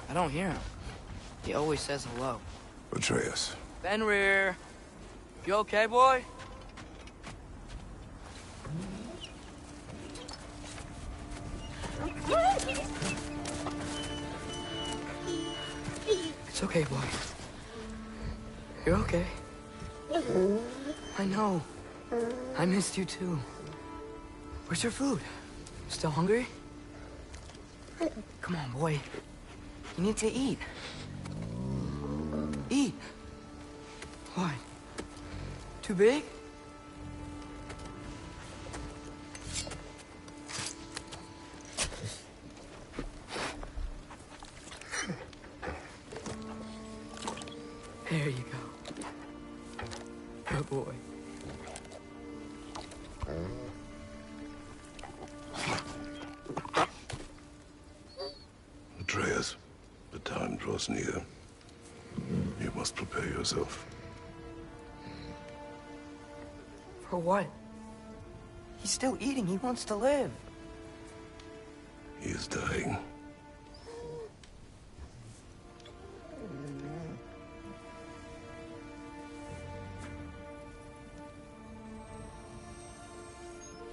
I don't hear him. He always says hello. Atreus. Fenrir! You okay, boy? It's okay, boy. You're okay. I know. I missed you too. Where's your food? Still hungry? Come on, boy. You need to eat. Eat. Why? Too big? There you go. Good boy. Atreus, the time draws near. You must prepare yourself. For what? He's still eating. He wants to live. He is dying.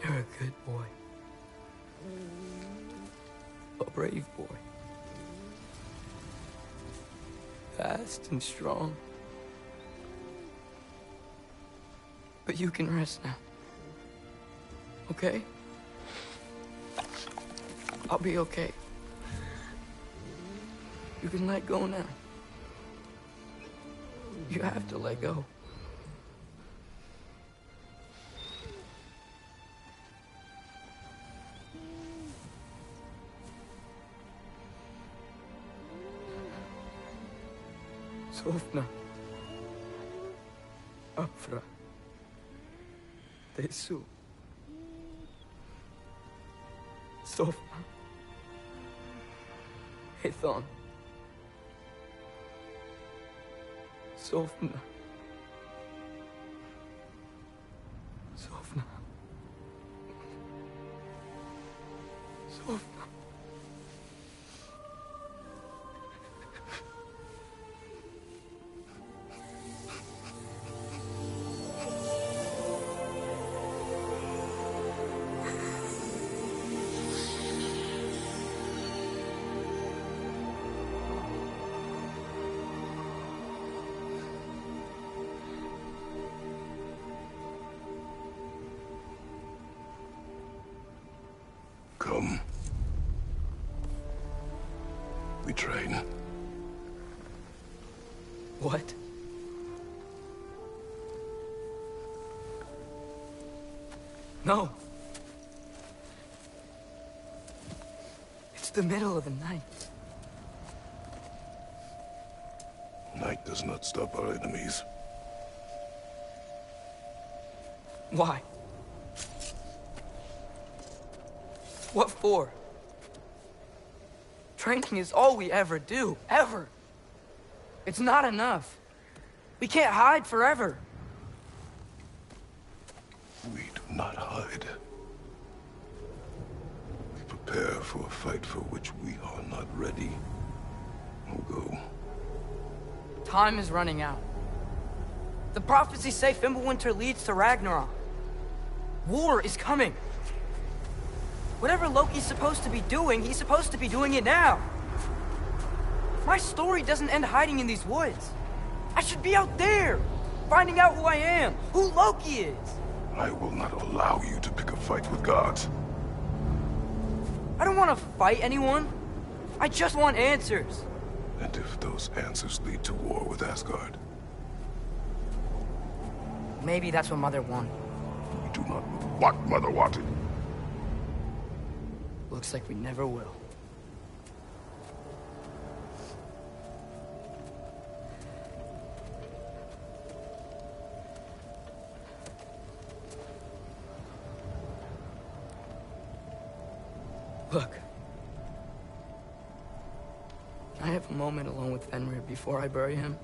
You're a good boy. A brave boy. Fast and strong. But you can rest now. Okay? I'll be okay. You can let go now. You have to let go. Sofna. Afra. Tesu. Sofna. Hethon. Sofna. Sofna. Sofna. Come. We train. What? No. It's the middle of the night. Night does not stop our enemies. Why? What for? Training is all we ever do, ever. It's not enough. We can't hide forever. We do not hide. We prepare for a fight for which we are not ready. We'll go. Time is running out. The prophecies say Fimbulwinter leads to Ragnarok. War is coming. Whatever Loki's supposed to be doing, he's supposed to be doing it now. My story doesn't end hiding in these woods. I should be out there, finding out who I am, who Loki is. I will not allow you to pick a fight with gods. I don't want to fight anyone. I just want answers. And if those answers lead to war with Asgard? Maybe that's what Mother wanted. We do not know what Mother wanted. Looks like we never will. Look. Can I have a moment alone with Fenrir before I bury him?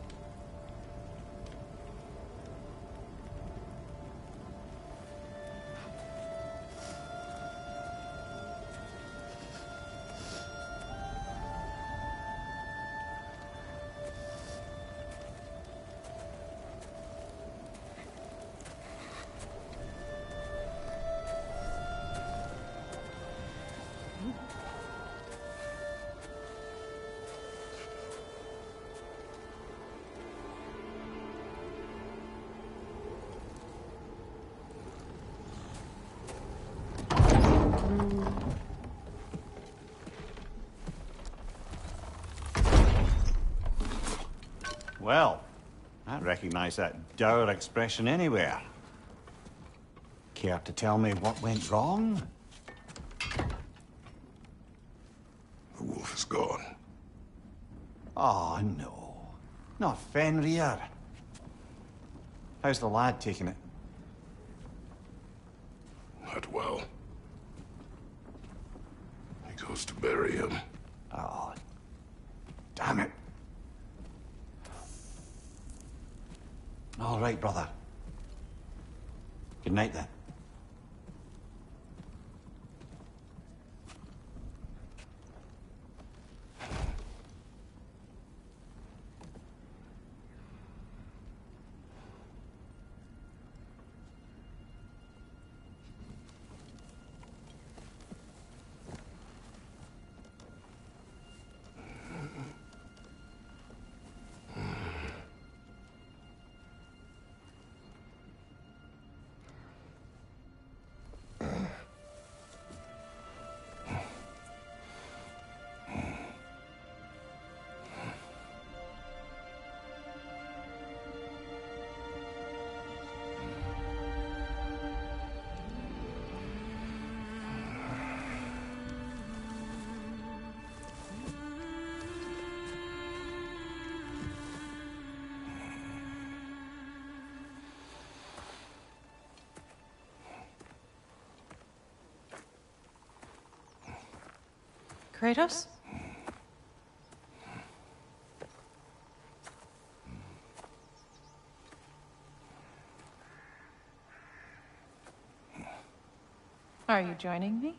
Well, I recognize that dour expression anywhere. Care to tell me what went wrong? The wolf is gone. Oh, no. Not Fenrir. How's the lad taking it? Not well. He goes to bury him. Oh, damn it. All right, brother. Good night, then. Kratos? Are you joining me?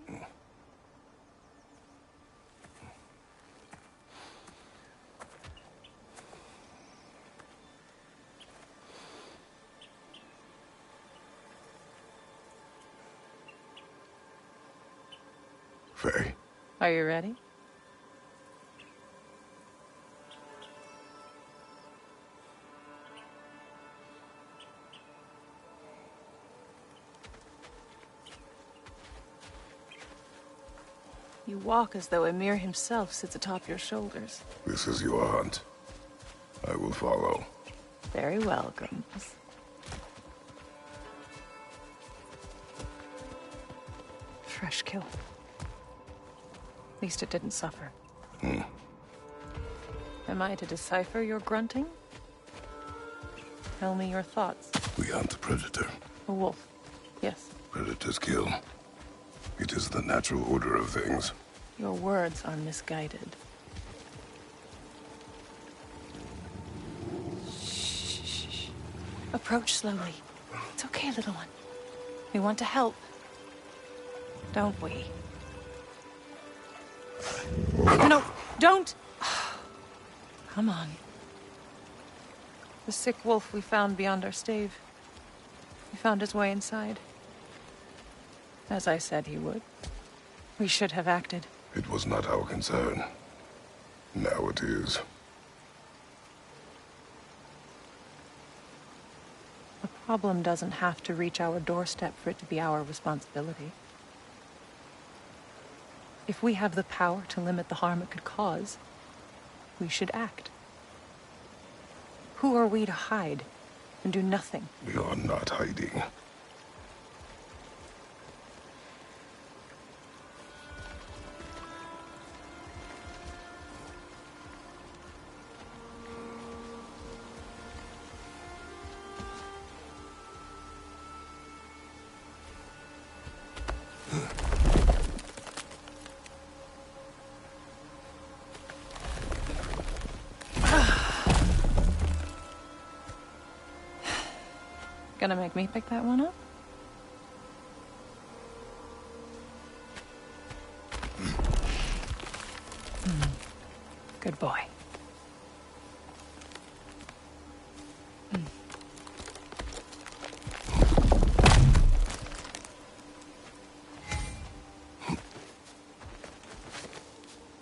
Faye, Are you ready? You walk as though Emir himself sits atop your shoulders. this is your hunt. I will follow. Very well, Grumbles. Fresh kill. At least it didn't suffer. Am I to decipher your grunting? Tell me your thoughts. We hunt a predator. A wolf. Yes. Predators kill. It is the natural order of things. Your words are misguided. Shh. Approach slowly. It's okay, little one. We want to help. Don't we? No, don't! Come on. The sick wolf we found beyond our stave. He found his way inside. As I said he would. We should have acted. It was not our concern. Now it is. A problem doesn't have to reach our doorstep for it to be our responsibility. If we have the power to limit the harm it could cause, we should act. Who are we to hide and do nothing? We are not hiding. Gonna make me pick that one up? Good boy.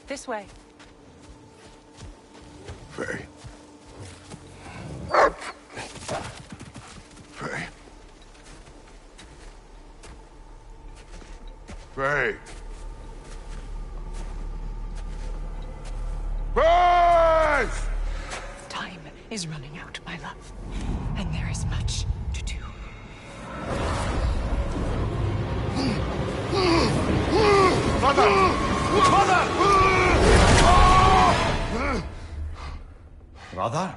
This way. Faye. Faye. Faye. Faye! Time is running out, my love. And there is much to do. Brother! Brother! Brother?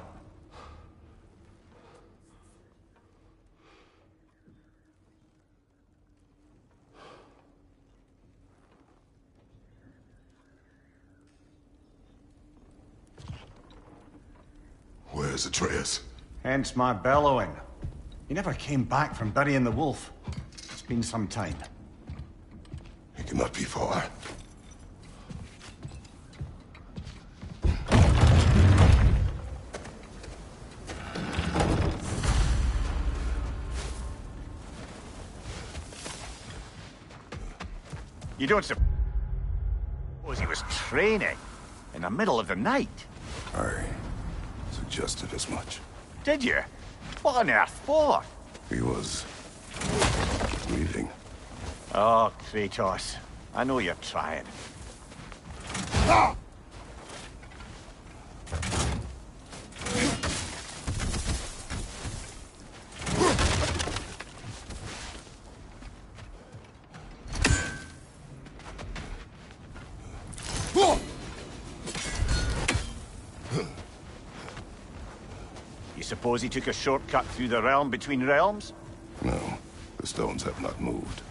Where's Atreus? Hence my bellowing. He never came back from burying the wolf. It's been some time. He cannot be far. You don't suppose he was training in the middle of the night? I suggested as much. Did you? What on earth for? He was grieving. Oh, Kratos. I know you're trying. You suppose he took a shortcut through the realm between realms? No, the stones have not moved.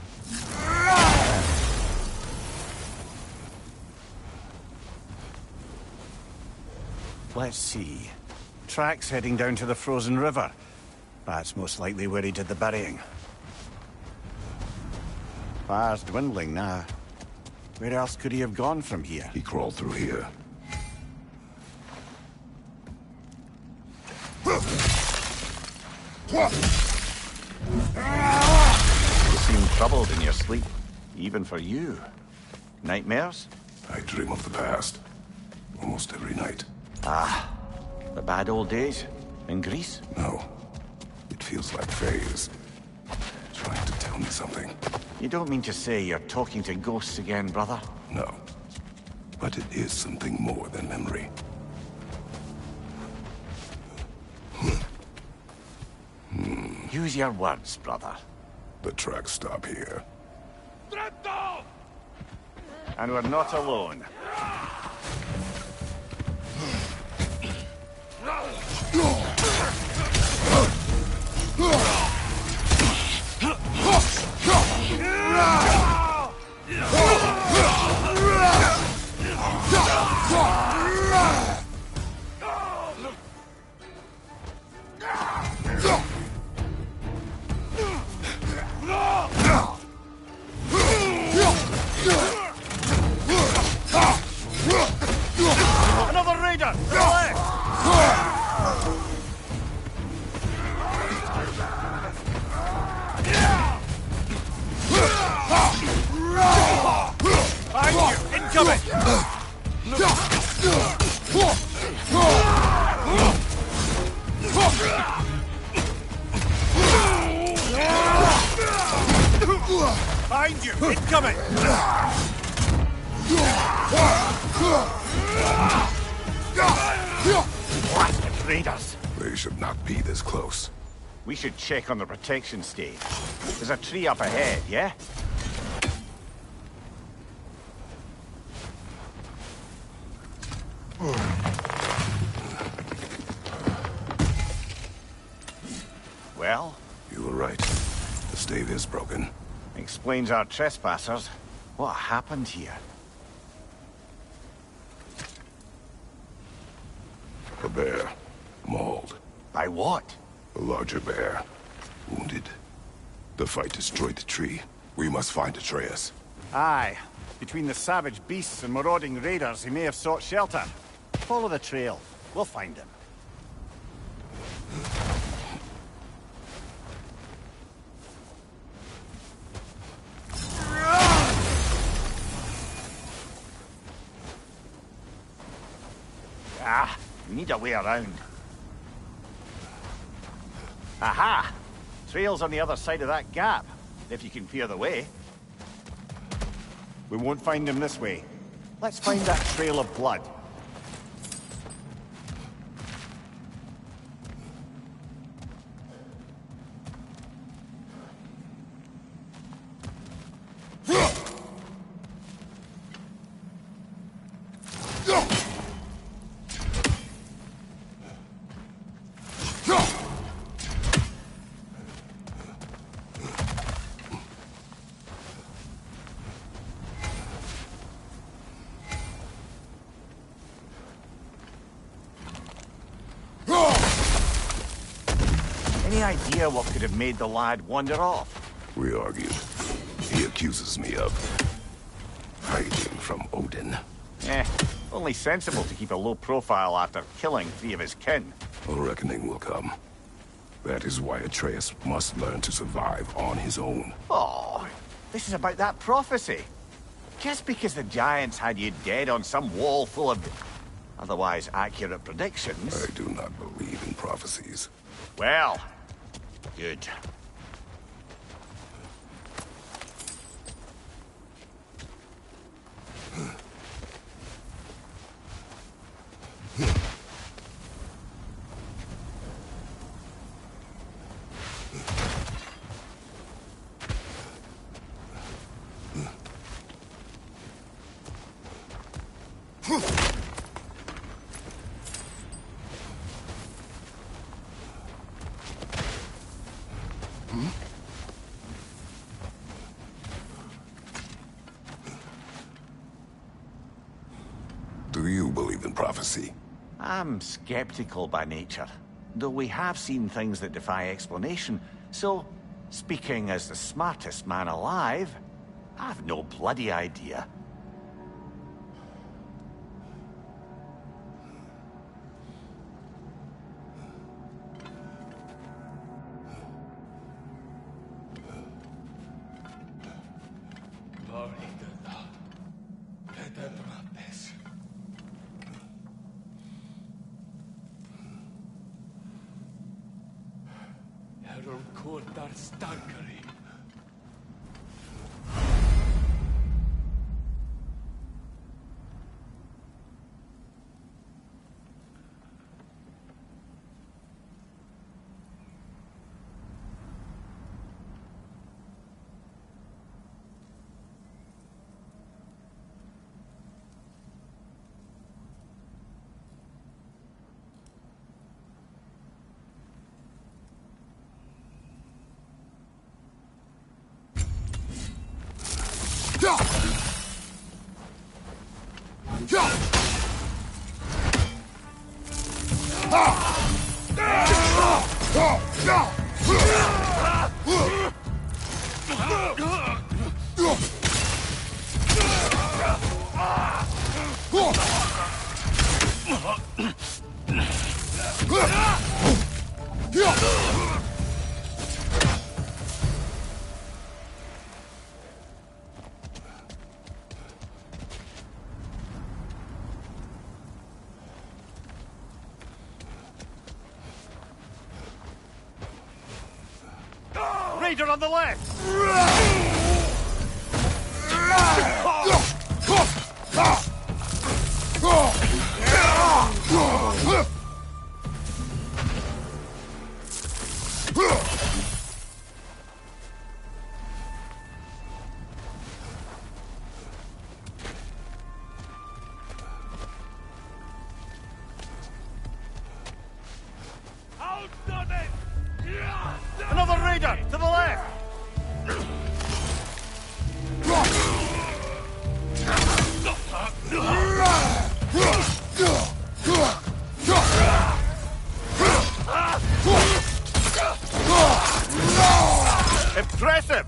Let's see. Tracks heading down to the frozen river. That's most likely where he did the burying. Fire's dwindling now. Where else could he have gone from here? He crawled through here. You seem troubled in your sleep, even for you. Nightmares? I dream of the past. Almost every night. The bad old days? In Greece? No. It feels like Faye is trying to tell me something. You don't mean to say you're talking to ghosts again, brother? No. But it is something more than memory. Use your words, brother. The tracks stop here. And we're not alone. Another raider! To the left! Behind you! Incoming! Behind you! Incoming! Blasted raiders! They should not be this close. We should check on the protection stage. There's a tree up ahead, yeah? Well? You were right. The stave is broken. Explains our trespassers. What happened here? A bear. Mauled. By what? A larger bear. Wounded. The fight destroyed the tree. We must find Atreus. Aye. Between the savage beasts and marauding raiders, he may have sought shelter. Follow the trail. We'll find him. We need a way around. Aha! Trail's on the other side of that gap, if you can clear the way. We won't find him this way. Let's find that trail of blood. any idea what could have made the lad wander off? We argued. He accuses me of hiding from Odin. Only sensible to keep a low profile after killing 3 of his kin. A reckoning will come. That is why Atreus must learn to survive on his own. Oh, this is about that prophecy. Just because the giants had you dead on some wall full of otherwise accurate predictions... I do not believe in prophecies. Well, good. Do you believe in prophecy? I'm skeptical by nature, though we have seen things that defy explanation. So, speaking as the smartest man alive, I've no bloody idea. Raider on the left! Another raider to the left! Impressive!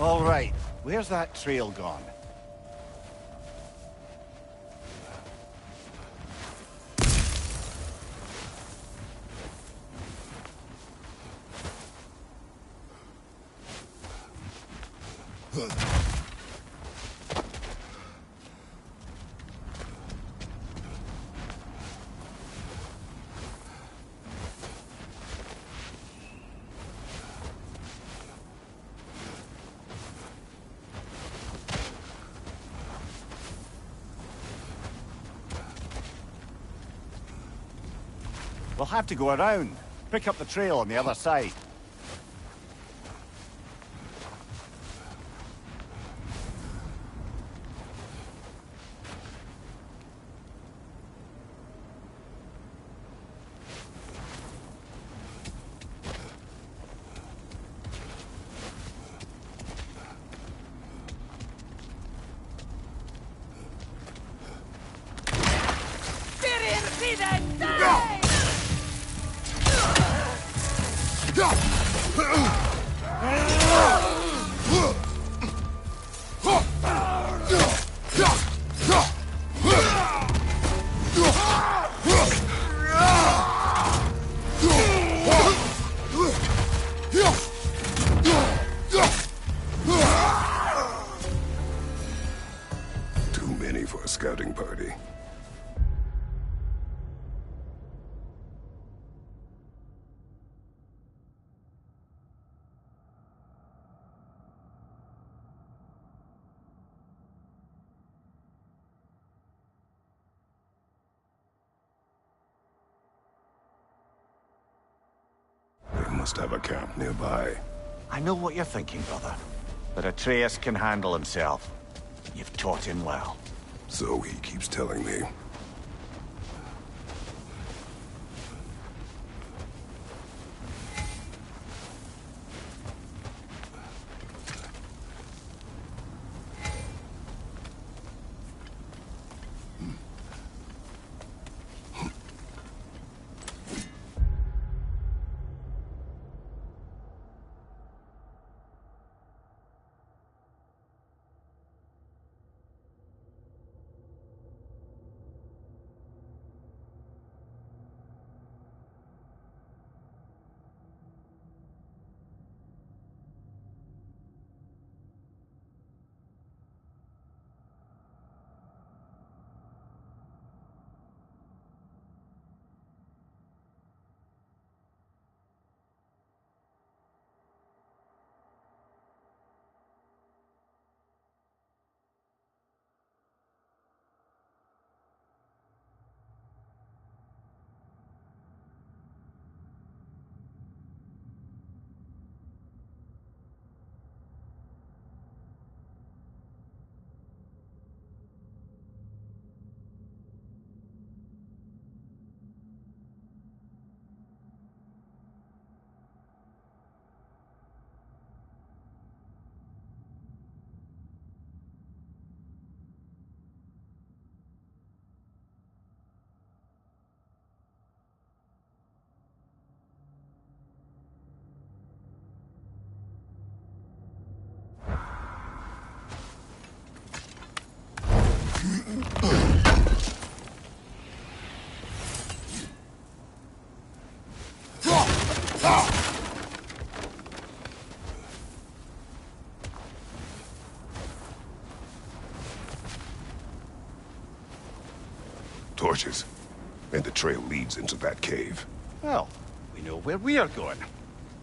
All right, where's that trail gone? We'll have to go around. Pick up the trail on the other side. Too many for a scouting party. They must have a camp nearby. I know what you're thinking, brother. But Atreus can handle himself. You've taught him well. So he keeps telling me. Torches. And the trail leads into that cave. Well, we know where we're going.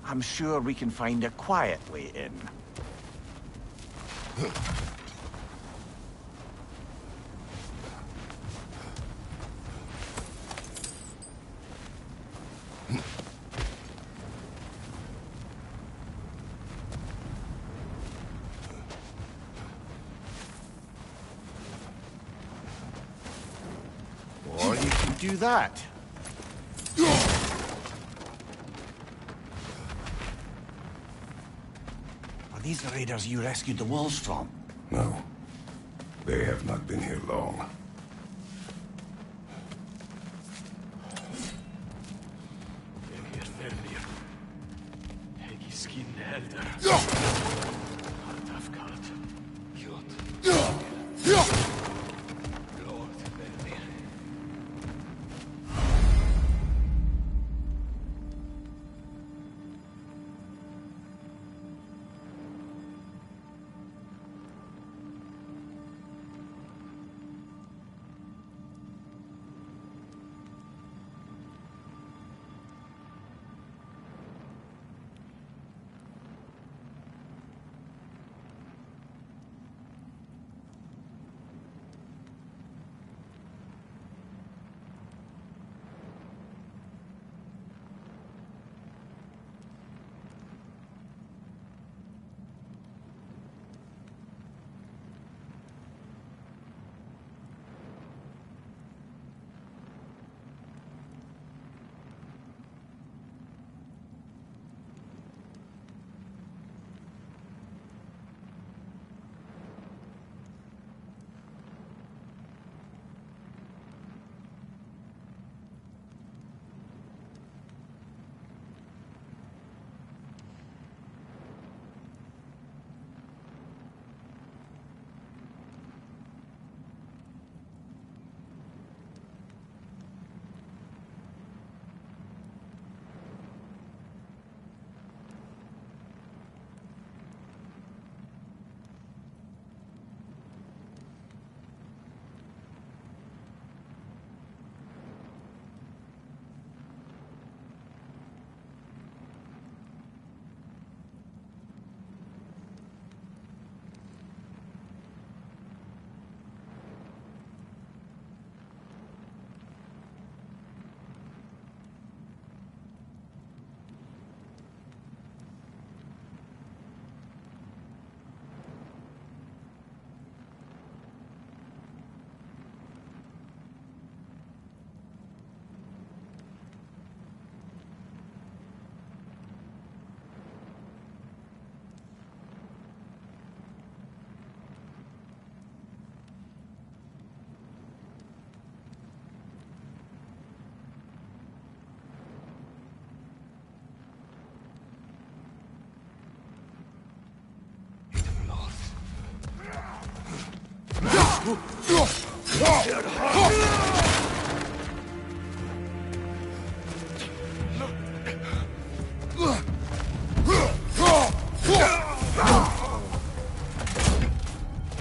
I'm sure we can find a quiet way in. Or you can do that. Are these the raiders you rescued the wolves from? No. They have not been here long.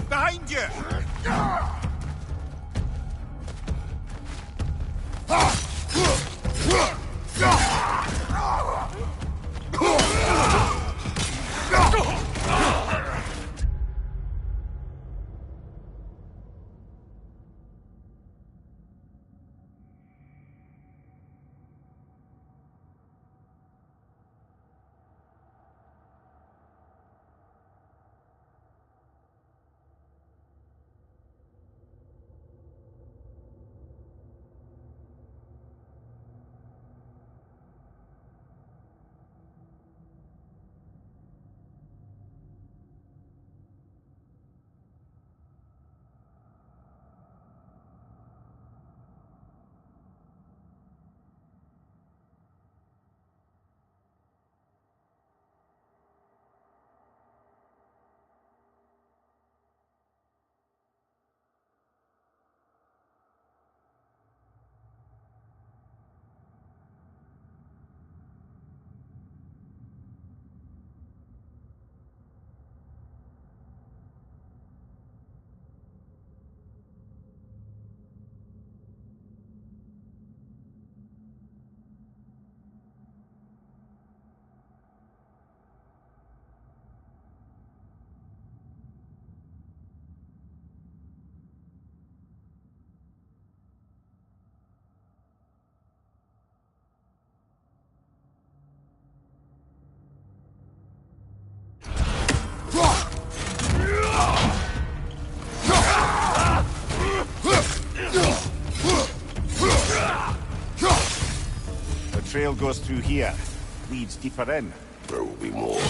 Behind you! The trail goes through here. Leads deeper in. There will be more.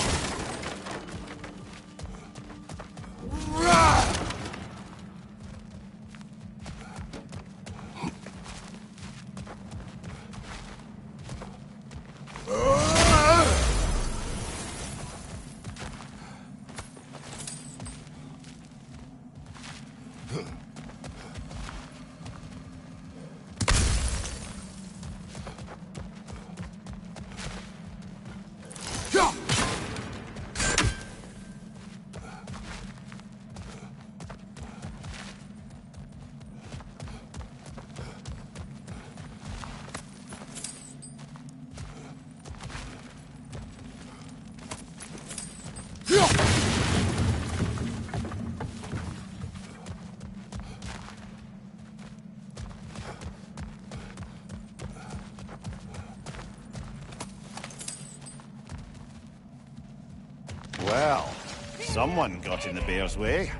Well, someone got in the bear's way.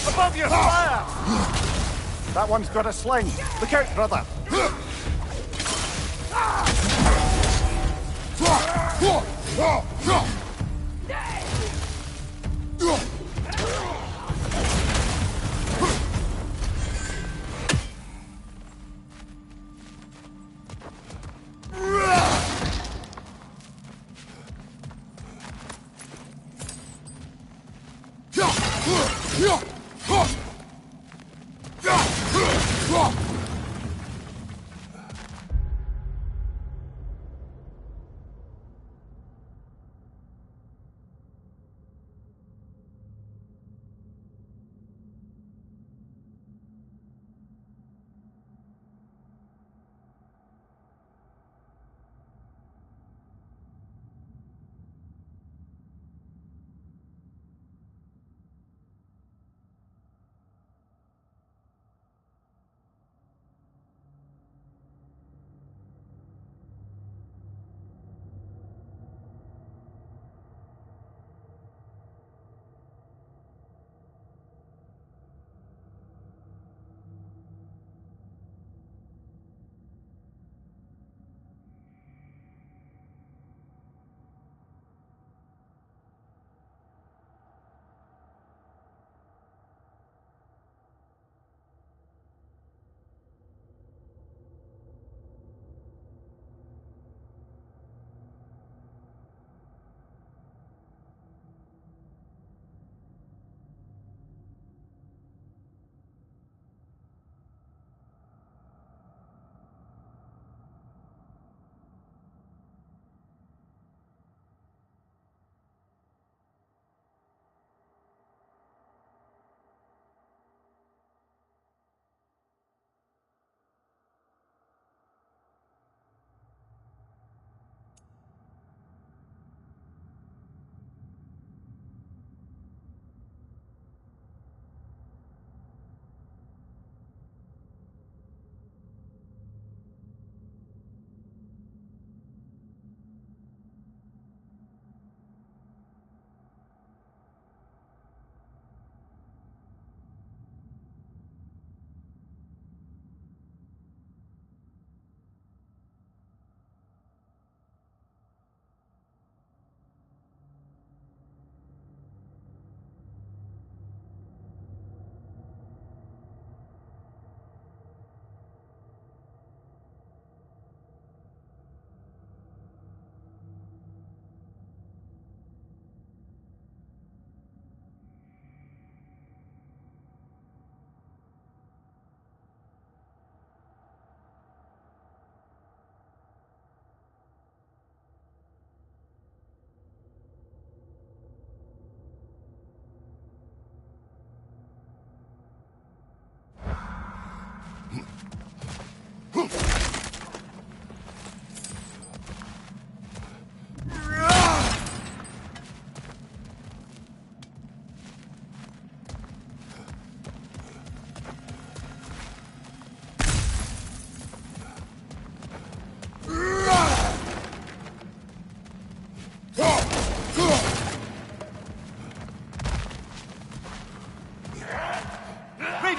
Above your fire! That one's got a sling. Look out, brother.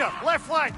Danger! Left flank!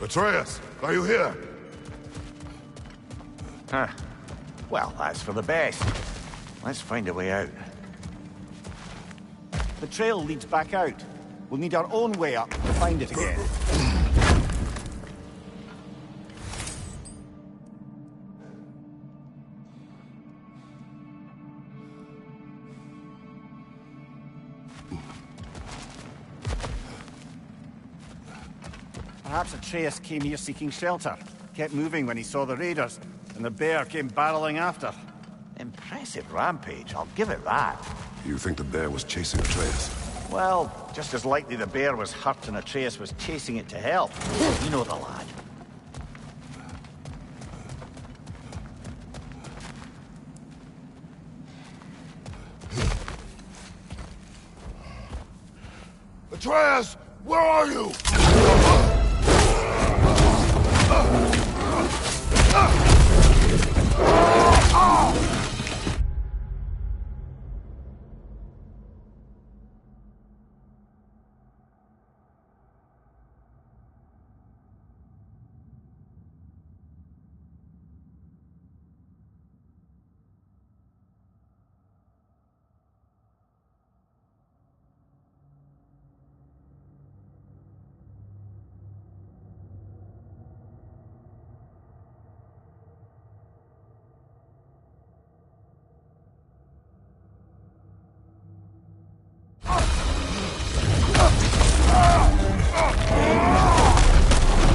Atreus, are you here? Huh. Well, that's for the best. Let's find a way out. The trail leads back out. We'll need our own way up to find it again. Perhaps Atreus came here seeking shelter. Kept moving when he saw the raiders, and the bear came barreling after. Impressive rampage, I'll give it that. You think the bear was chasing Atreus? Well, just as likely the bear was hurt and Atreus was chasing it to help. You know the lad. Atreus, where are you?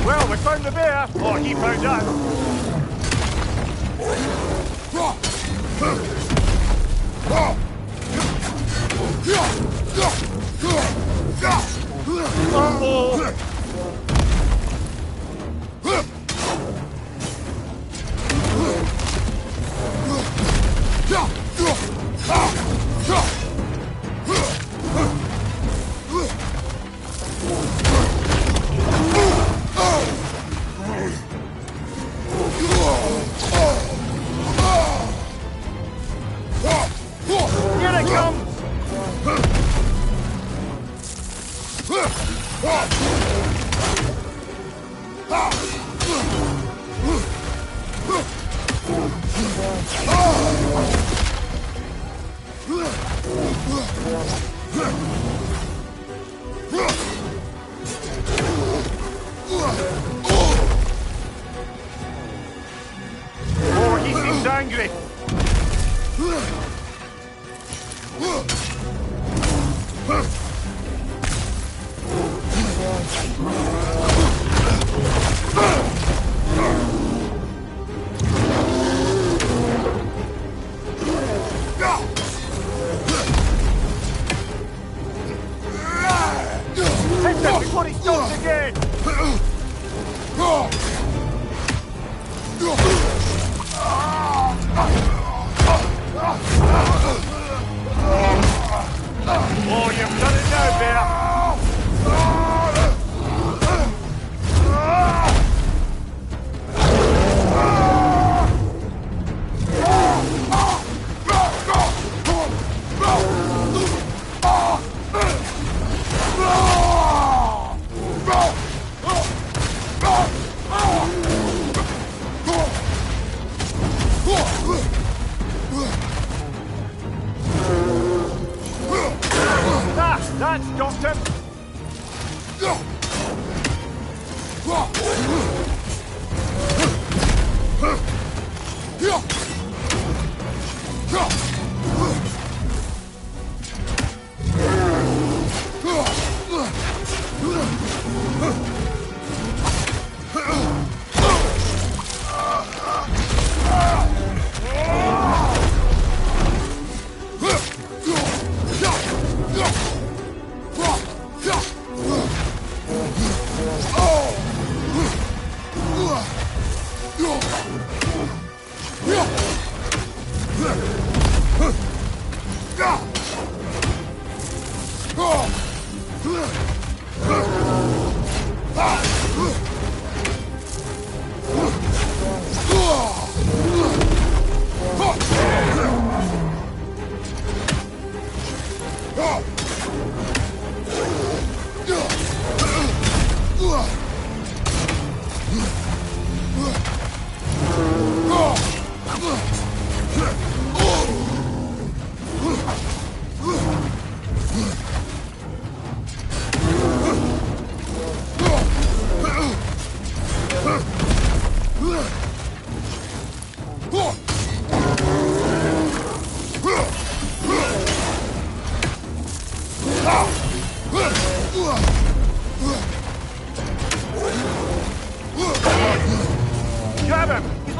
Well, we found the bear, or he found us. Here it comes! Oh, he seems angry. Hit him before he stops again!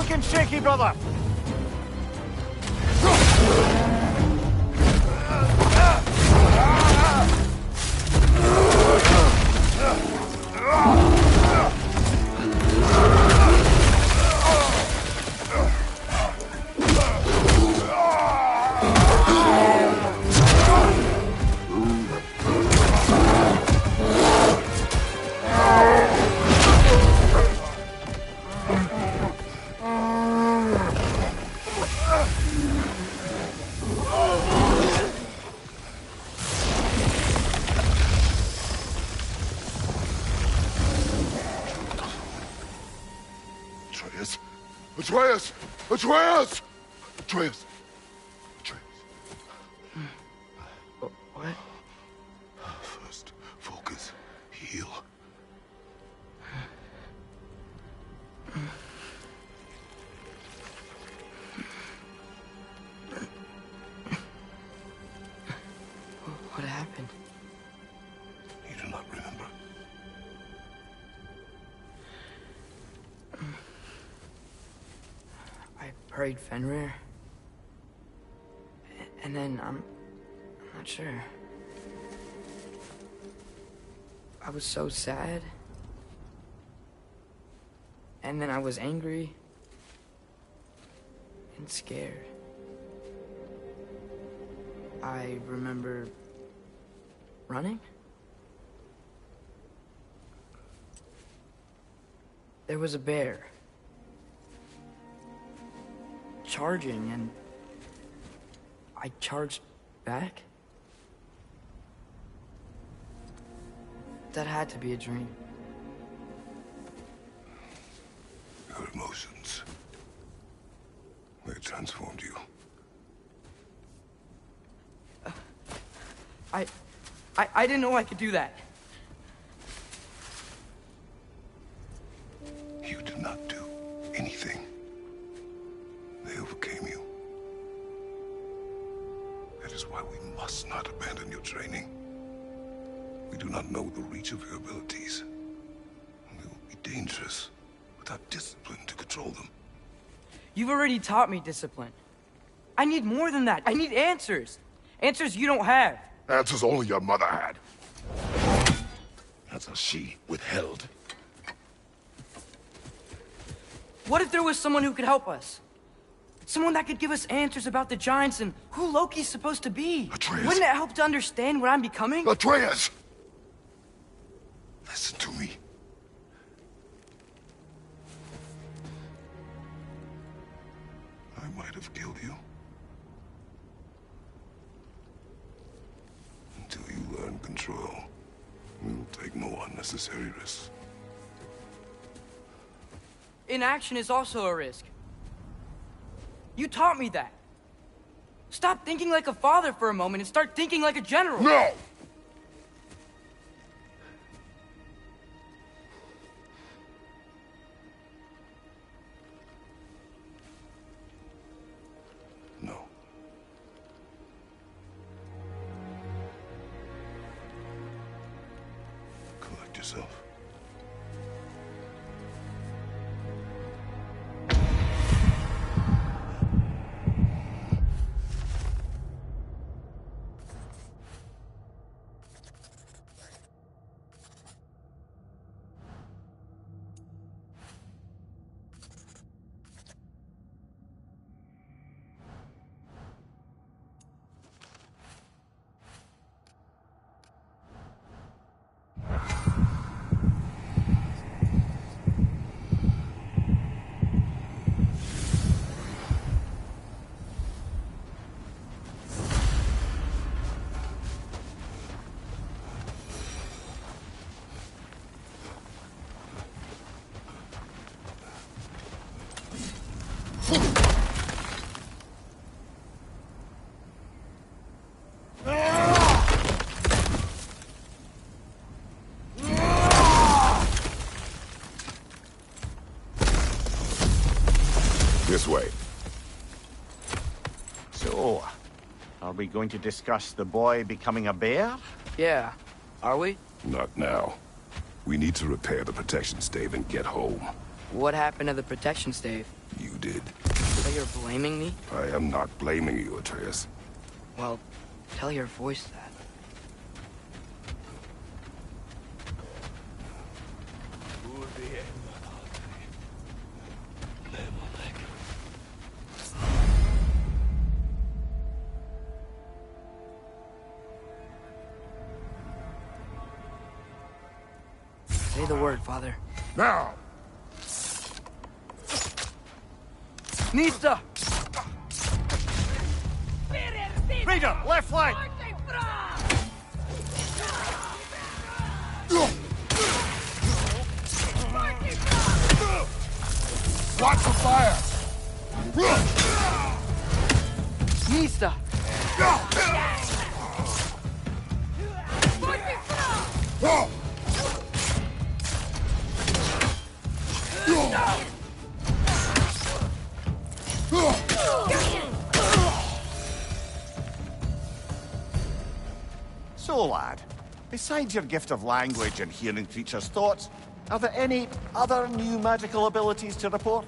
looking shaky, brother. Atreus! Atreus! Atreus! Atreus! What? First, focus. Heal. What happened? You do not remember. I prayed Fenrir. And then I'm not sure. I was so sad. And then I was angry. And scared. I remember running. There was a bear. Charging, and I charged back? That had to be a dream. Your emotions. They transformed you. I didn't know I could do that. You did not do anything. They overcame you. That is why we must not abandon your training. We do not know the reach of your abilities. They will be dangerous without discipline to control them. You've already taught me discipline. I need more than that. I need answers. Answers you don't have. Answers only your mother had. Answers she withheld. What if there was someone who could help us? Someone that could give us answers about the giants and who Loki's supposed to be. Atreus. Wouldn't it help to understand what I'm becoming? Atreus! Listen to me. I might have killed you. Until you learn control, we will take no unnecessary risks. Inaction is also a risk. You taught me that. Stop thinking like a father for a moment and start thinking like a general. No! No. Collect yourself. This way. So, are we going to discuss the boy becoming a bear? Yeah, are we? Not now. We need to repair the protection stave and get home. What happened to the protection stave? You did. So you're blaming me? I am not blaming you, Atreus. Well, tell your voice that. Say the word, Father. Now! Nista! Raider, left flank! Watch the fire! Nista! So, lad, besides your gift of language and hearing creatures' thoughts, are there any other new magical abilities to report?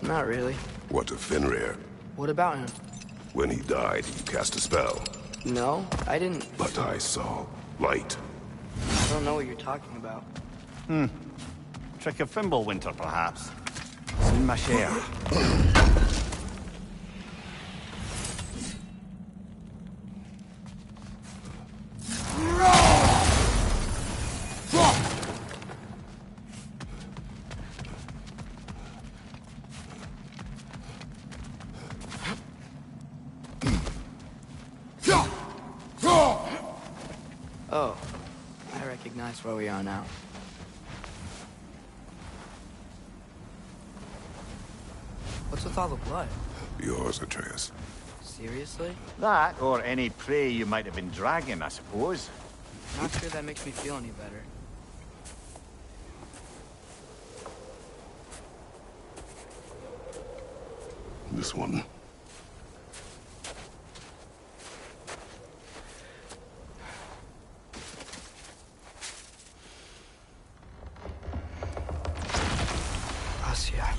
Not really. What of Fenrir? What about him? When he died, you cast a spell. No, I didn't. But I saw light. I don't know what you're talking about. Trick of Fimbulwinter, perhaps. Seen my share. Oh, I recognize where we are now. What's with all the blood? Yours, Atreus. Seriously? That, or any prey you might have been dragging, I suppose. Not sure that makes me feel any better. This one. Asia.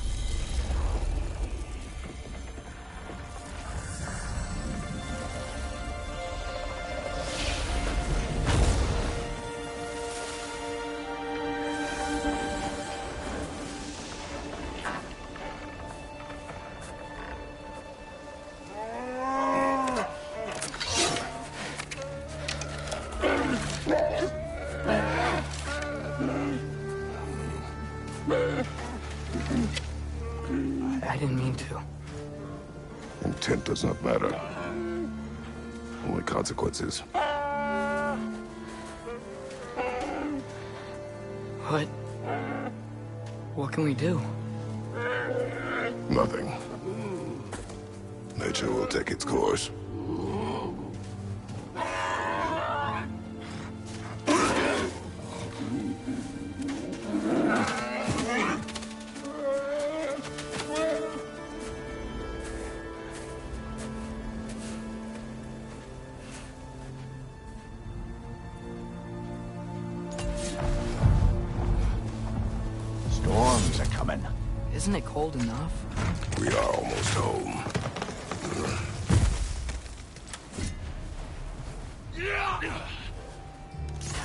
I didn't mean to. Intent does not matter. Only consequences. What can we do? Nothing. Nature will take its course. Storms are coming. Isn't it cold enough? We are almost home.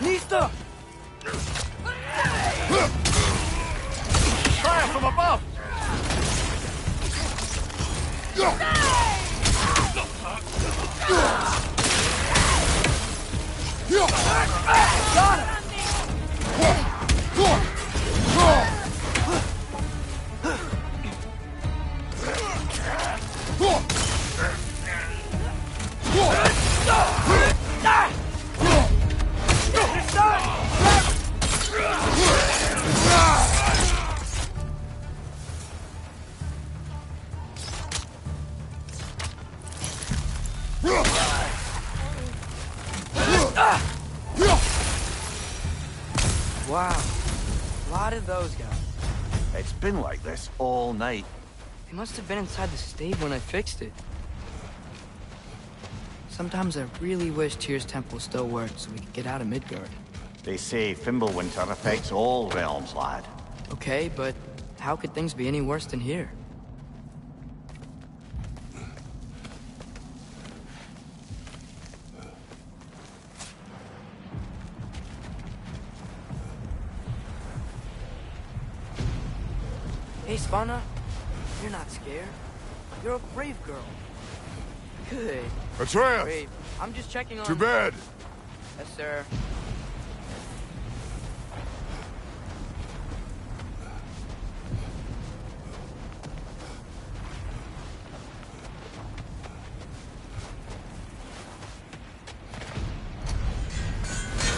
Nista! Fire from above! Got him! Wow, a lot of those guys. It's been like this all night. They must have been inside the stave when I fixed it. Sometimes I really wish Tyr's temple still worked so we could get out of Midgard. They say Fimbulwinter affects all realms, lad. Okay, but How could things be any worse than here? Hey, Svanna. You're not scared. You're a brave girl. Good. Atreus! Brave. I'm just checking on... To bed! Yes, sir.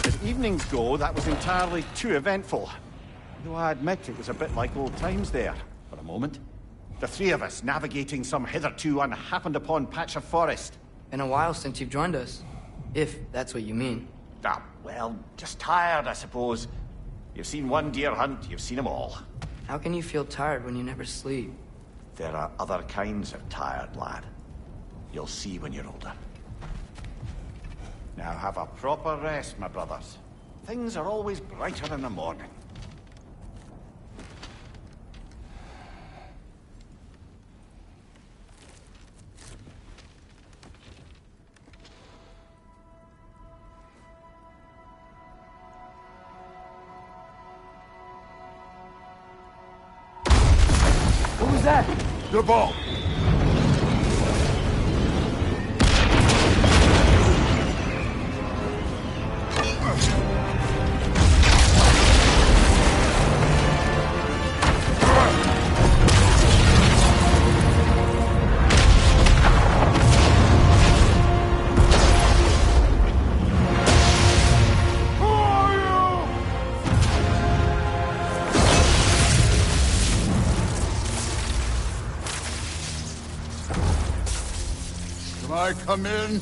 As evenings go, that was entirely too eventful. Though I admit it was a bit like old times there, for a moment. The three of us navigating some hitherto unhappened-upon patch of forest. Been a while since you've joined us. If that's what you mean. Ah, well, just tired, I suppose. You've seen one deer hunt, you've seen them all. How can you feel tired when you never sleep? There are other kinds of tired, lad. You'll see when you're older. Now have a proper rest, my brothers. Things are always brighter in the morning. What was that? The ball! I come in?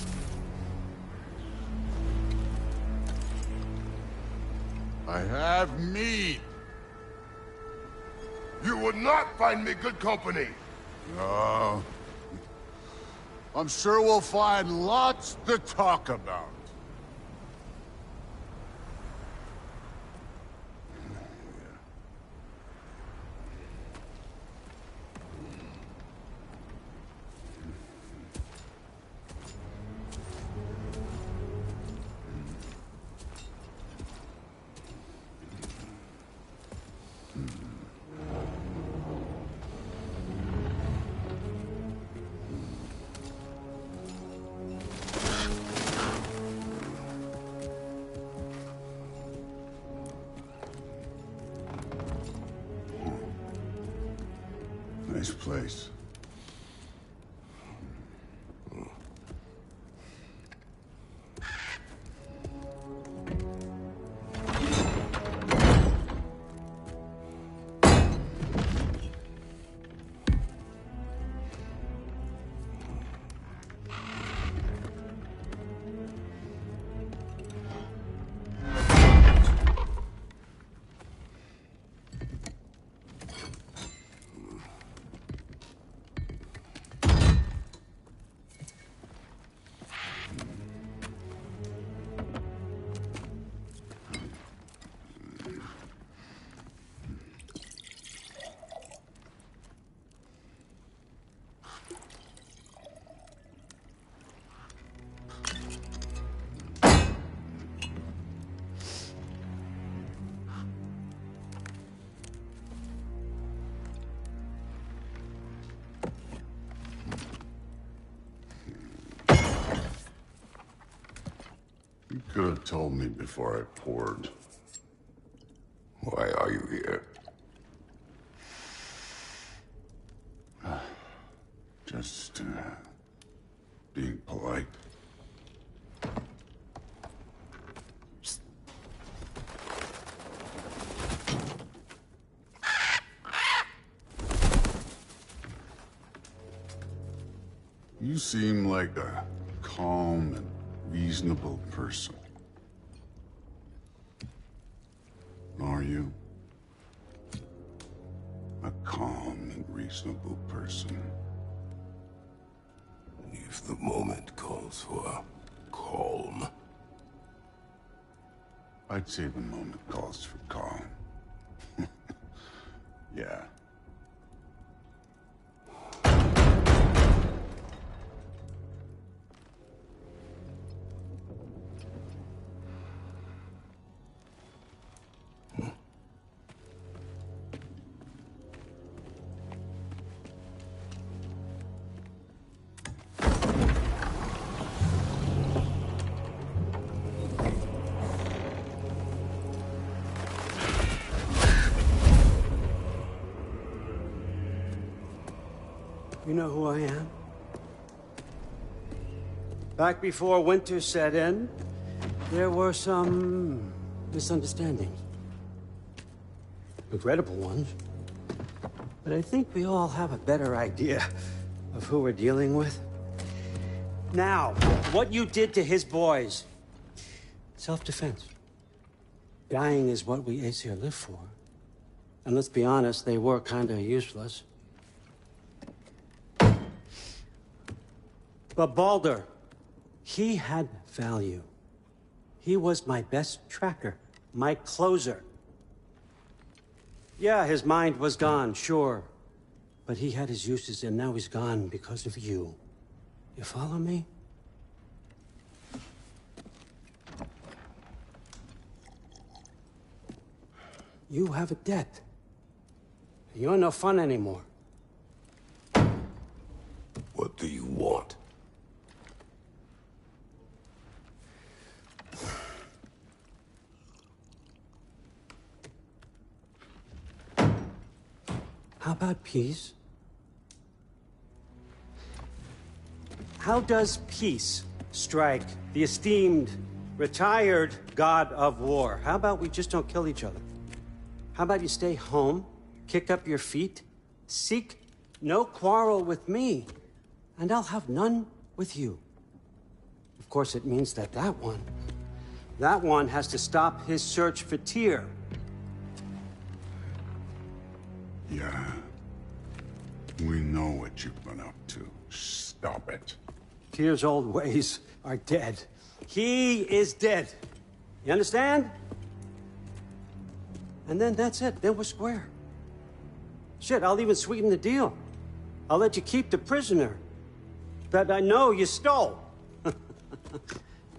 I have meat. You would not find me good company. No. I'm sure we'll find lots to talk about. Nice place. You could have told me before I poured. Why are you here? Just, being polite. You seem like a calm and reasonable person. Are you? A calm and reasonable person. If the moment calls for calm. I'd say the moment calls for calm. Yeah, You know who I am? Back before winter set in, there were some misunderstandings. Regrettable ones. But I think we all have a better idea of who we're dealing with. Now, what you did to his boys. Self-defense. Dying is what we Aesir live for. And let's be honest, they were kinda useless. But Baldur, he had value. He was my best tracker, my closer. Yeah, his mind was gone, sure. But he had his uses, and now he's gone because of you. You follow me? You have a debt. You're no fun anymore. What do you want? How about peace? How does peace strike the esteemed, retired god of war? How about we just don't kill each other? How about you stay home, kick up your feet, seek no quarrel with me, and I'll have none with you. Of course, it means that that one has to stop his search for Tyr. Yeah. We know what you've been up to. Stop it. Tyr's old ways are dead. He is dead. You understand? And then that's it. Then we're square. Shit, I'll even sweeten the deal. I'll let you keep the prisoner that I know you stole.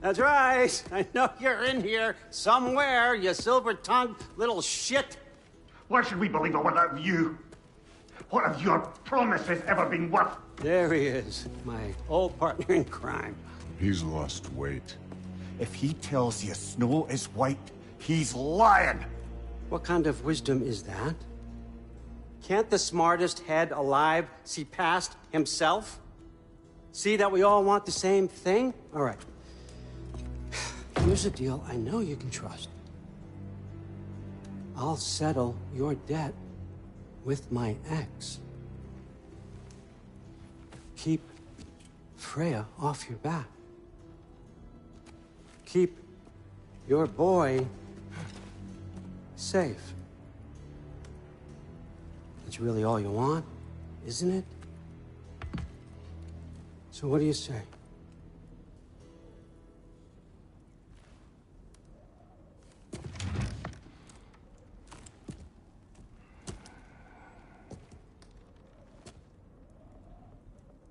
That's right. I know you're in here somewhere, you silver-tongued little shit. Why should we believe a word of you? What have your promises ever been worth? There he is, my old partner in crime. He's lost weight. If he tells you snow is white, he's lying. What kind of wisdom is that? Can't the smartest head alive see past himself? See that we all want the same thing? All right. Here's a deal I know you can trust. I'll settle your debt with my ex. Keep Freya off your back. Keep your boy safe. That's really all you want, isn't it? So what do you say?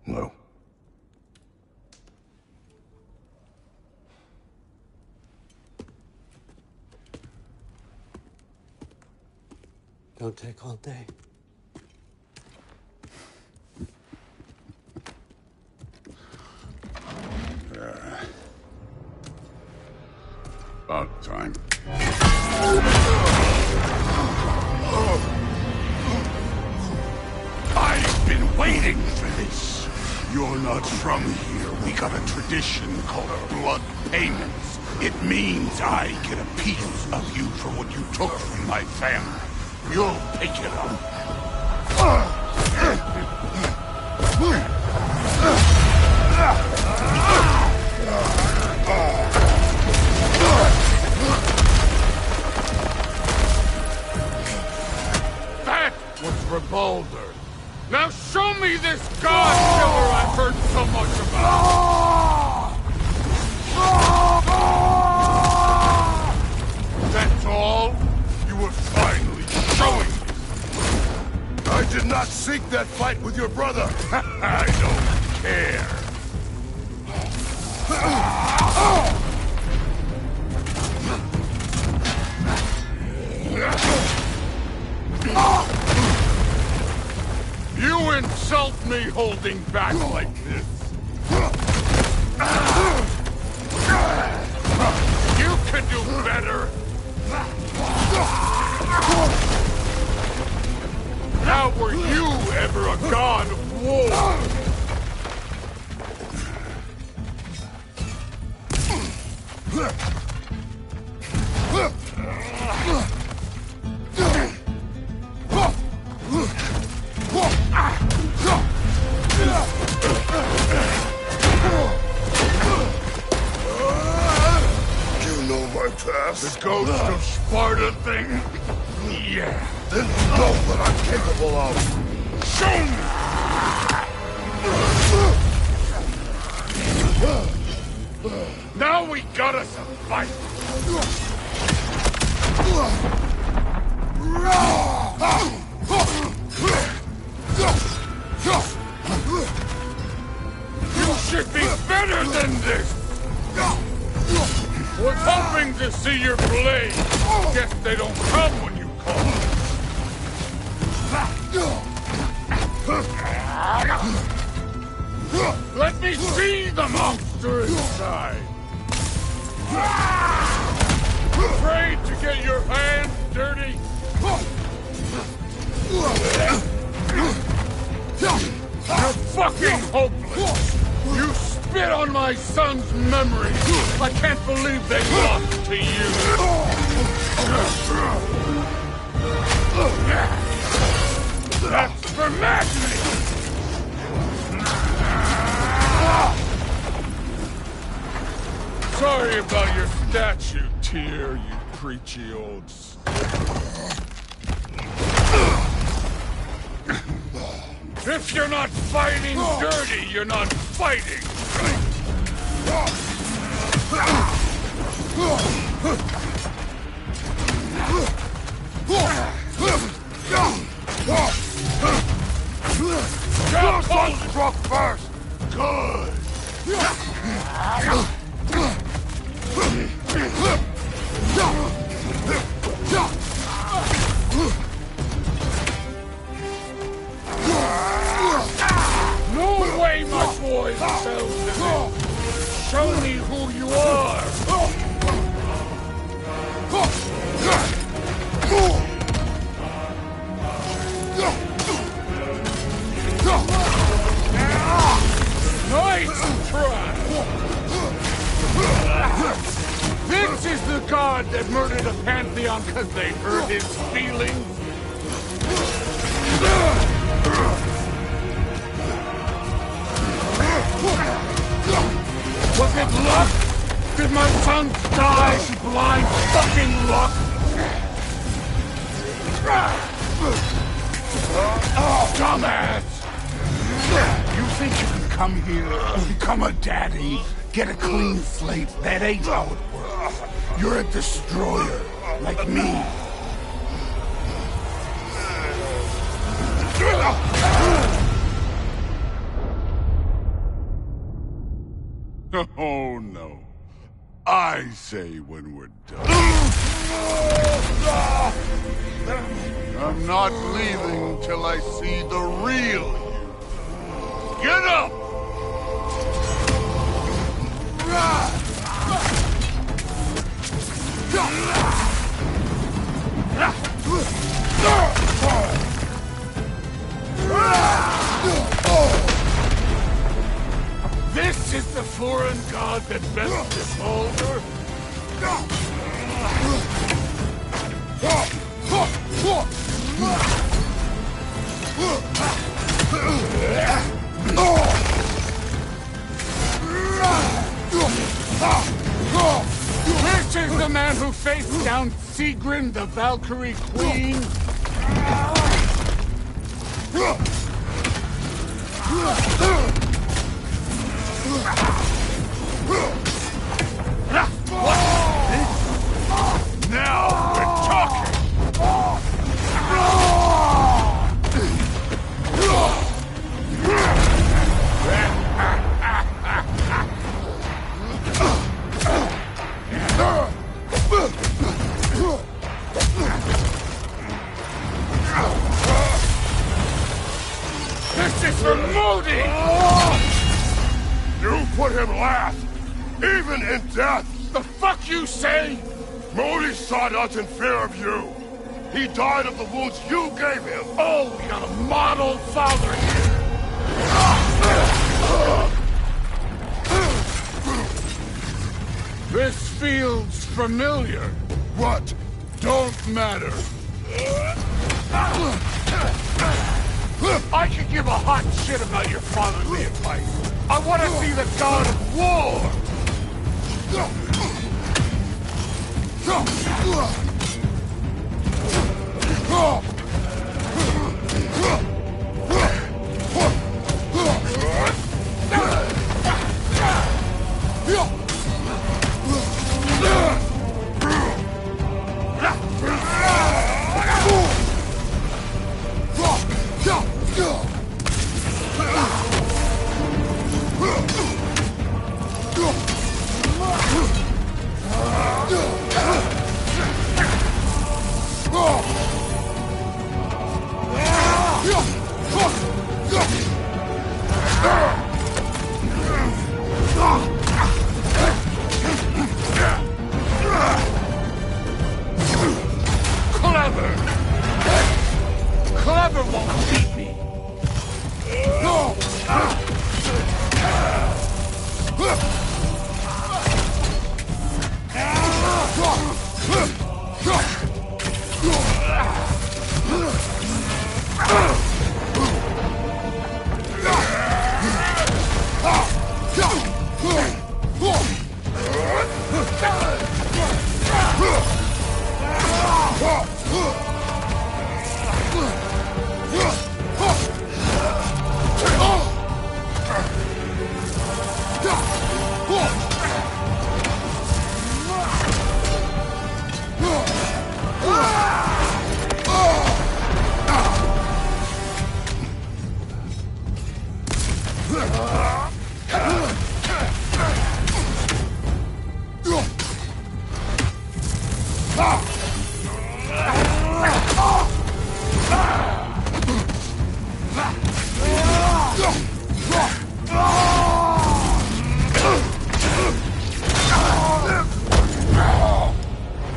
No. Don't take all day. About time. I've been waiting for this. You're not from here. We got a tradition called blood payments. It means I get a piece of you for what you took from my family. You'll pick it up. That was for Baldur. Now show me this god killer I've heard so much about! That's all? You were finally showing me! I did not seek that fight with your brother! I don't care! You insult me holding back like this! You can do better! Now were you ever a god of war! The ghost of Sparta thing? Yeah. Then you know what I'm capable of. Show me! Now we got us a fight! You should be better than this! Was hoping to see your blade. Guess they don't come when you call. Let me see the monster inside. Afraid to get your hands dirty? You're fucking hopeless. You spit on my son's memory. I can't believe they lost to you. That's for madness! Sorry about your statue, Tyr, you preachy old... If you're not fighting dirty, you're not fighting Your son struck first! Good! No way, my boy sells to this. Show me who you are. Nice try. This is the god that murdered a pantheon because they hurt his feelings. Was it luck? Did my son die blind fucking luck? Dumbass! You think you can come here, become a daddy, get a clean slate? That ain't how it works. You're a destroyer, like me. Oh, no. I say when we're done. I'm not leaving till I see the real you. Get up! This is the foreign god that best dissolver? This is the man who faced down Sigrun, the Valkyrie Queen? Now we're talking! This is for Modi! You put him last, even in death! The fuck you say? Modi sought us in fear of you. He died of the wounds you gave him. Oh, we got a model father here. This feels familiar. What? Don't matter. I could give a hot shit about your fatherly advice. I want to see the god of war! Clever won't beat me.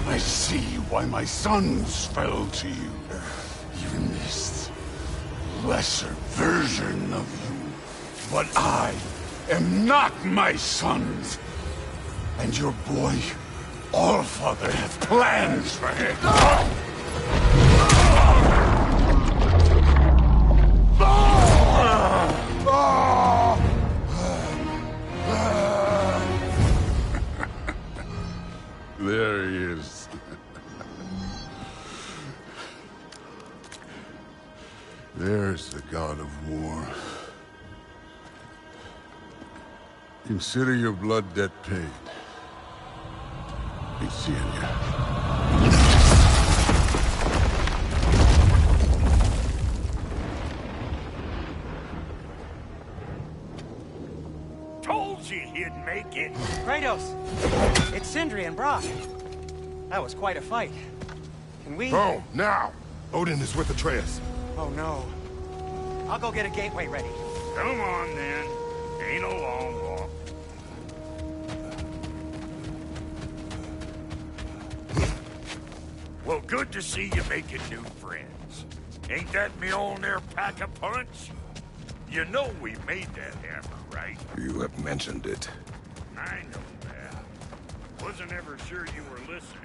I see why my sons fell to you. Even this lesser version of you. But I am not my sons. And your boy, Allfather, have plans for him. There he is. There's the god of war. Consider your blood debt paid. Be seeing ya. Told you he'd make it. Kratos! It's Sindri and Brock. That was quite a fight. Can we... Oh, now! Odin is with Atreus. Oh, no. I'll go get a gateway ready. Come on, then. Ain't a long walk. Well, good to see you making new friends. Ain't that Mjolnir pack a punch? You know we made that hammer, right? You have mentioned it. I know that. Wasn't ever sure you were listening.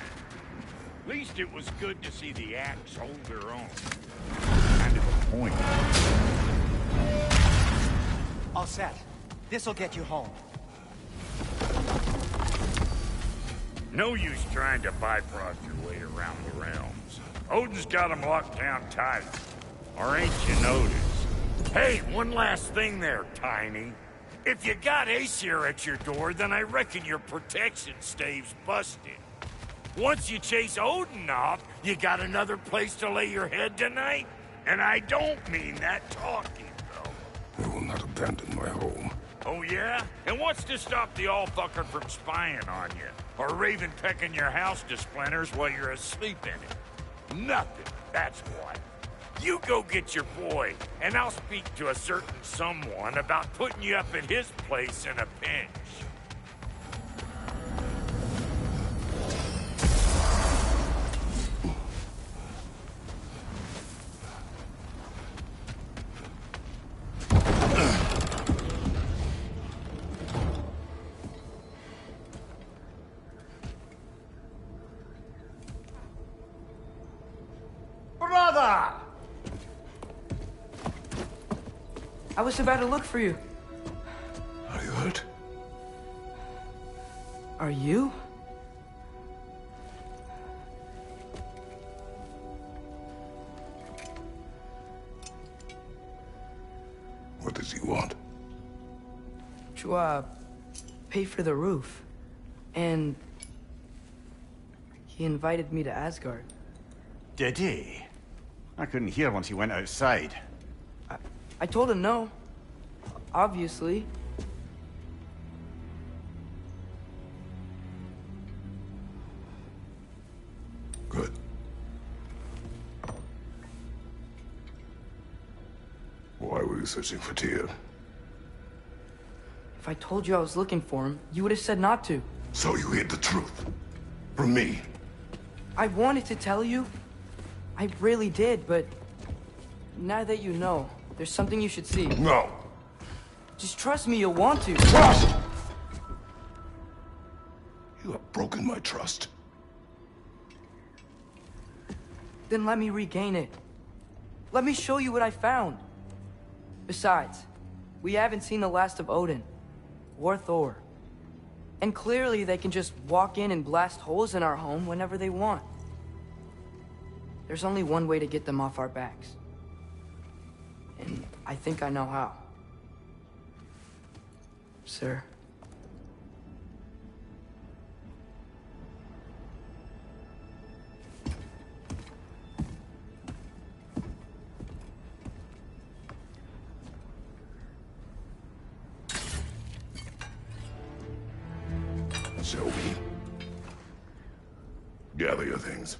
At least it was good to see the axe hold their own. Kind of a point. All set. This'll get you home. No use trying to bifrost your way around the realms. Odin's got them locked down tight. Or ain't you noticed? Hey, one last thing there, Tiny. If you got Aesir at your door, then I reckon your protection stave's busted. Once you chase Odin off, you got another place to lay your head tonight? And I don't mean that talking, though. I will not abandon my home. Oh, yeah? And what's to stop the all-fucker from spying on you? Or Raven pecking your house to splinters while you're asleep in it? Nothing, that's what. You go get your boy, and I'll speak to a certain someone about putting you up at his place in a pinch. I was about to look for you. Are you hurt? Are you? What does he want? To, pay for the roof. And he invited me to Asgard. Did he? I couldn't hear once he went outside. I told him no. Obviously. Good. Why were you searching for Tyr? If I told you I was looking for him, you would have said not to. So you hid the truth. From me. I wanted to tell you. I really did, but now that you know, there's something you should see. No. Just trust me, you'll want to. Trust! You have broken my trust. Then let me regain it. Let me show you what I found. Besides, we haven't seen the last of Odin. Or Thor. And clearly they can just walk in and blast holes in our home whenever they want. There's only one way to get them off our backs. And I think I know how. Sir. Shall we? Gather your things.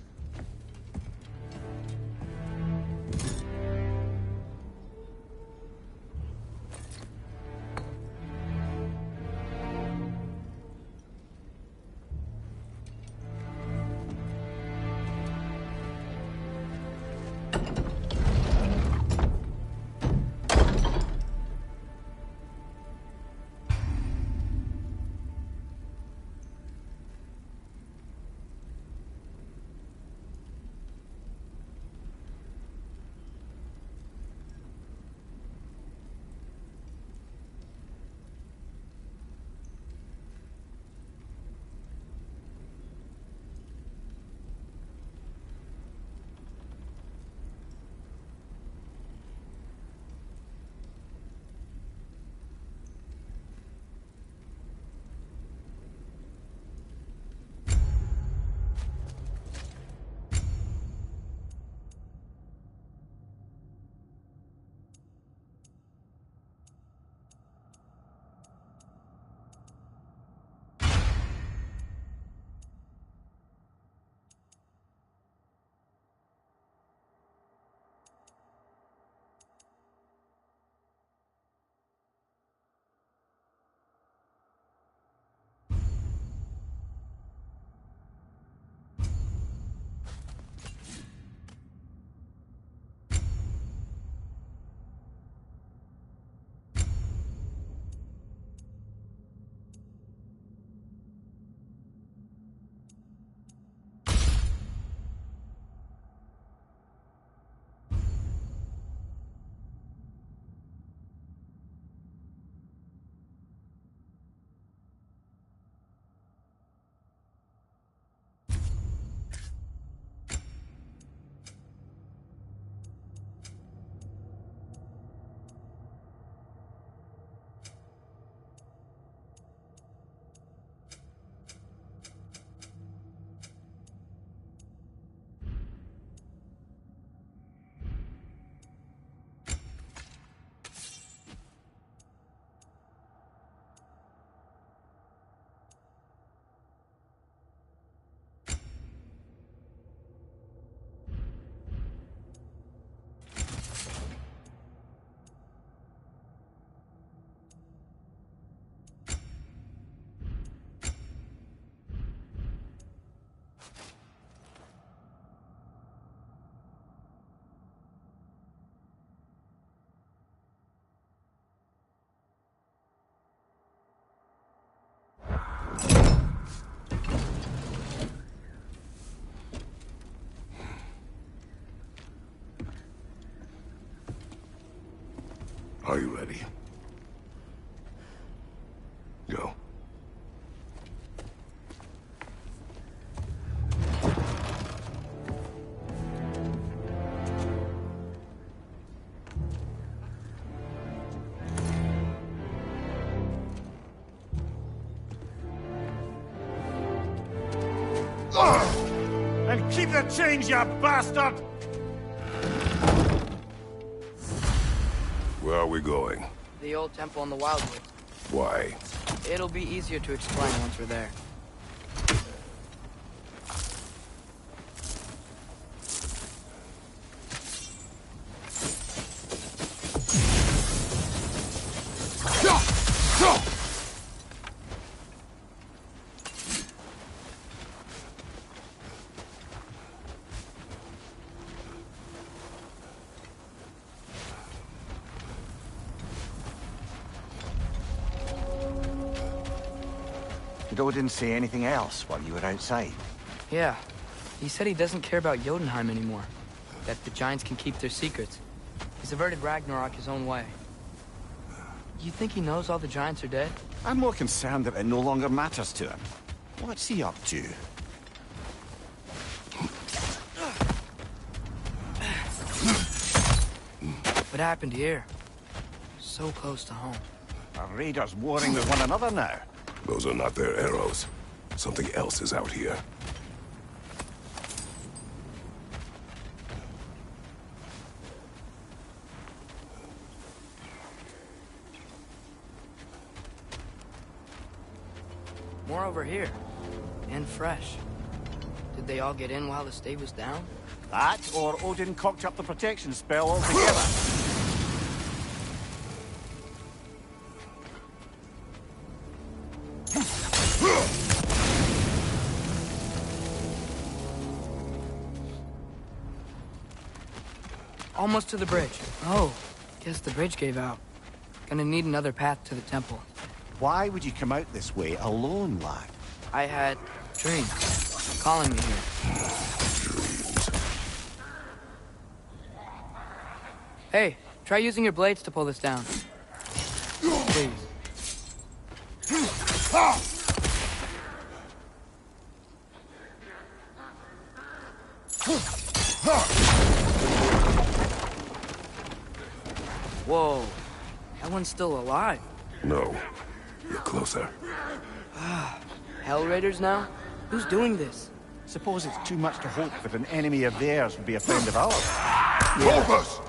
Are you ready? Go. And keep the change, you bastard! Where are we going? The old temple in the Wildwood. Why? It'll be easier to explain once we're there. Did Odin say anything else while you were outside? Yeah. He said he doesn't care about Jotunheim anymore. That the giants can keep their secrets. He's averted Ragnarok his own way. You think he knows all the giants are dead? I'm more concerned that it no longer matters to him. What's he up to? What happened here? So close to home. Are raiders warring with one another now? Those are not their arrows. Something else is out here. More over here. And fresh. Did they all get in while the stave was down? That, or Odin cocked up the protection spell altogether. Almost to the bridge. Oh, guess the bridge gave out. Gonna need another path to the temple. Why would you come out this way alone, lad? I had dreams calling me here. Hey, try using your blades to pull this down. Please. Whoa, that one's still alive. No. Look closer. Hell Raiders now? Who's doing this? Suppose it's too much to hope that an enemy of theirs would be a friend of ours. Focus!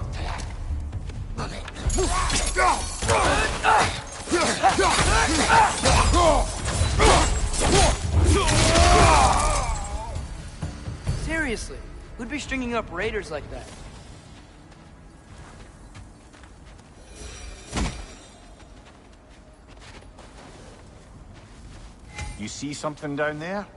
Seriously, who'd be stringing up raiders like that? You see something down there?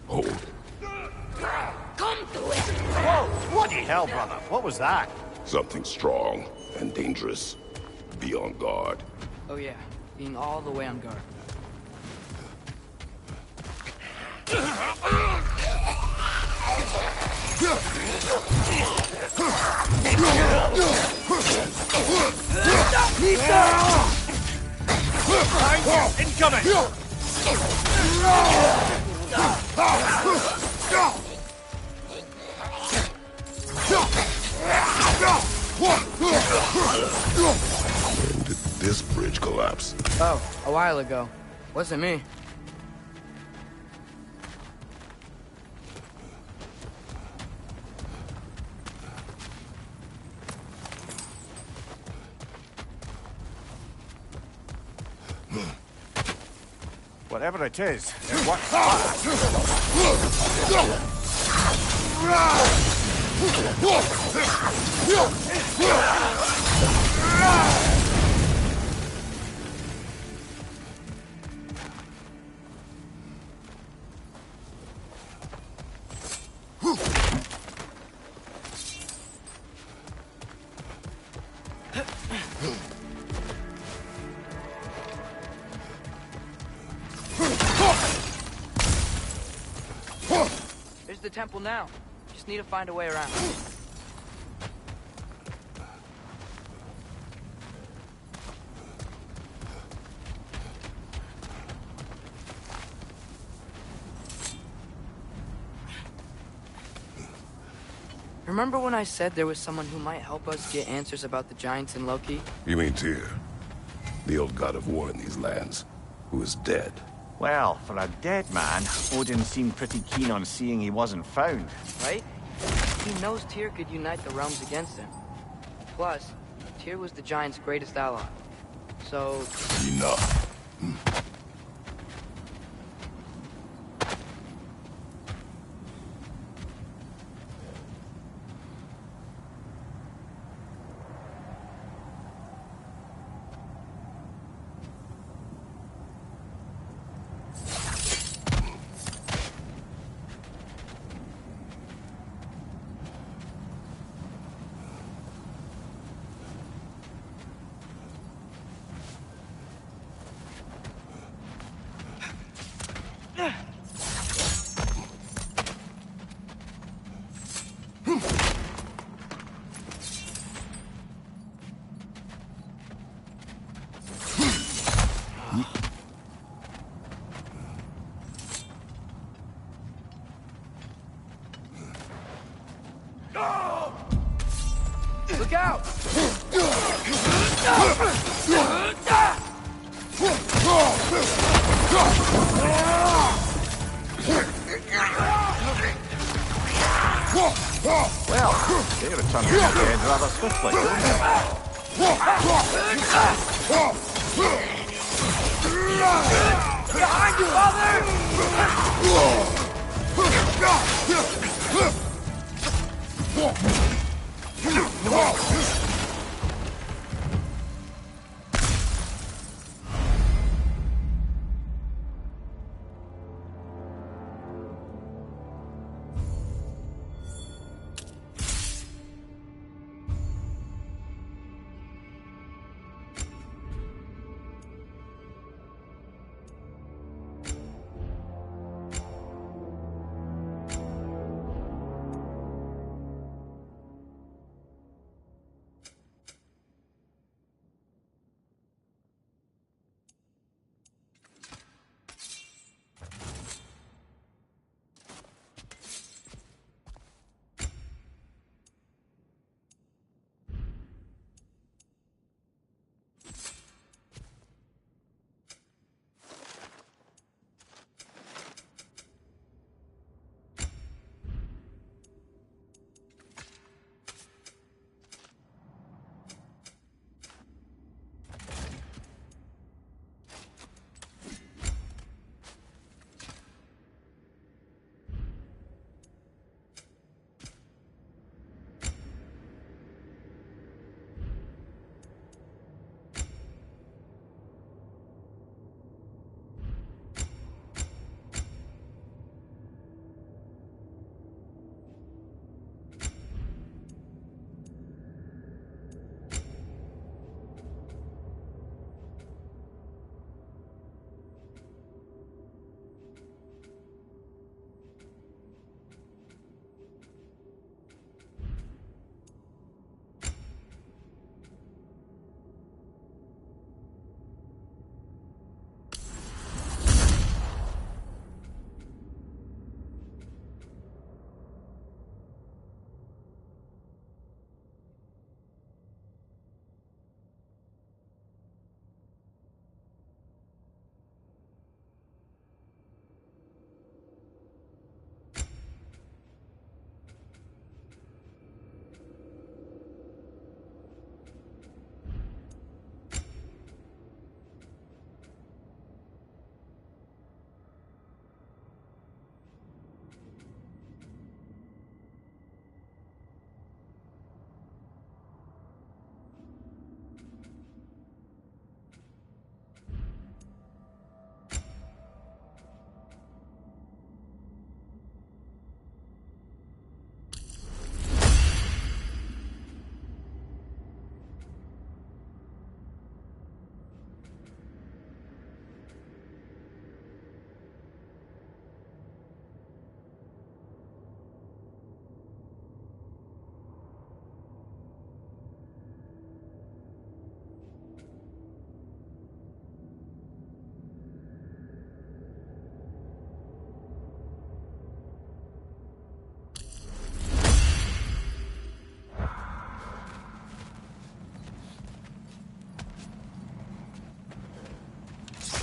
Hold. Come to it! Whoa! Bloody hell, brother! What was that? Something strong and dangerous. Be on guard. Oh yeah, being all the way on guard. Incoming! When did this bridge collapse? Oh, a while ago. Wasn't me. Whatever it is, it works fast. temple now. Just need to find a way around. Remember when I said there was someone who might help us get answers about the giants and Loki? You mean Tyr, the old god of war in these lands, who is dead? Well, for a dead man, Odin seemed pretty keen on seeing he wasn't found. Right? He knows Tyr could unite the realms against him. Plus, Tyr was the giant's greatest ally. So... Enough. Look out! Well, they returned from the dead rather swiftly, didn't Behind you,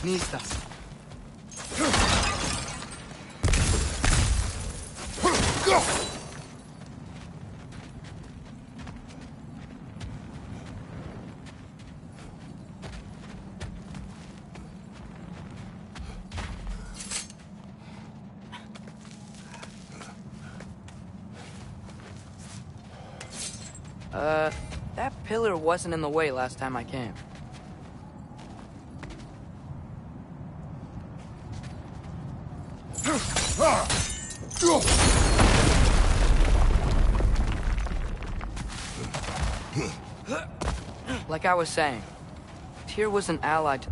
Nista. That pillar wasn't in the way last time I came. Like I was saying, Tyr was an ally to...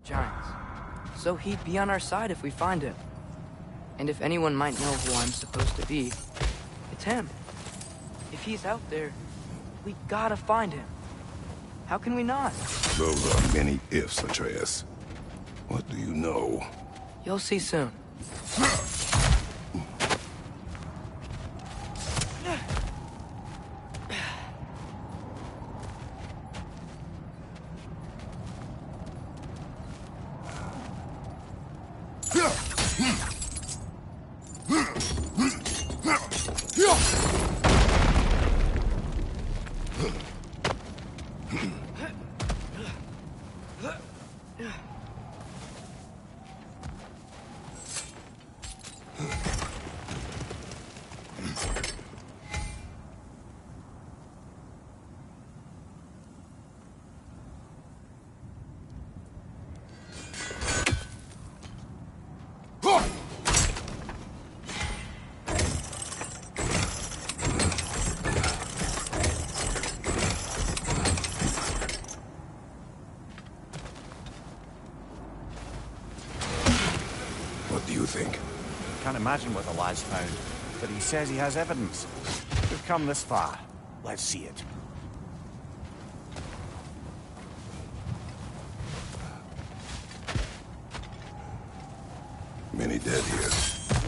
Giants. So he'd be on our side if we find him. And if anyone might know who I'm supposed to be, it's him. If he's out there, we gotta find him. How can we not? Those are many ifs, Atreus. What do you know? You'll see soon. What do you think? Can't imagine what the lad's found, but he says he has evidence. We've come this far. Let's see it. Many dead here.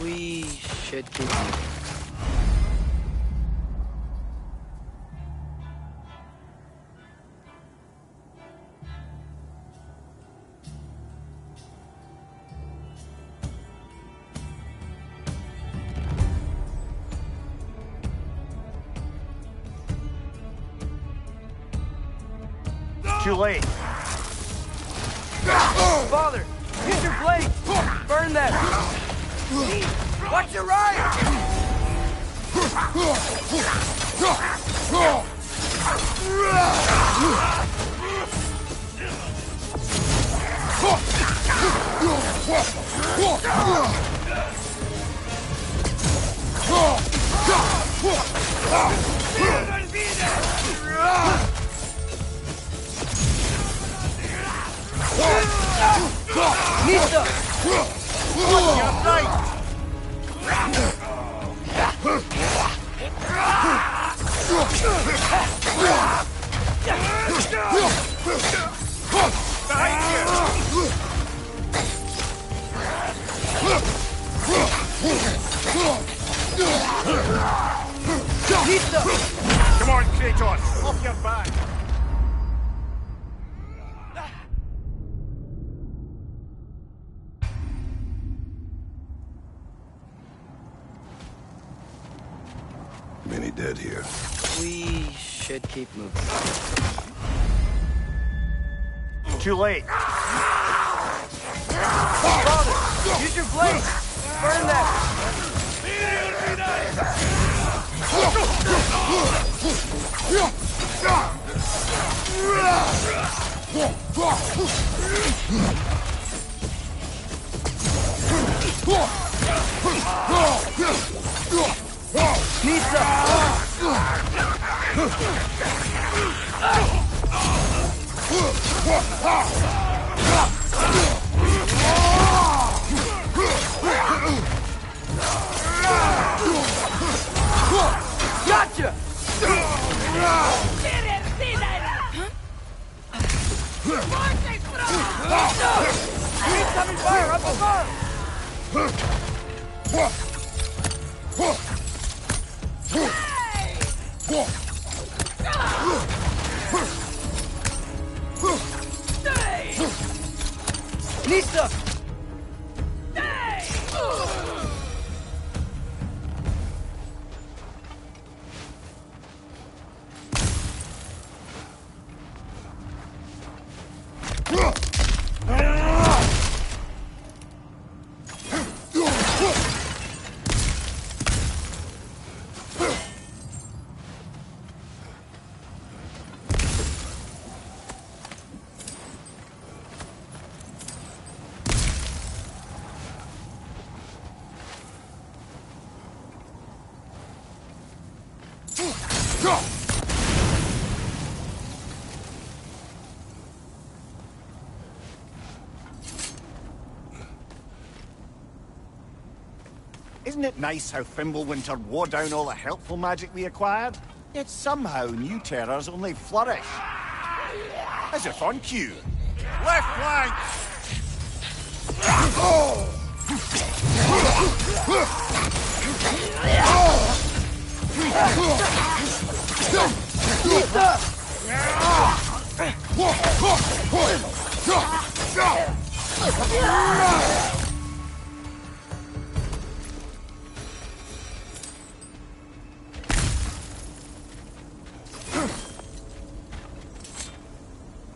We should continue. Too late. Father, use your blade! Burn them! Watch your right! Nista! Come on, Kratos! Off your back! Many dead here. We should keep moving. Too late. Father, use your blade! Burn them! Gotcha! Incoming fire up above! Nista! Isn't it nice how Fimbulwinter wore down all the helpful magic we acquired? Yet somehow new terrors only flourish. As if on cue. Left flank!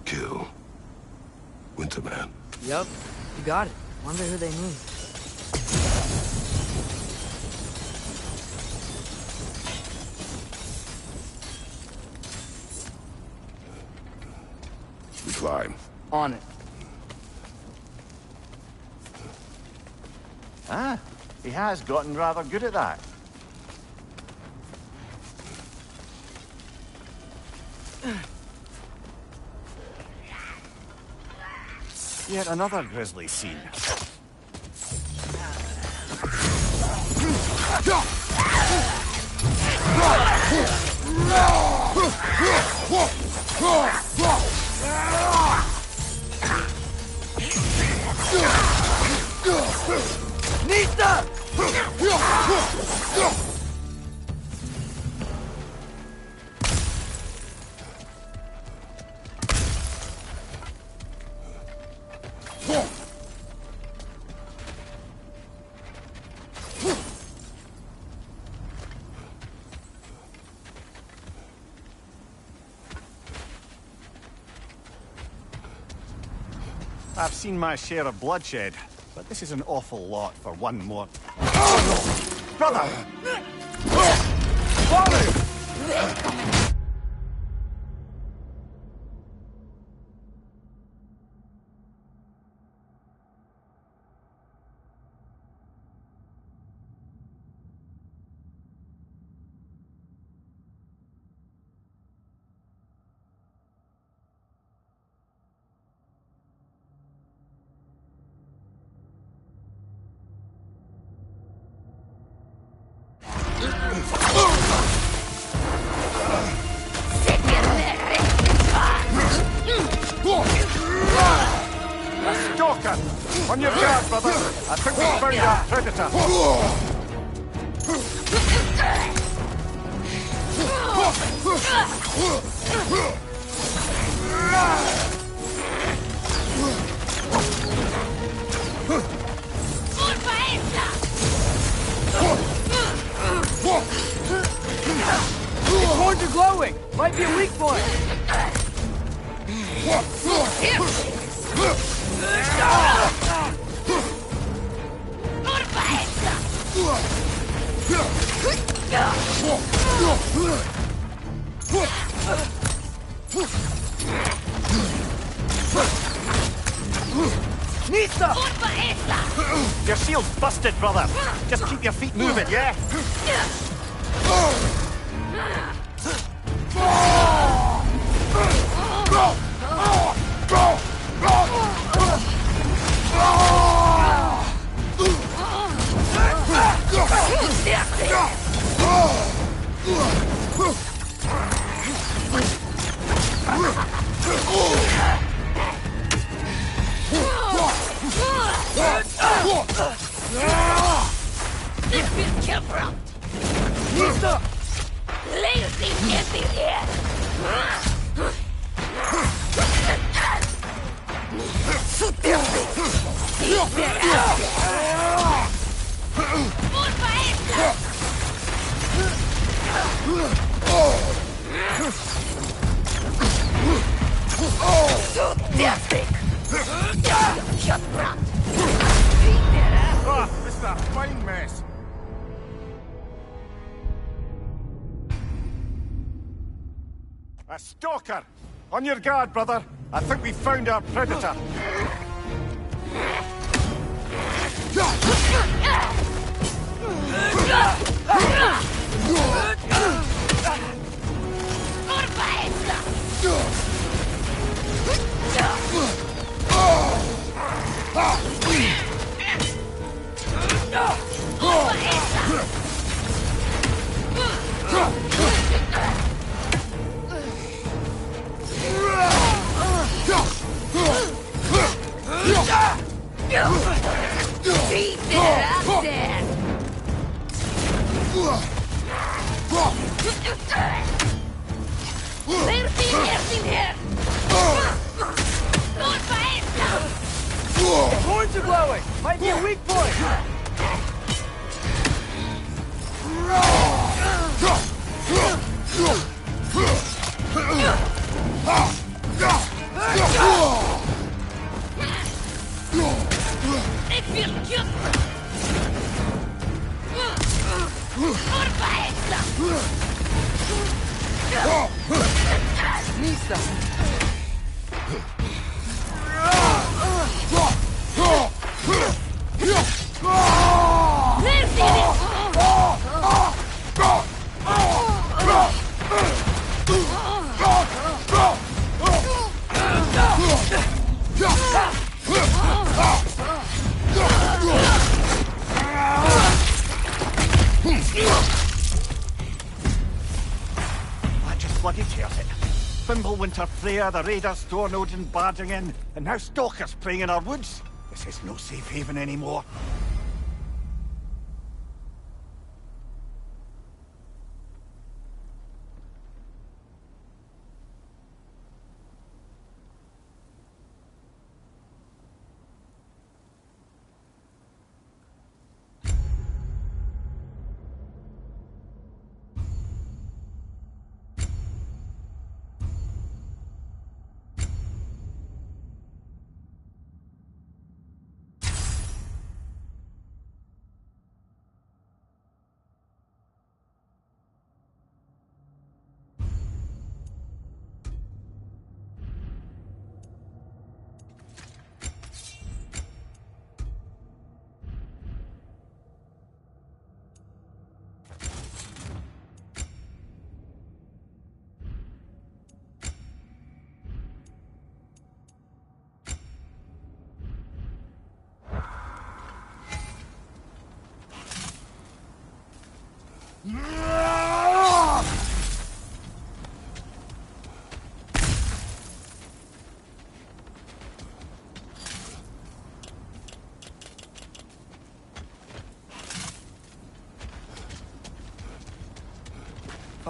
Kill Winterman. Yup, you got it. Wonder who they mean. We climb. On it. Ah, he has gotten rather good at that. Yet another grisly scene. Nista! I've seen my share of bloodshed, but this is an awful lot for one more. Oh no! Brother! Father! Stalker! On your guard, brother! I think we found our predator! Its horns are glowing! Might be a weak point! Nista! Your shield's busted, brother! Just keep your feet moving, yeah? Nista! Oh, this is a fine mess. A stalker! On your guard, brother! I think we found our predator! Its horns are glowing! Might be a weak point! Nista! I just bloody tears it. Fimbulwinter, Freya, the raiders, Stornodin barging in, and now stalkers preying in our woods. This is no safe haven anymore.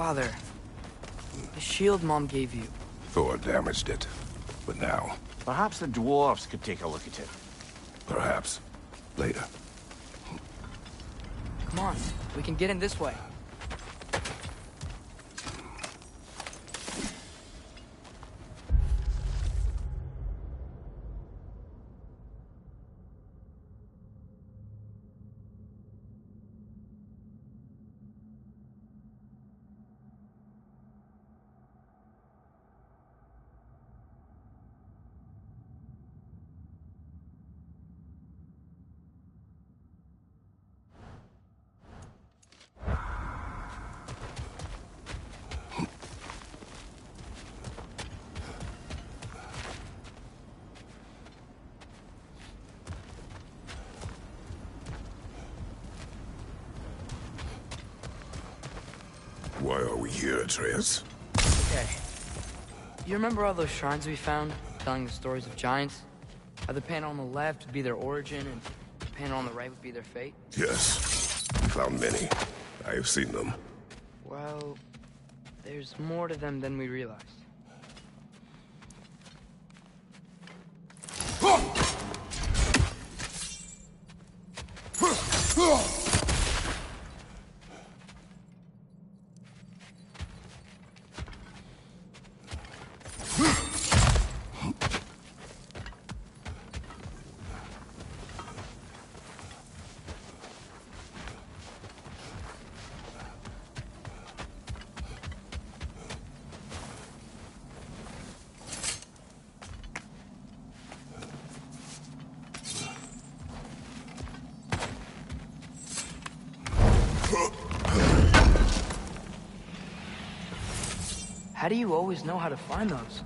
Father, the shield Mom gave you. Thor damaged it. But now, Perhaps the dwarves could take a look at it. perhaps, later. Come on, we can get in this way. Why are we here, Atreus? Okay. You remember all those shrines we found, telling the stories of giants? How the panel on the left would be their origin, and the panel on the right would be their fate? Yes. We found many. I have seen them. Well, there's more to them than we realized. How do you always know how to find those?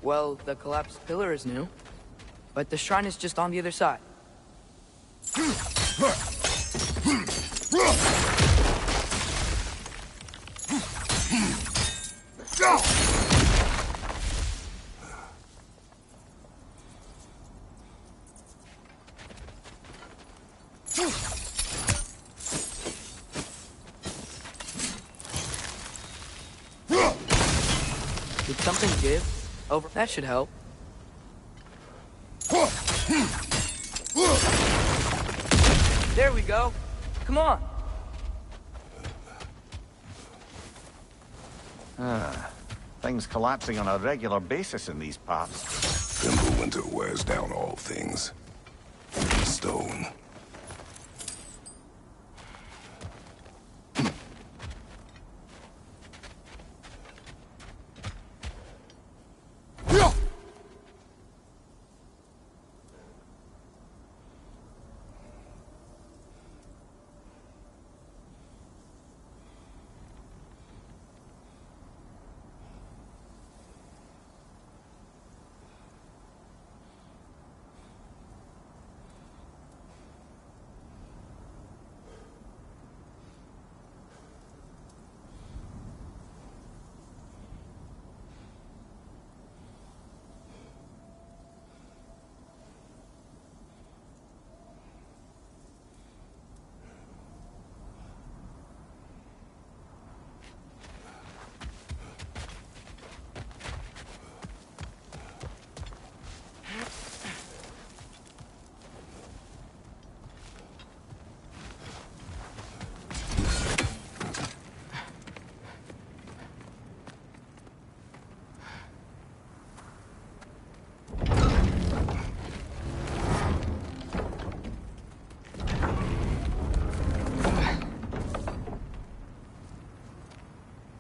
Well, the collapsed pillar is new, but the shrine is just on the other side. Did something give? Over. That should help. There we go. Come on. Things collapsing on a regular basis in these parts. Fimbulwinter wears down all things. Stone.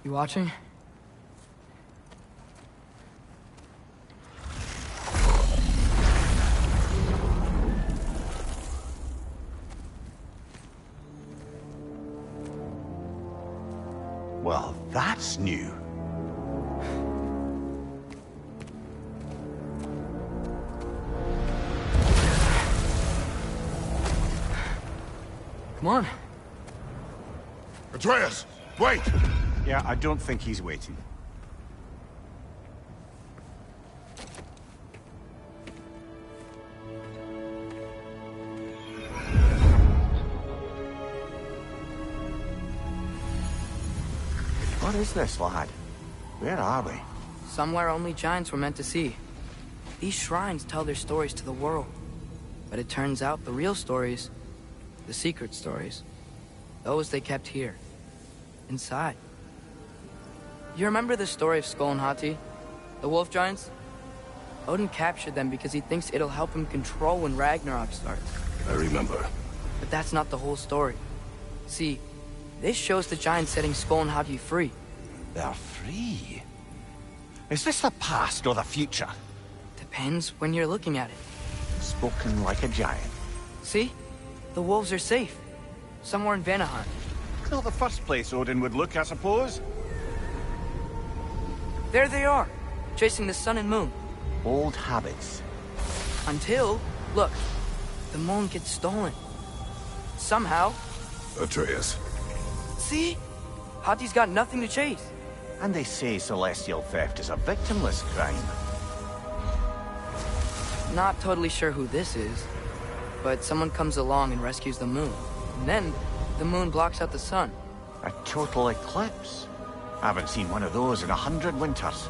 You watching? Well, that's new. Come on. Atreus, wait! Yeah, I don't think he's waiting. What is this, lad? Where are we? Somewhere only giants were meant to see. These shrines tell their stories to the world. But it turns out the real stories, the secret stories, those they kept here, inside. You remember the story of Skull and Hati, the wolf giants? Odin captured them because he thinks it'll help him control when Ragnarok starts. I remember. But that's not the whole story. See, this shows the giants setting Skull and Hati free. They're free. Is this the past or the future? Depends when you're looking at it. Spoken like a giant. See? The wolves are safe. Somewhere in Vanaheim. Not the first place Odin would look, I suppose. There they are, chasing the sun and moon. Old habits. Until, look, the moon gets stolen. Somehow. Atreus. See? Hati's got nothing to chase. And they say celestial theft is a victimless crime. Not totally sure who this is, but someone comes along and rescues the moon. And then, the moon blocks out the sun. A total eclipse. I haven't seen one of those in 100 winters.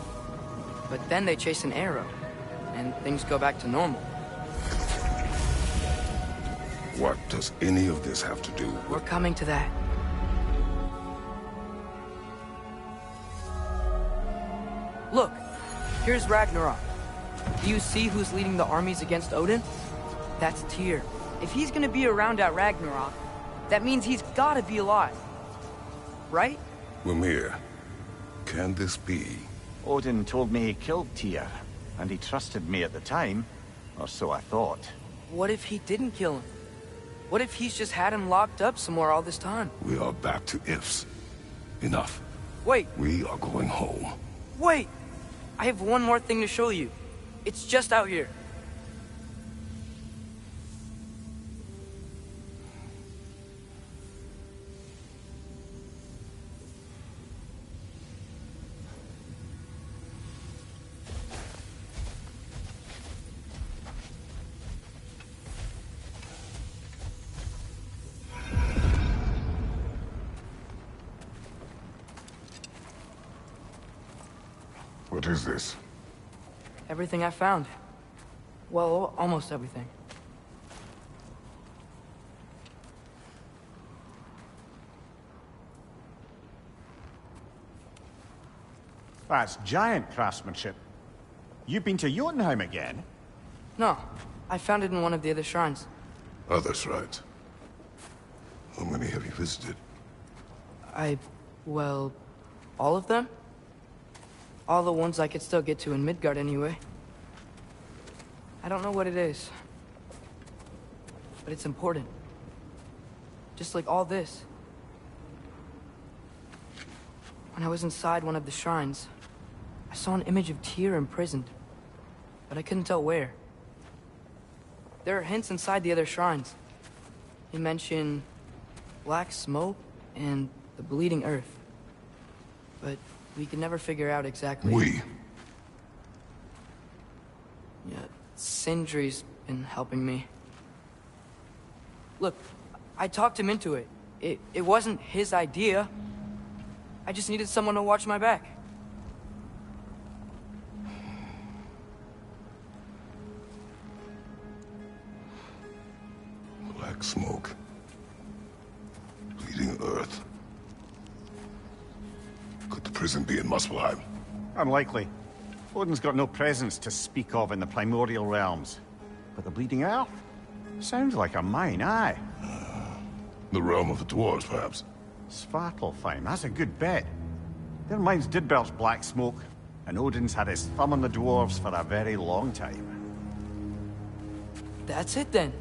But then they chase an arrow, and things go back to normal. What does any of this have to do with... We're coming to that. Look, here's Ragnarok. Do you see who's leading the armies against Odin? That's Tyr. If he's gonna be around at Ragnarok, that means he's gotta be alive. Right? Mimir, can this be? Odin told me he killed Tyr, and he trusted me at the time, or so I thought. What if he didn't kill him? What if he's just had him locked up somewhere all this time? We are back to ifs. Enough. Wait, We are going home. wait! I have one more thing to show you. It's just out here. What is this? Everything I found. Well, almost everything. That's giant craftsmanship. You've been to Jotunheim again? No, I found it in one of the other shrines. Others, right? How many have you visited? Well, all of them? All the ones I could still get to in Midgard anyway. I don't know what it is. But it's important. Just like all this. When I was inside one of the shrines, I saw an image of Tyr imprisoned. But I couldn't tell where. There are hints inside the other shrines. He mentioned black smoke and the bleeding earth. But we could never figure out exactly... We? Yeah, Sindri's been helping me. Look, I talked him into it. It wasn't his idea. I just needed someone to watch my back. Black smoke. Bleeding earth. Could the prison be in Muspelheim? Unlikely. Odin's got no presence to speak of in the primordial realms. But the Bleeding Earth? Sounds like a mine, aye. The realm of the dwarves, perhaps? Svartalfheim, that's a good bet. Their mines did belch black smoke, and Odin's had his thumb on the dwarves for a very long time. That's it then.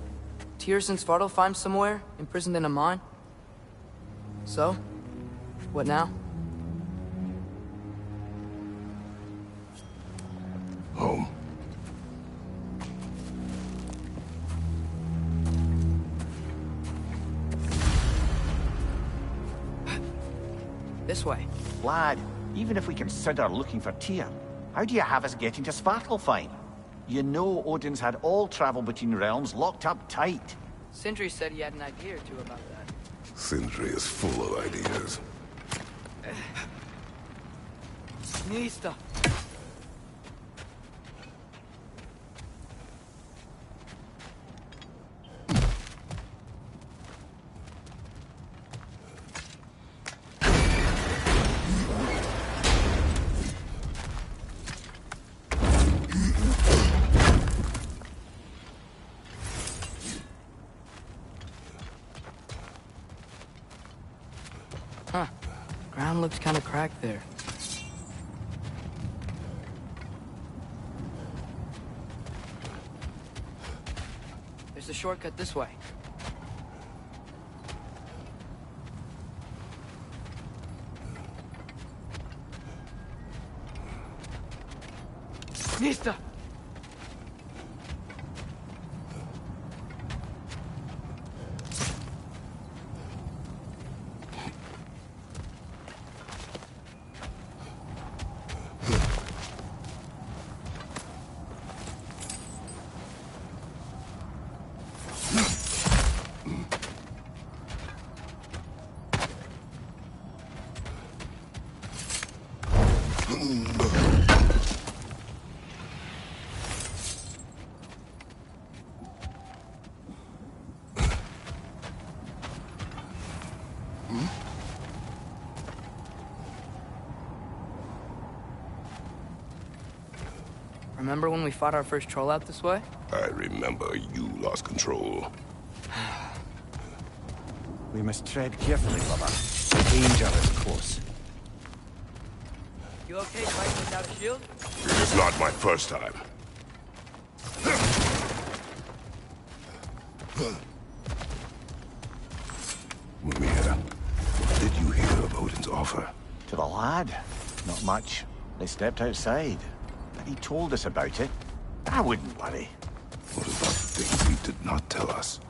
Tyr's in Svartalfheim somewhere, imprisoned in a mine. So, what now? Home. This way. Lad, even if we consider looking for Tyr, how do you have us getting to Svartalfheim? You know Odin's had all travel between realms locked up tight. Sindri said he had an idea or two about that. Sindri is full of ideas. Nista. Huh. Ground looks kind of cracked there. There's a shortcut this way. Nista! Remember when we fought our first troll out this way? I remember you lost control. We must tread carefully, brother. Danger is close. You okay fighting without a shield? It is not my first time. Mimir, what did you hear of Odin's offer? To the lad? Not much. They stepped outside. But he told us about it. I wouldn't worry. What about the things he did not tell us?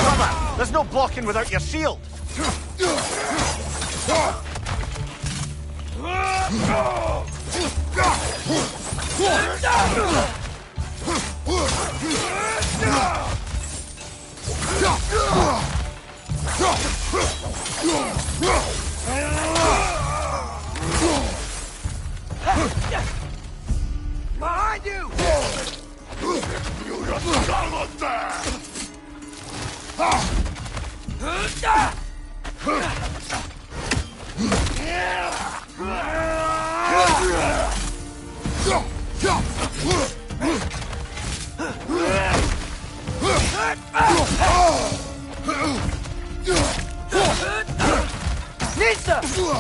Brother, there's no blocking without your shield. Behind you! You just son of that! Nista! Phew!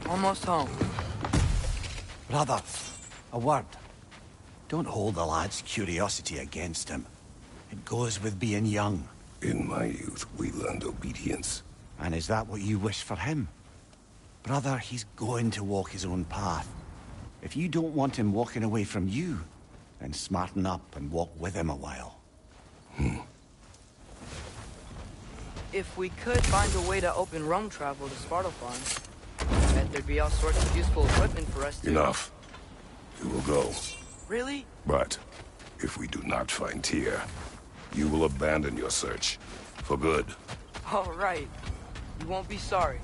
Almost home. Brother, a word. Don't hold the lad's curiosity against him. It goes with being young. In my youth, we learned obedience. And is that what you wish for him? Brother, he's going to walk his own path. If you don't want him walking away from you, then smarten up and walk with him a while. If we could find a way to open roam travel to Svartalfheim, I bet there'd be all sorts of useful equipment for us to... Enough. We will go. Really? But if we do not find Tyr, you will abandon your search. For good. All right. You won't be sorry.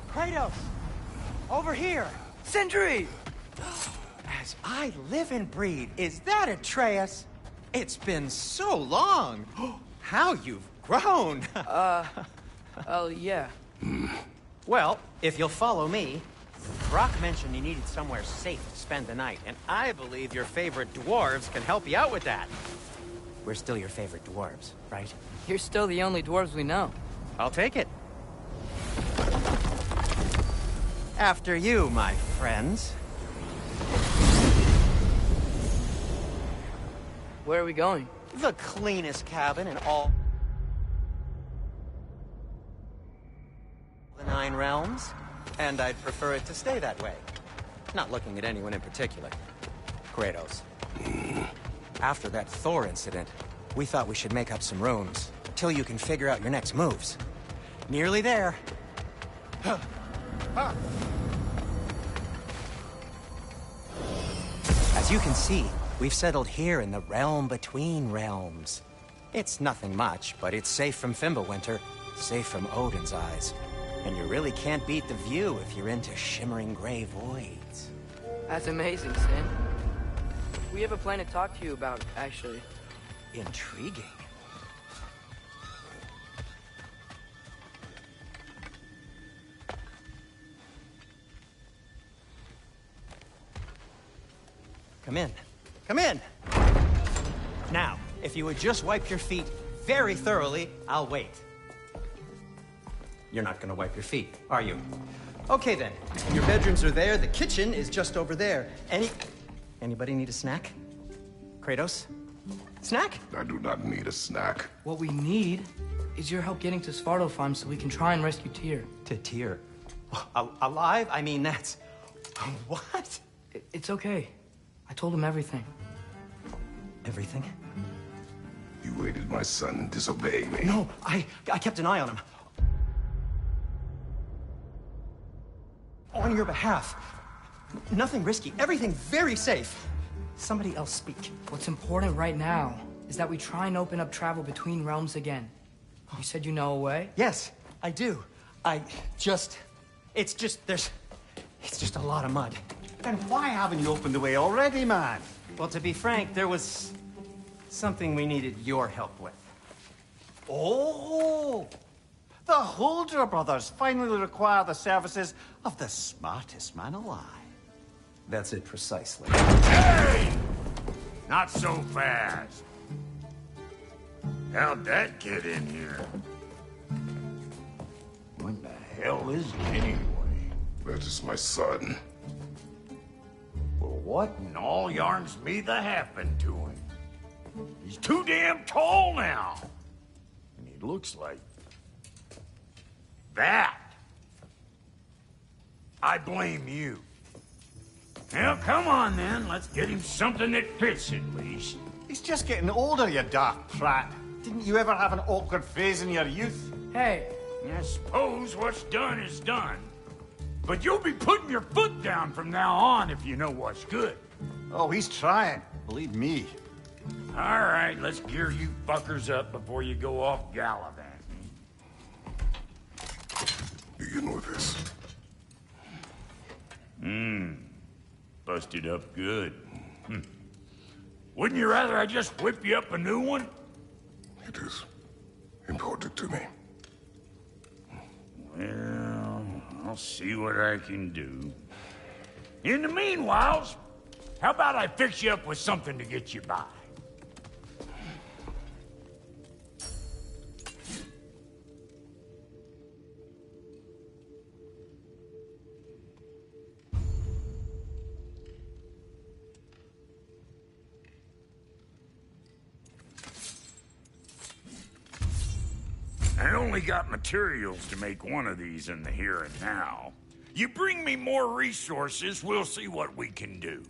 Kratos! Over here! Sentry! As I live and breathe, is that Atreus? It's been so long! How you've grown! Oh, yeah. Well, if you'll follow me, Brock mentioned you needed somewhere safe to spend the night, and I believe your favorite dwarves can help you out with that. We're still your favorite dwarves, right? You're still the only dwarves we know. I'll take it. After you, my friends. Where are we going? The cleanest cabin in all the Nine Realms, and I'd prefer it to stay that way. Not looking at anyone in particular. Kratos. After that Thor incident, we thought we should make up some rooms, till you can figure out your next moves. Nearly there. As you can see, we've settled here in the realm between realms. It's nothing much, but it's safe from Fimbulwinter, safe from Odin's eyes. And you really can't beat the view if you're into shimmering gray voids. That's amazing, Sin. We have a plan to talk to you about, actually. Intriguing. Come in. Come in! Now, if you would just wipe your feet very thoroughly, I'll wait. You're not gonna wipe your feet, are you? Okay then. Your bedrooms are there, the kitchen is just over there. Anybody need a snack? Kratos? Snack? I do not need a snack. What we need is your help getting to Svartalfheim so we can try and rescue Tyr. To Tyr. Alive? I mean, that's... What? It's okay. I told him everything. Everything? You aided my son in disobeying me. No, I kept an eye on him. On your behalf. Nothing risky, everything very safe. Somebody else speak. What's important right now is that we try and open up travel between realms again. You said you know a way? Yes, I do. It's just a lot of mud. Then why haven't you opened the way already, man? Well, to be frank, there was something we needed your help with. Oh! The Holder brothers finally require the services of the smartest man alive. That's it precisely. Hey! Not so fast. How'd that get in here? What the hell is it anyway? That is my son. Well, what in all yarns me the happened to him? He's too damn tall now. And he looks like... that. I blame you. Well, come on then. Let's get him something that fits at least. He's just getting older, you dark prat. Didn't you ever have an awkward phase in your youth? Hey, I suppose what's done is done. But you'll be putting your foot down from now on if you know what's good. Oh, he's trying. Believe me. All right, let's gear you fuckers up before you go off gallivanting. Begin with this. Busted up good. Wouldn't you rather I just whip you up a new one? It is important to me. Well, I'll see what I can do. In the meanwhile, how about I fix you up with something to get you by? only got materials to make one of these in the here and now. You bring me more resources, we'll see what we can do.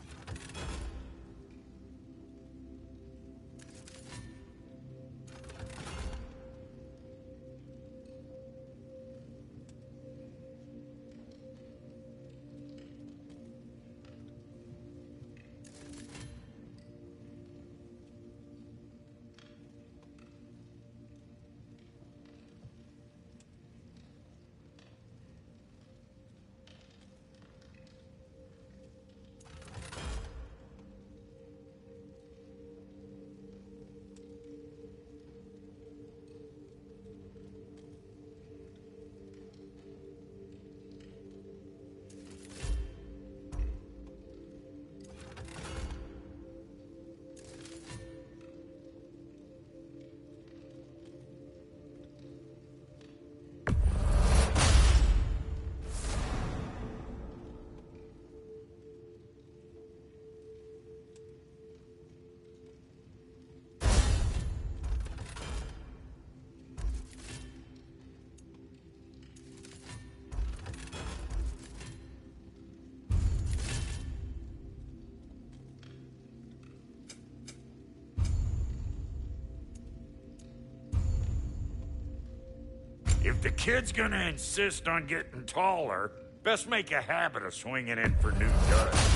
If the kid's gonna insist on getting taller, best make a habit of swinging in for new duds.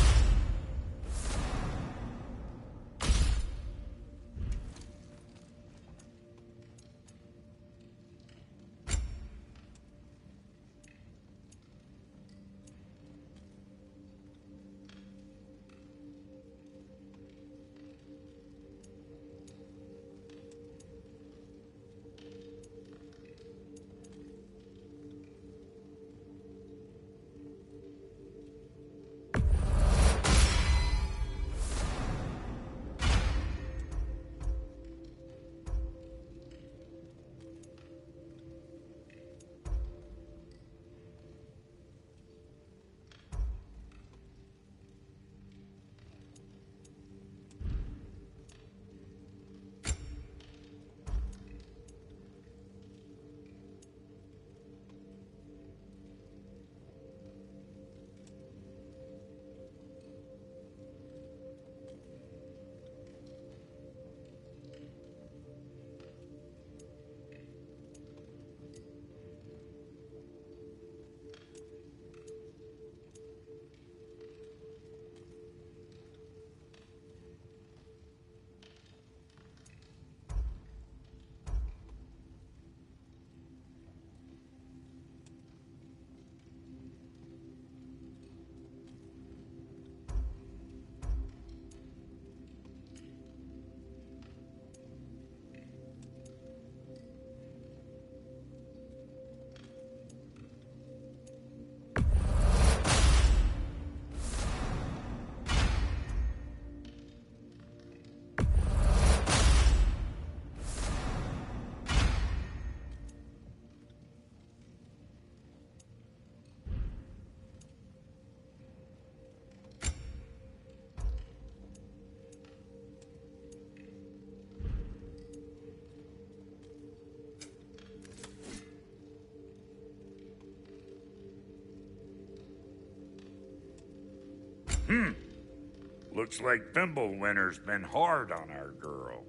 Looks like Thimblewinter's been hard on our girl.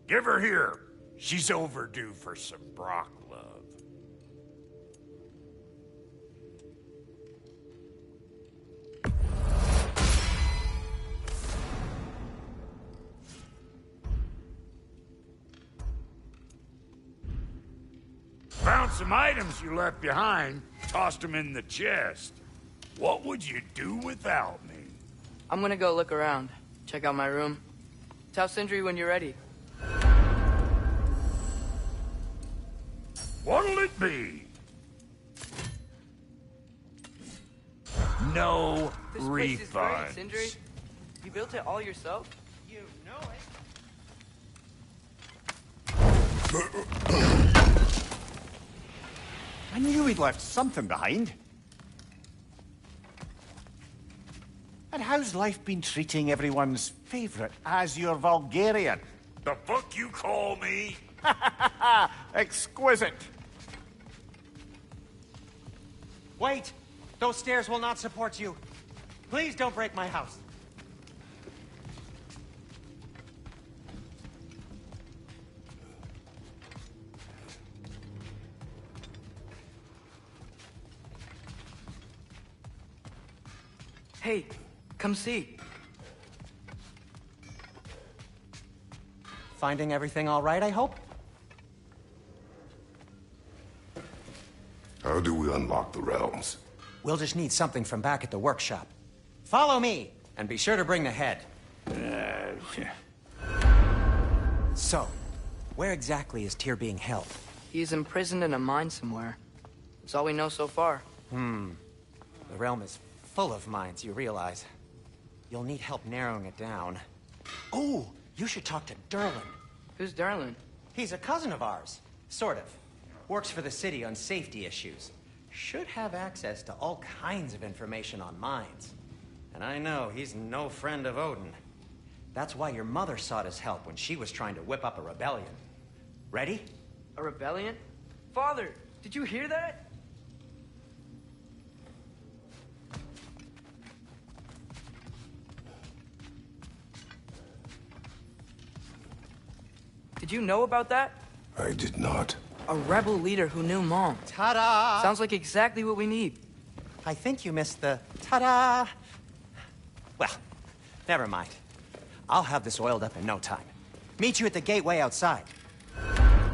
Give her here. She's overdue for some Brock love. Found some items you left behind, tossed them in the chest. What would you do without me? I'm gonna go look around. Check out my room. Tell Sindri when you're ready. What'll it be? No This place is great, refunds. Sindri. You built it all yourself? You know it. I knew he'd left something behind. And how's life been treating everyone's favorite Azure Vulgarian? The fuck you call me? Exquisite. Wait! Those stairs will not support you. Please don't break my house. Hey, come see. Finding everything all right, I hope? How do we unlock the realms? We'll just need something from back at the workshop. Follow me, and be sure to bring the head. So, where exactly is Tyr being held? He's imprisoned in a mine somewhere. That's all we know so far. The realm is full of mines, you realize. You'll need help narrowing it down. Oh, you should talk to Derlin. Who's Darlin? He's a cousin of ours. Sort of. Works for the city on safety issues. Should have access to all kinds of information on mines. And I know he's no friend of Odin. That's why your mother sought his help when she was trying to whip up a rebellion. Ready? A rebellion? Father, did you hear that? Did you know about that? I did not. A rebel leader who knew Mom. Ta-da! Sounds like exactly what we need. I think you missed the ta-da. Well, never mind. I'll have this oiled up in no time. Meet you at the gateway outside.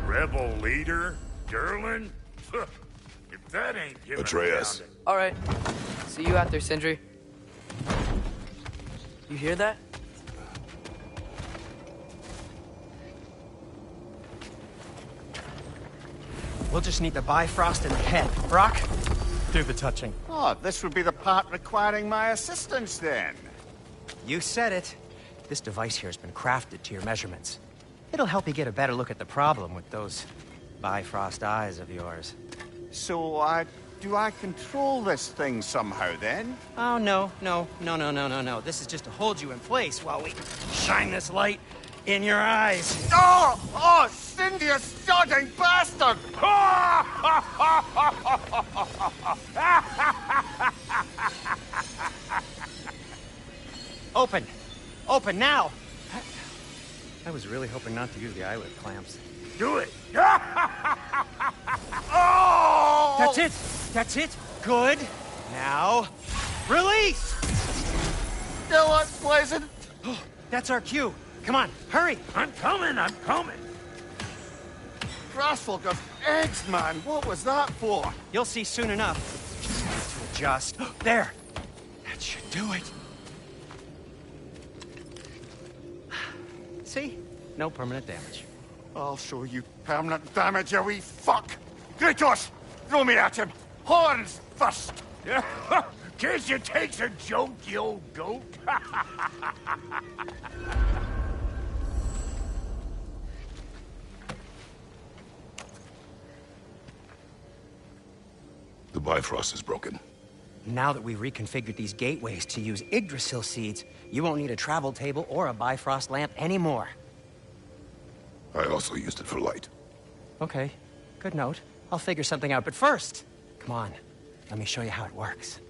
Rebel leader? Derlin? If that ain't giving Atreus. All right. See you out there, Sindri. You hear that? We'll just need the Bifrost in the head. Brock, do the touching. Oh, this would be the part requiring my assistance then. You said it. This device here has been crafted to your measurements. It'll help you get a better look at the problem with those Bifrost eyes of yours. So, do I control this thing somehow then? Oh, no. This is just to hold you in place while we shine this light in your eyes. Oh, Cindy, you sodding bastard! Open! Open now! I was really hoping not to use the eyelid clamps. Do it! Oh! That's it! That's it! Good! Now, release! Still unpleasant. That's our cue. Come on, hurry! I'm coming! Grassful got eggs, man. What was that for? You'll see soon enough. To adjust. There! That should do it. See? No permanent damage. I'll show you permanent damage, you wee fuck! Kratos! Throw me at him! Horns first! Case you takes a joke, you old goat. The Bifrost is broken. Now that we've reconfigured these gateways to use Yggdrasil seeds, you won't need a travel table or a Bifrost lamp anymore. I also used it for light. Okay, good note. I'll figure something out, but first, come on, let me show you how it works.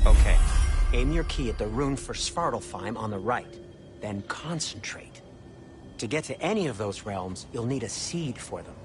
Okay, aim your key at the rune for Svartalfheim on the right, then concentrate. To get to any of those realms, you'll need a seed for them.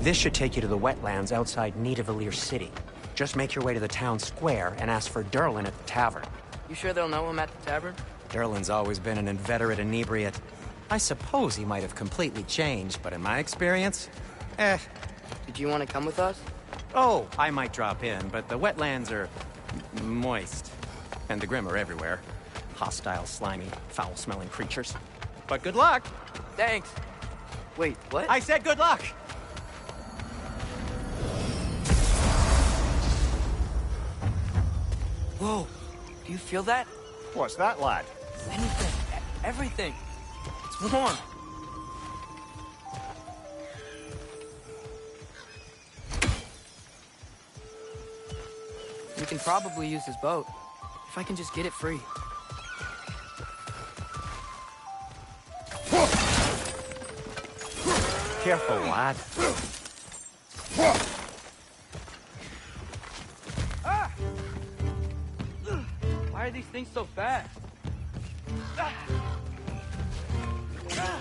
This should take you to the wetlands outside Nidavellir City. Just make your way to the town square and ask for Derlin at the tavern. You sure they'll know him at the tavern? Derlin's always been an inveterate inebriate. I suppose he might have completely changed, but in my experience, Did you want to come with us? Oh, I might drop in, but the wetlands are moist. And the Grim are everywhere. Hostile, slimy, foul-smelling creatures. But good luck! Thanks. Wait, what? I said good luck! Whoa, do you feel that? What's that, lad? Anything, everything. It's warm. We can probably use his boat, if I can just get it free. Careful, lad. Ah! Why are these things so fast? Ah! Ah!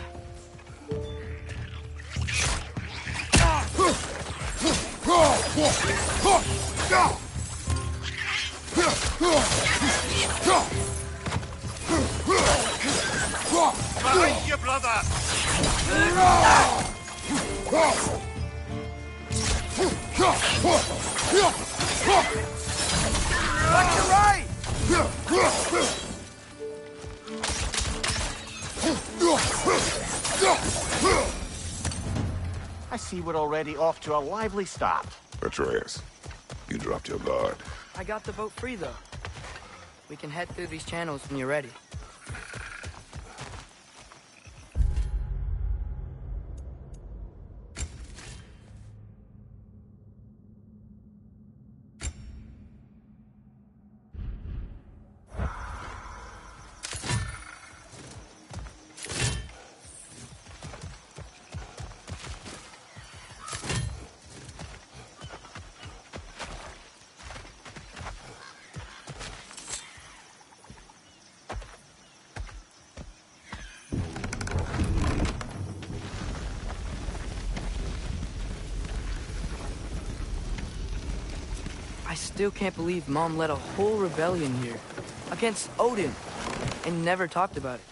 Behind you, brother! Watch your right! I see we're already off to a lively start. Atreus, you dropped your guard. I got the boat free, though. We can head through these channels when you're ready. I still can't believe Mom led a whole rebellion here. Against Odin. And never talked about it.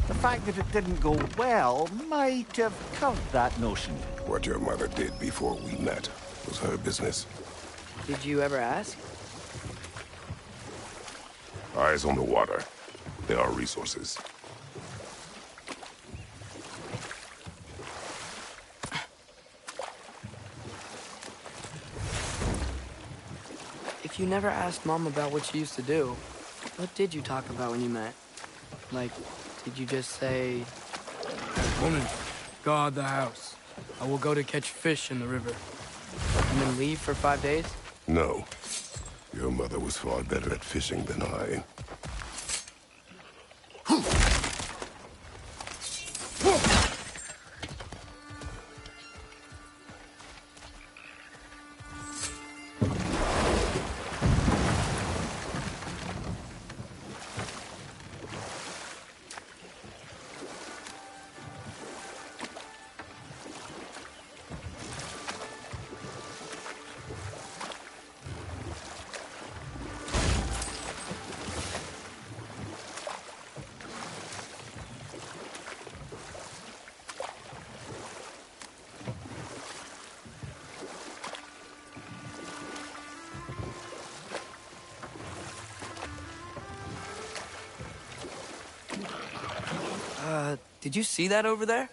The fact that it didn't go well might have curved that notion. What your mother did before we met was her business. Did you ever ask? Eyes on the water. There are resources. If you never asked Mom about what she used to do, what did you talk about when you met? Like, did you just say... Woman, guard the house. I will go to catch fish in the river. And then leave for 5 days? No. Your mother was far better at fishing than I. Did you see that over there?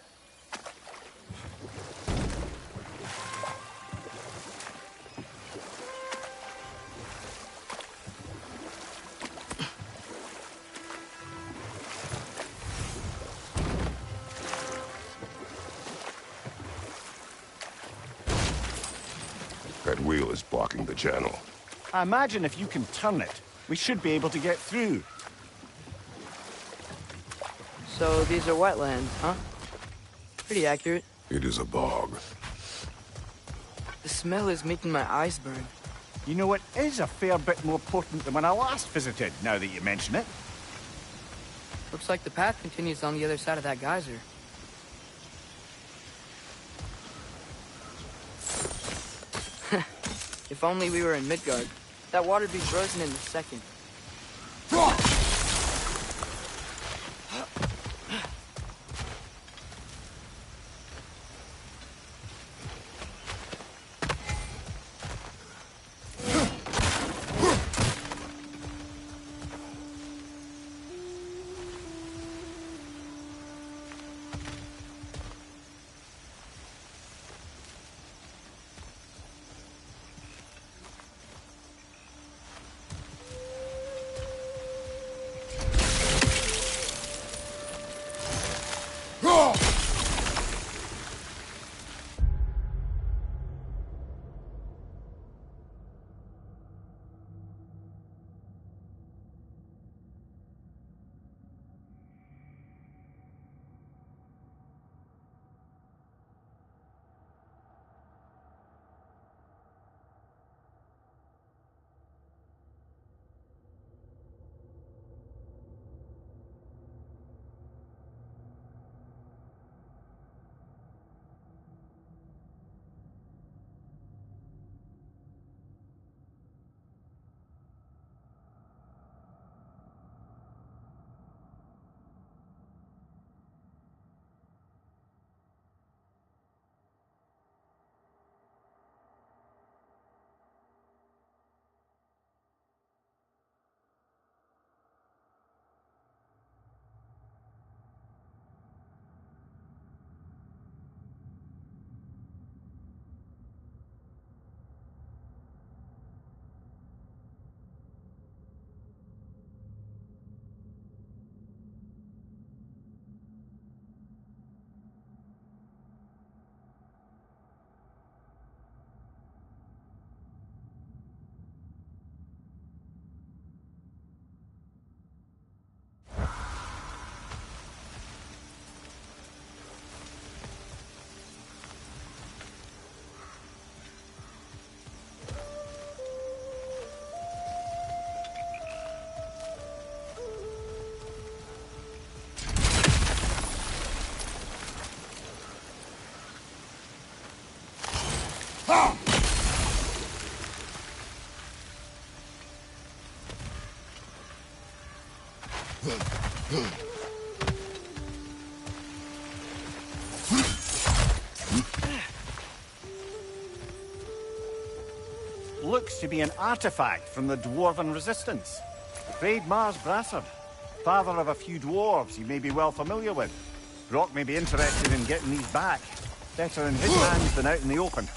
That wheel is blocking the channel. I imagine if you can turn it, we should be able to get through. So these are wetlands, huh? Pretty accurate. It is a bog. The smell is making my eyes burn. You know, it is a fair bit more potent than when I last visited, now that you mention it. Looks like the path continues on the other side of that geyser. If only we were in Midgard. That water'd be frozen in a second. Looks to be an artifact from the Dwarven Resistance. Braid Mars Brassard, father of a few dwarves you may be well familiar with. Brock may be interested in getting these back. Better in his hands than out in the open.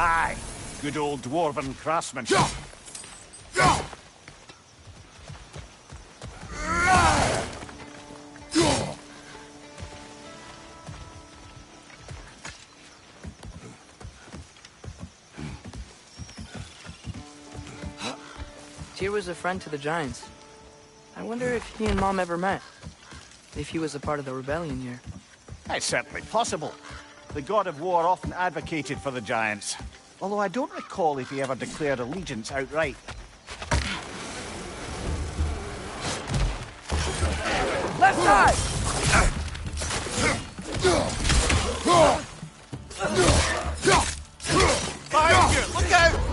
Aye, good old dwarven craftsmanship. Tyr was a friend to the Giants. I wonder if he and Mom ever met. If he was a part of the rebellion year. It's certainly possible. The god of war often advocated for the Giants. Although I don't recall if he ever declared allegiance outright. Left side! Behind you! Look out!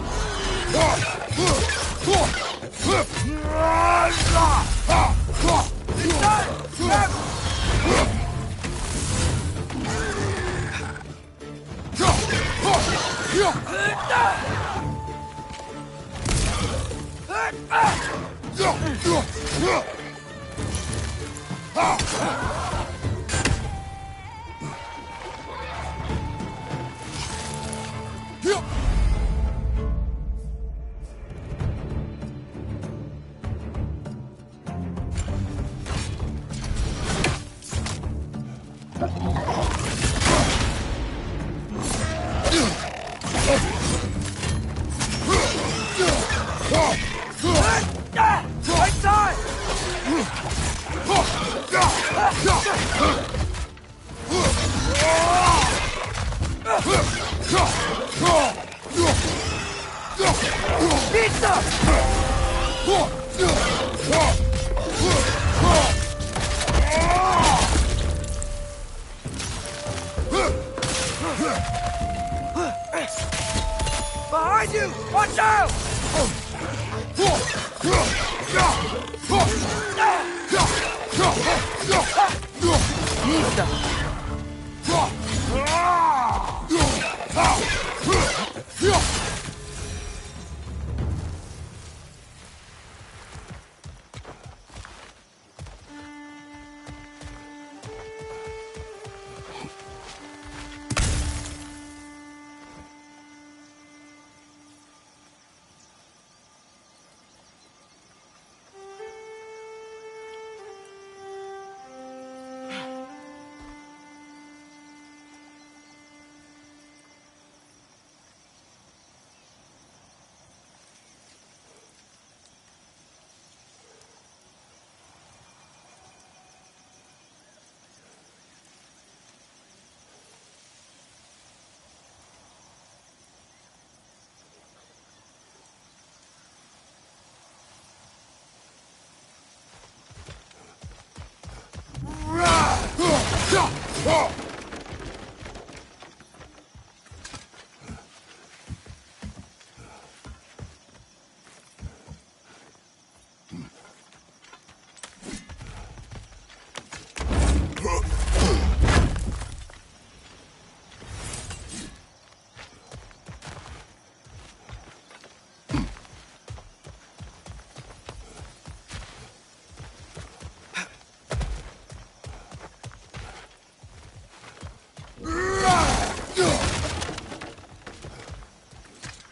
Behind you! Watch out!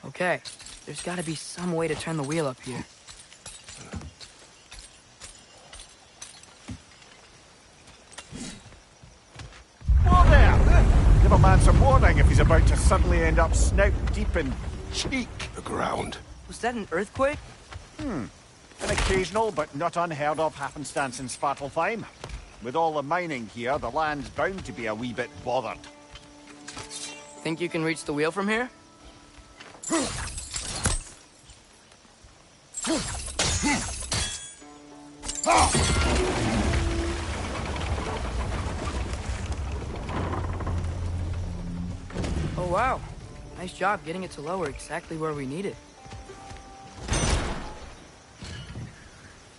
Okay, there's gotta be some way to turn the wheel up here. Whoa there! Give a man some warning if he's about to suddenly end up snout deep in cheek. The ground. Was that an earthquake? An occasional but not unheard of happenstance in Svartalfheim. With all the mining here, the land's bound to be a wee bit bothered. Think you can reach the wheel from here? Oh wow, nice job getting it to lower exactly where we need it.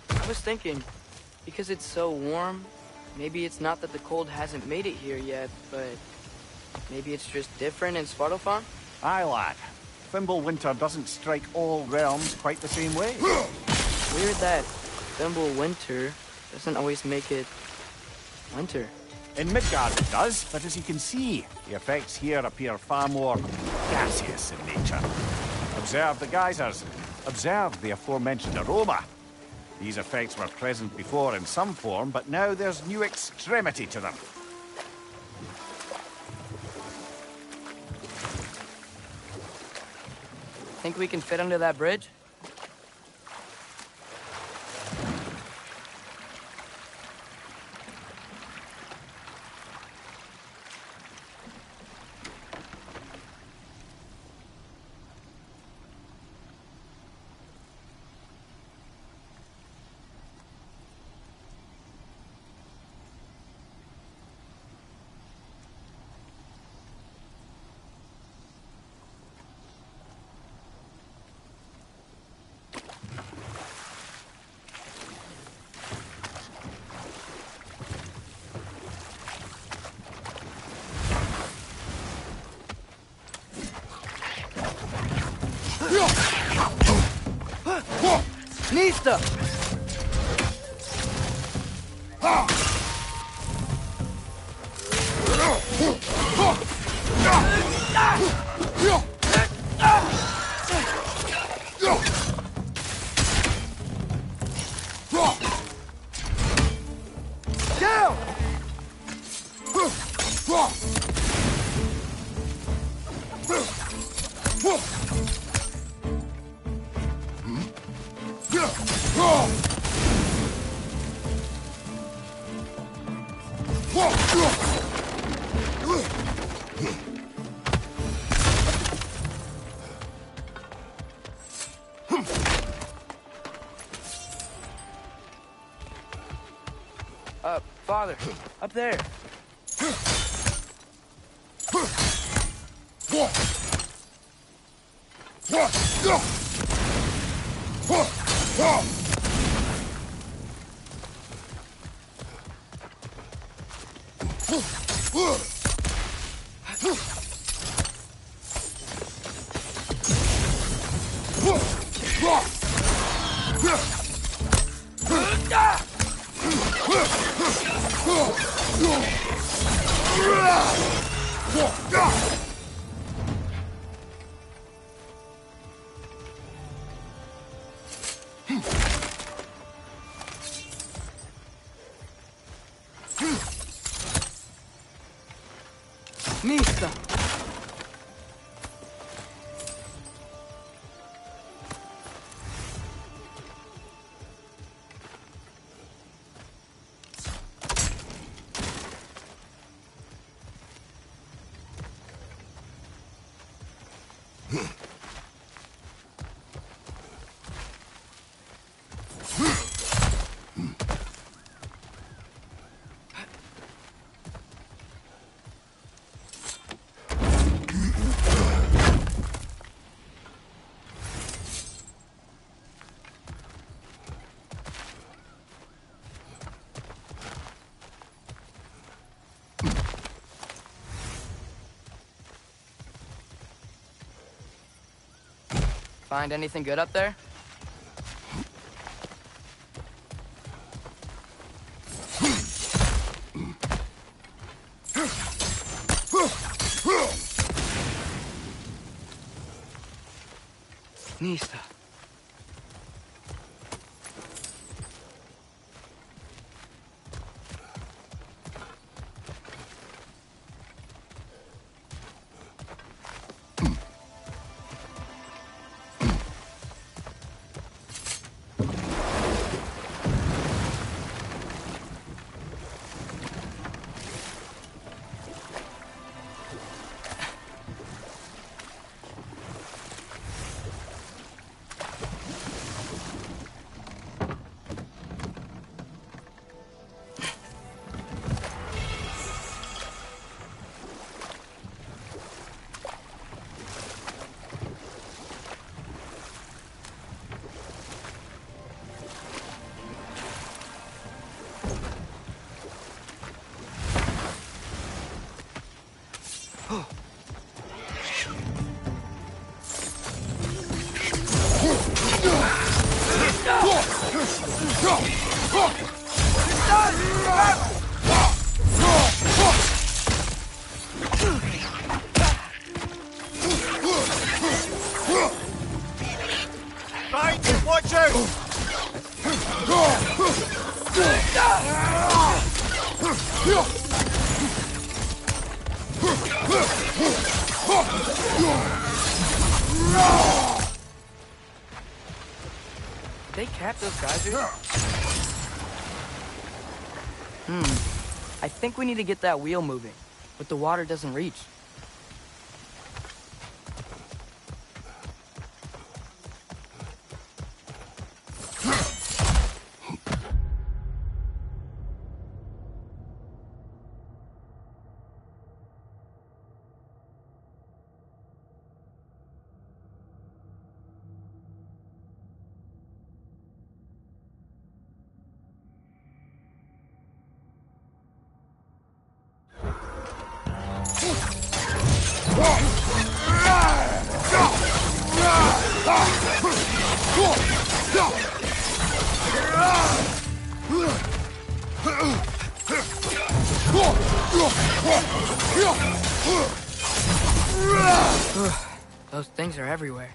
I was thinking, because it's so warm, maybe it's not that the cold hasn't made it here yet, but maybe it's just different in Svartalfheim? Aye, lad. Fimbulwinter doesn't strike all realms quite the same way. Weird that Fimbulwinter doesn't always make it winter. In Midgard it does, but as you can see, the effects here appear far more gaseous in nature. Observe the geysers. Observe the aforementioned aroma. These effects were present before in some form, but now there's new extremity to them. Think we can fit under that bridge? Nista! Down! Father, up there. Mista! Find anything good up there? Mista. Right, watch out! They cap those geysers? I think we need to get that wheel moving, but the water doesn't reach. Those things are everywhere.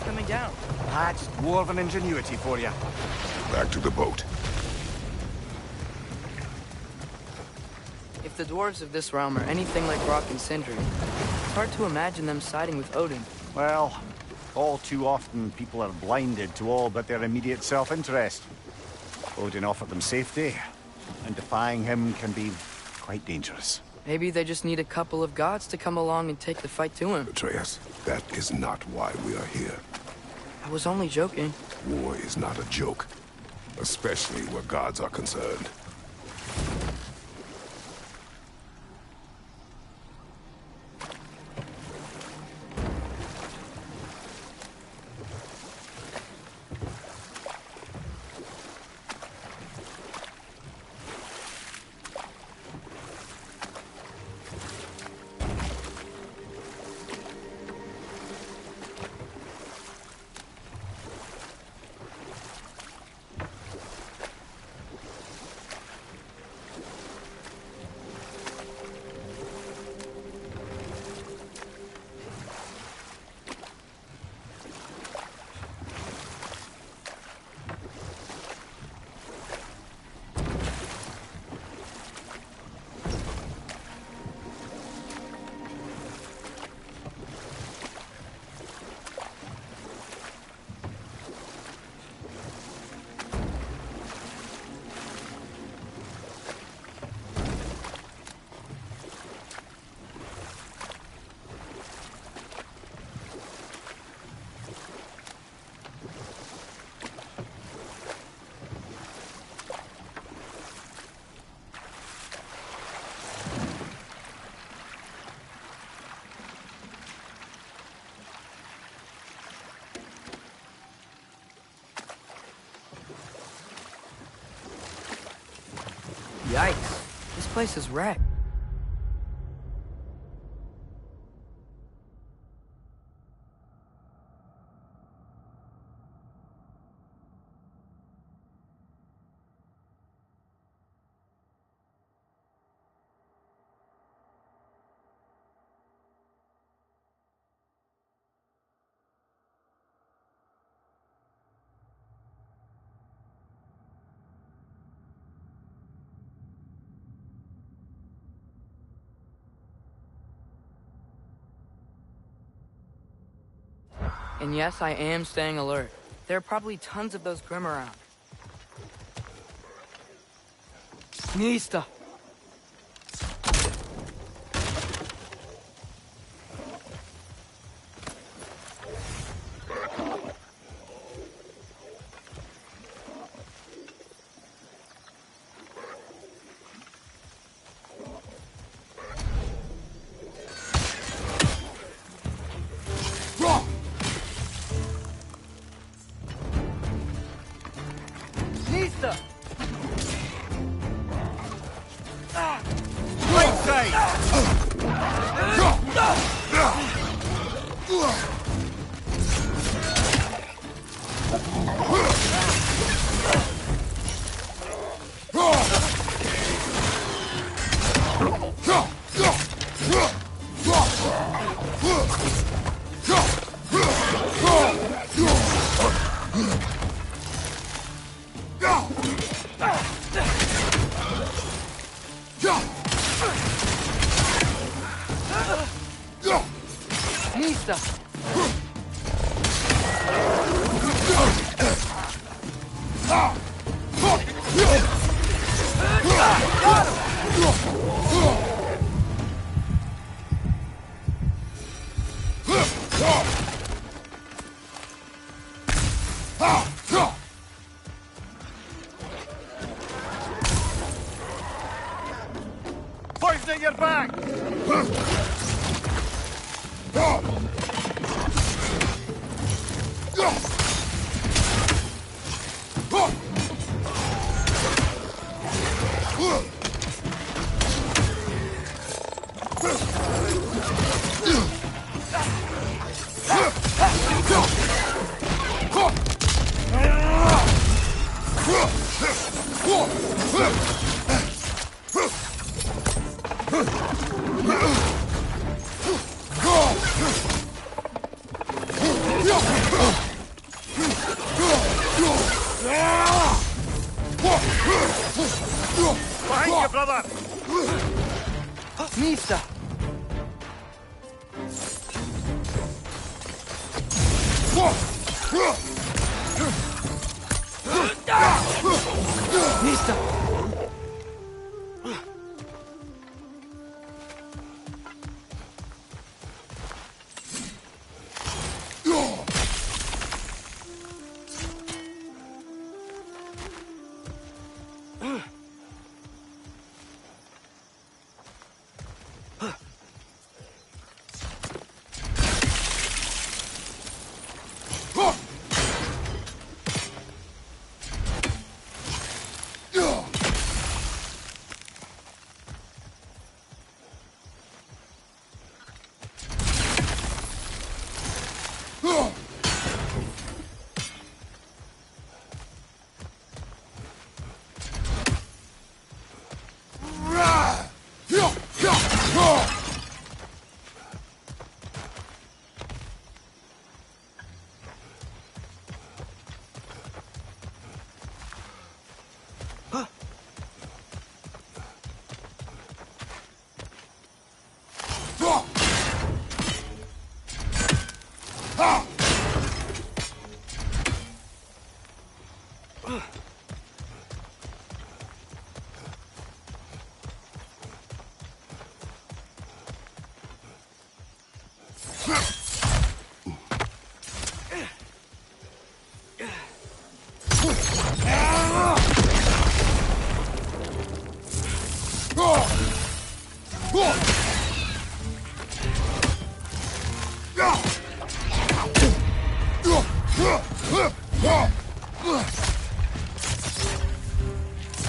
coming down. That's dwarven ingenuity for you. Back to the boat. If the dwarves of this realm are anything like Rock and Sindri, it's hard to imagine them siding with Odin. Well, all too often people are blinded to all but their immediate self-interest. Odin offered them safety, and defying him can be quite dangerous. Maybe they just need a couple of gods to come along and take the fight to him. Atreus, that is not why we are here. I was only joking. War is not a joke, especially where gods are concerned. Yikes. This place is wrecked. And yes, I am staying alert. There are probably tons of those Grim around. Nista! Nista! Nista! Poisoning your back! Go! brother! Misa! Misa!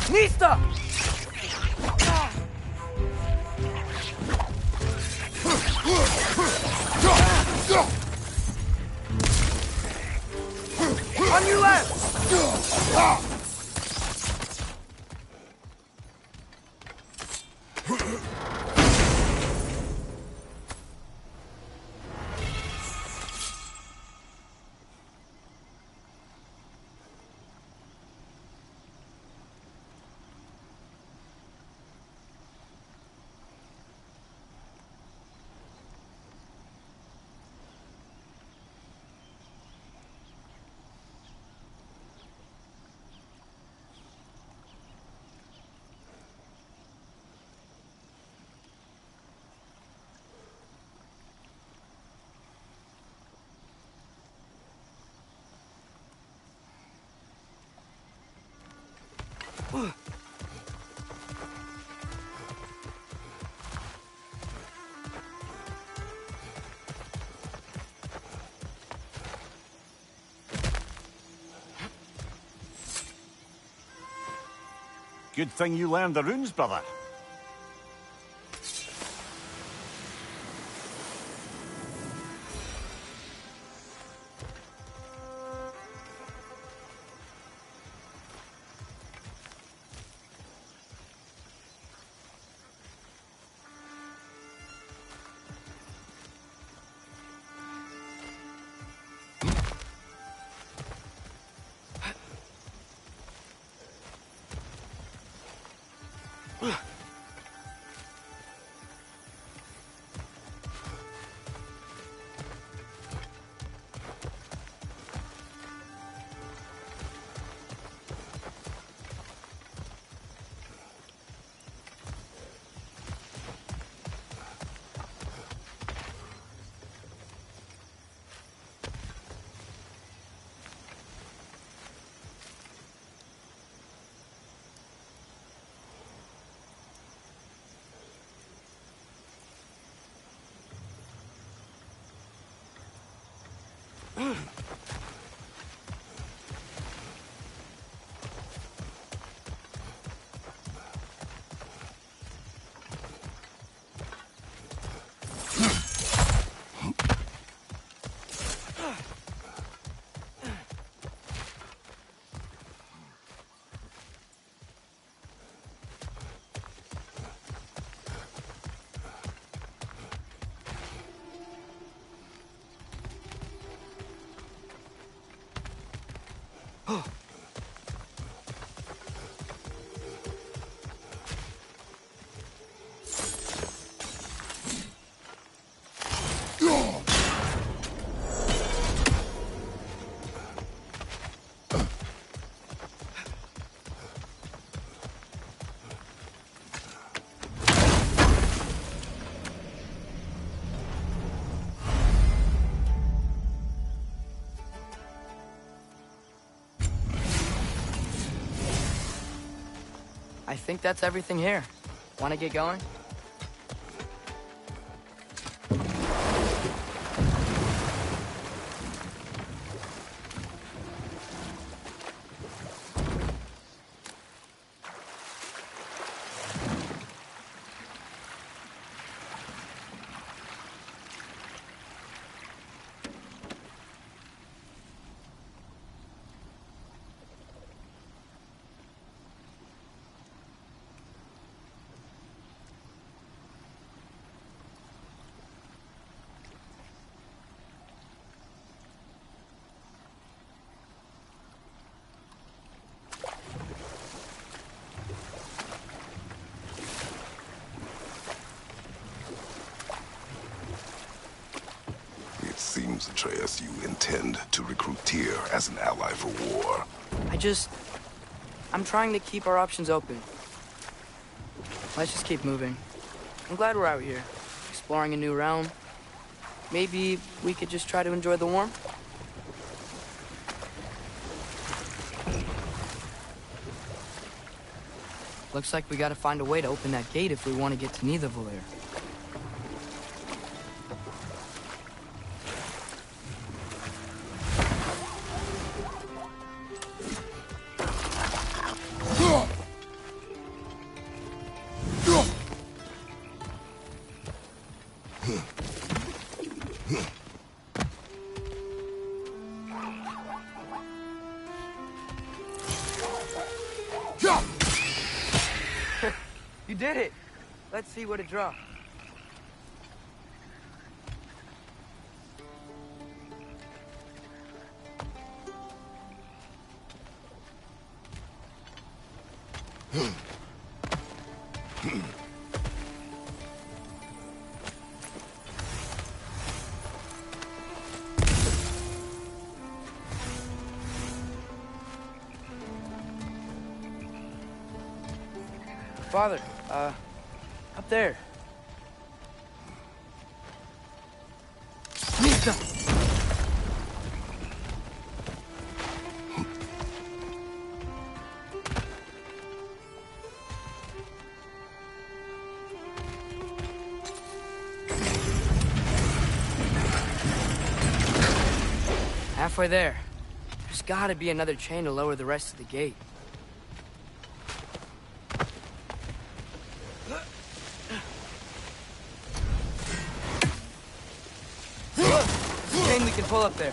Nista! On your left! Good thing you learned the runes, brother. I think that's everything here. Want to get going? Seems, Atreus, you intend to recruit Tyr as an ally for war. I'm trying to keep our options open. Let's just keep moving. I'm glad we're out here, exploring a new realm. Maybe we could just try to enjoy the warmth? Looks like we gotta find a way to open that gate if we want to get to Nidavellir. You did it! Let's see what it dropped. Father, up there. Nita! Halfway there. There's gotta be another chain to lower the rest of the gate. We can pull up there.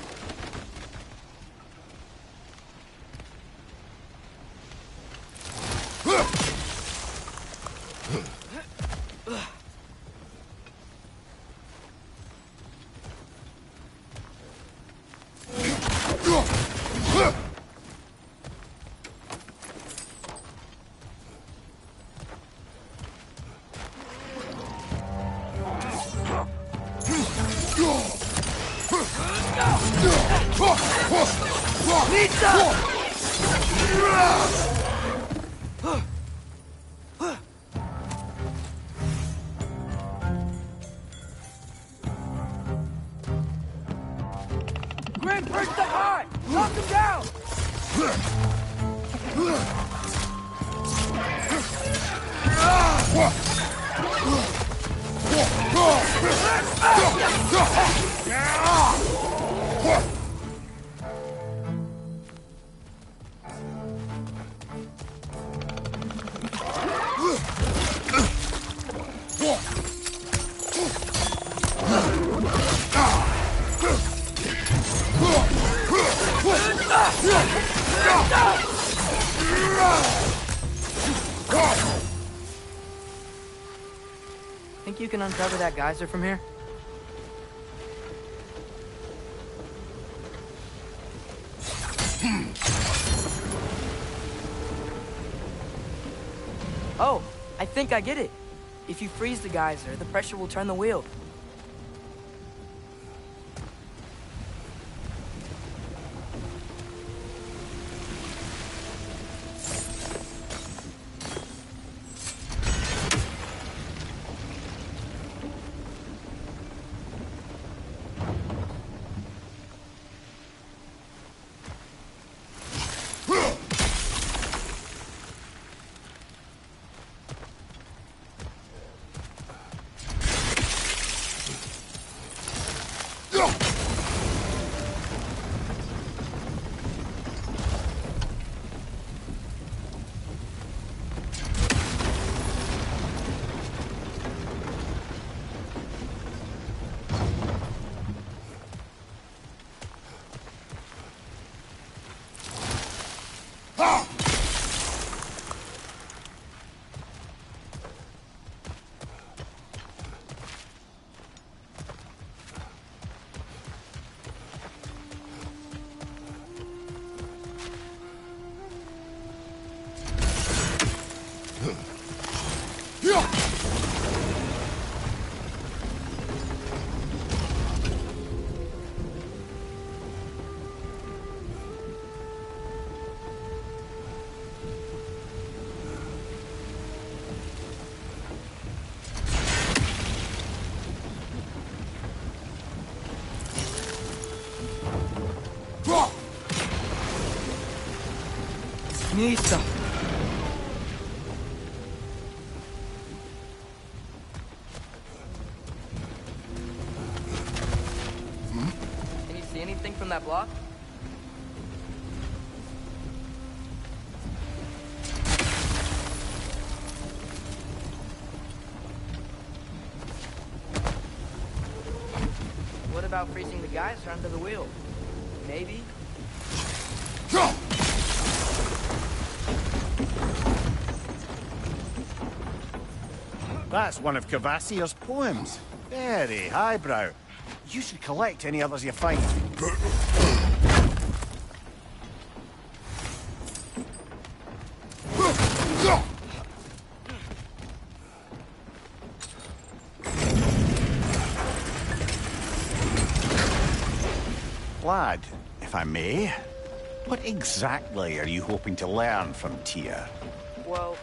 Grim, perched up high! Knock him down! Think you can uncover that geyser from here? Oh, I think I get it. If you freeze the geyser, the pressure will turn the wheel. Need stuff. Can you see anything from that block? What about freezing the guys under the wheel? Maybe? That's one of Cavassier's poems. Very highbrow. You should collect any others you find. Lad, if I may, what exactly are you hoping to learn from Tyr? Well,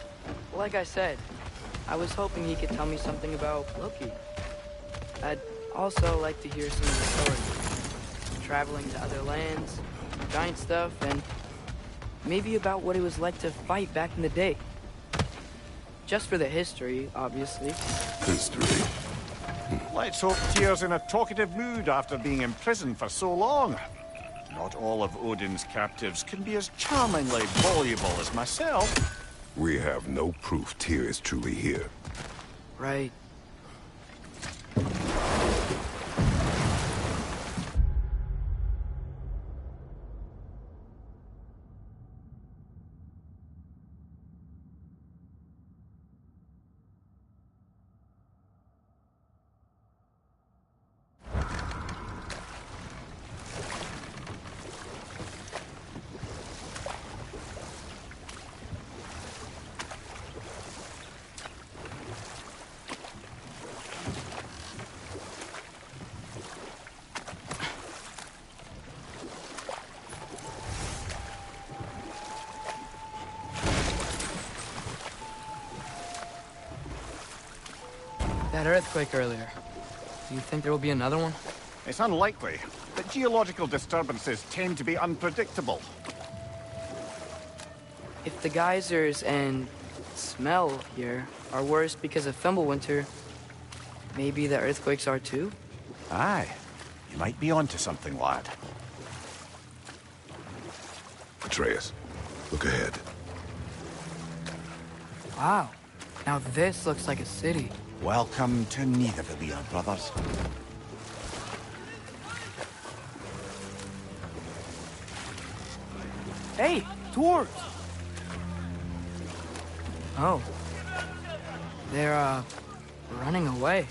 like I said, I was hoping he could tell me something about Loki. I'd also like to hear some of the stories. Traveling to other lands, giant stuff, and maybe about what it was like to fight back in the day. Just for the history, obviously. History. Let's hope Tyr's in a talkative mood after being imprisoned for so long. Not all of Odin's captives can be as charmingly voluble as myself. We have no proof Tyr is truly here. Right. That earthquake earlier. Do you think there will be another one? It's unlikely, but geological disturbances tend to be unpredictable. If the geysers and smell here are worse because of Fimbulwinter, maybe the earthquakes are too? Aye, you might be onto something, lad. Atreus, look ahead. Wow. Now this looks like a city. Welcome to Nidavellir, brothers. Hey, dwarves! Oh. They're, running away.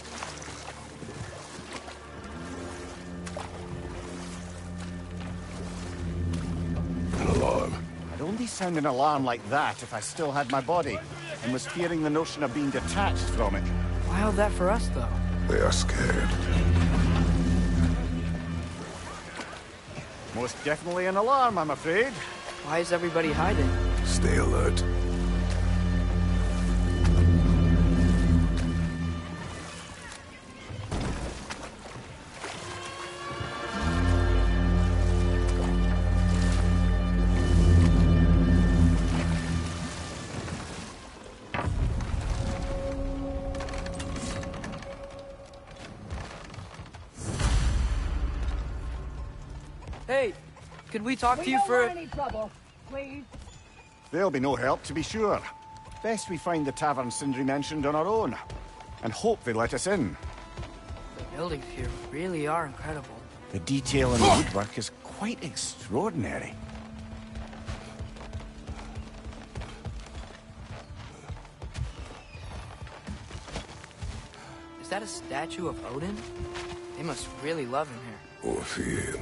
An alarm. I'd only sound an alarm like that if I still had my body, and was fearing the notion of being detached from it. Wild that for us, though. They are scared. Most definitely an alarm, I'm afraid. Why is everybody hiding? Stay alert. Hey, could we talk to you for... any trouble, please. There'll be no help, to be sure. Best we find the tavern Sindri mentioned on our own. And hope they let us in. The buildings here really are incredible. The detail in the woodwork is quite extraordinary. Is that a statue of Odin? They must really love him here. Or fear.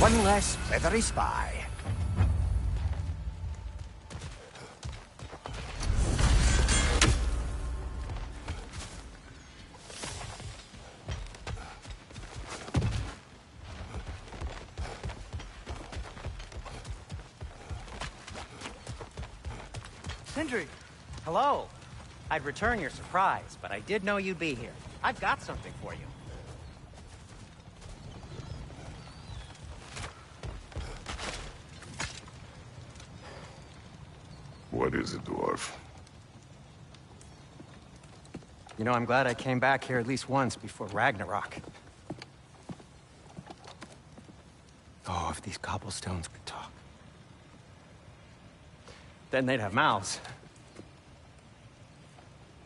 One less feathery spy. Sindri! Hello. I'd return your surprise, but I did know you'd be here. I've got something for you. What is it, dwarf? You know, I'm glad I came back here at least once before Ragnarok. Oh, if these cobblestones could talk. Then they'd have mouths.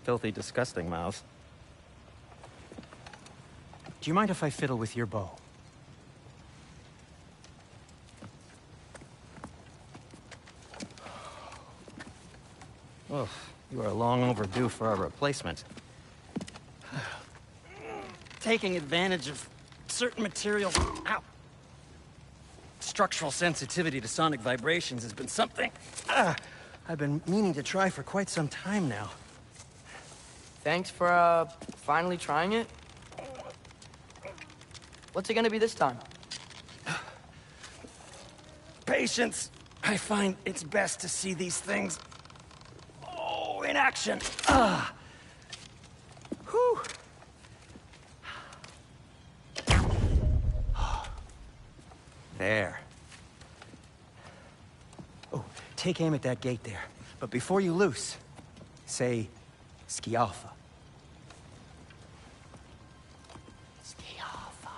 Filthy, disgusting mouths. Do you mind if I fiddle with your bow? Oh, you are long overdue for a replacement. Taking advantage of certain materials. Ow! Structural sensitivity to sonic vibrations has been something I've been meaning to try for quite some time now. Thanks for, finally trying it. What's it gonna be this time? Patience. I find it's best to see these things, in action. Whew. There. Oh, take aim at that gate there. But before you loose, say, Skialfa. Skialfa.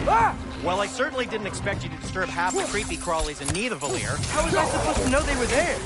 Ah! Well, I certainly didn't expect you to disturb half the creepy crawlies in need of Valir. How was I supposed to know they were there?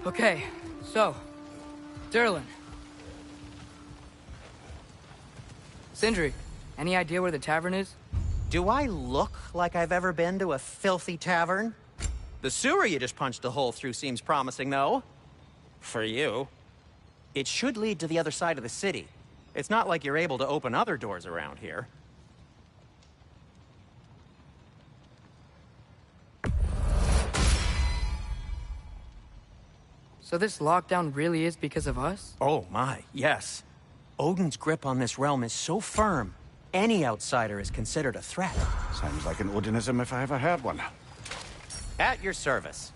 Okay, so, Durlin. Sindri, any idea where the tavern is? Do I look like I've ever been to a filthy tavern? The sewer you just punched a hole through seems promising, though. For you. It should lead to the other side of the city. It's not like you're able to open other doors around here. So this lockdown really is because of us? Oh my, yes. Odin's grip on this realm is so firm, any outsider is considered a threat. Sounds like an Odinism if I ever heard one. At your service.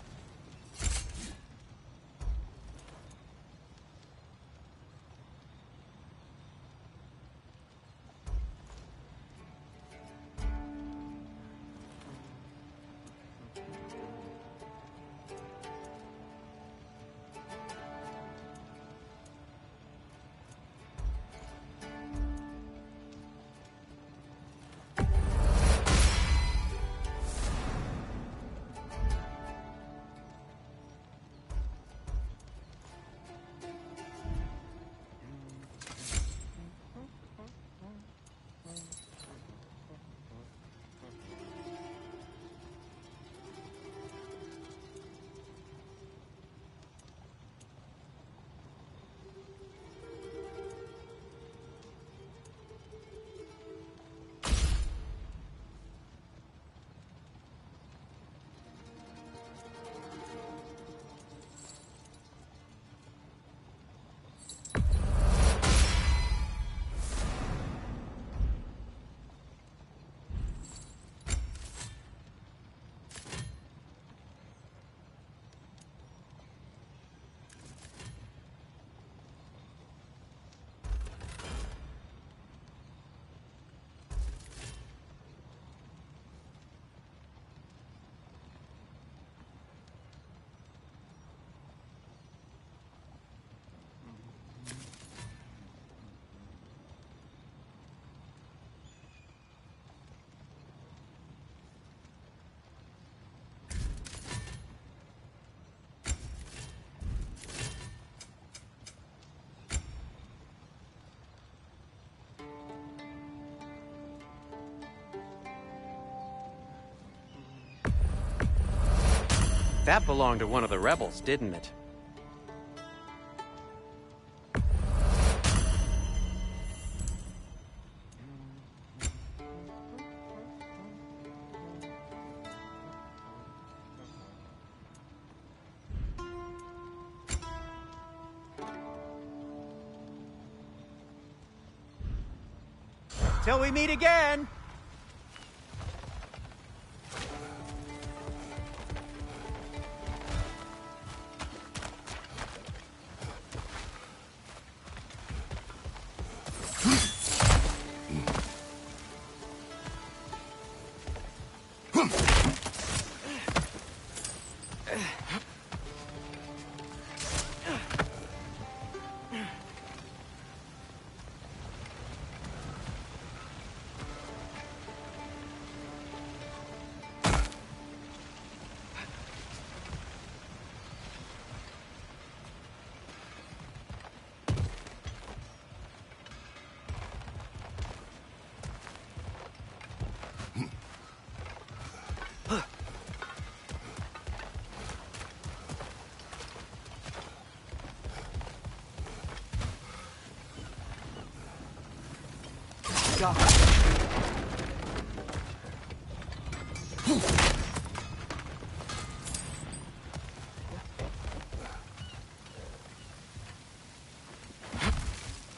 That belonged to one of the rebels, didn't it? Till we meet again!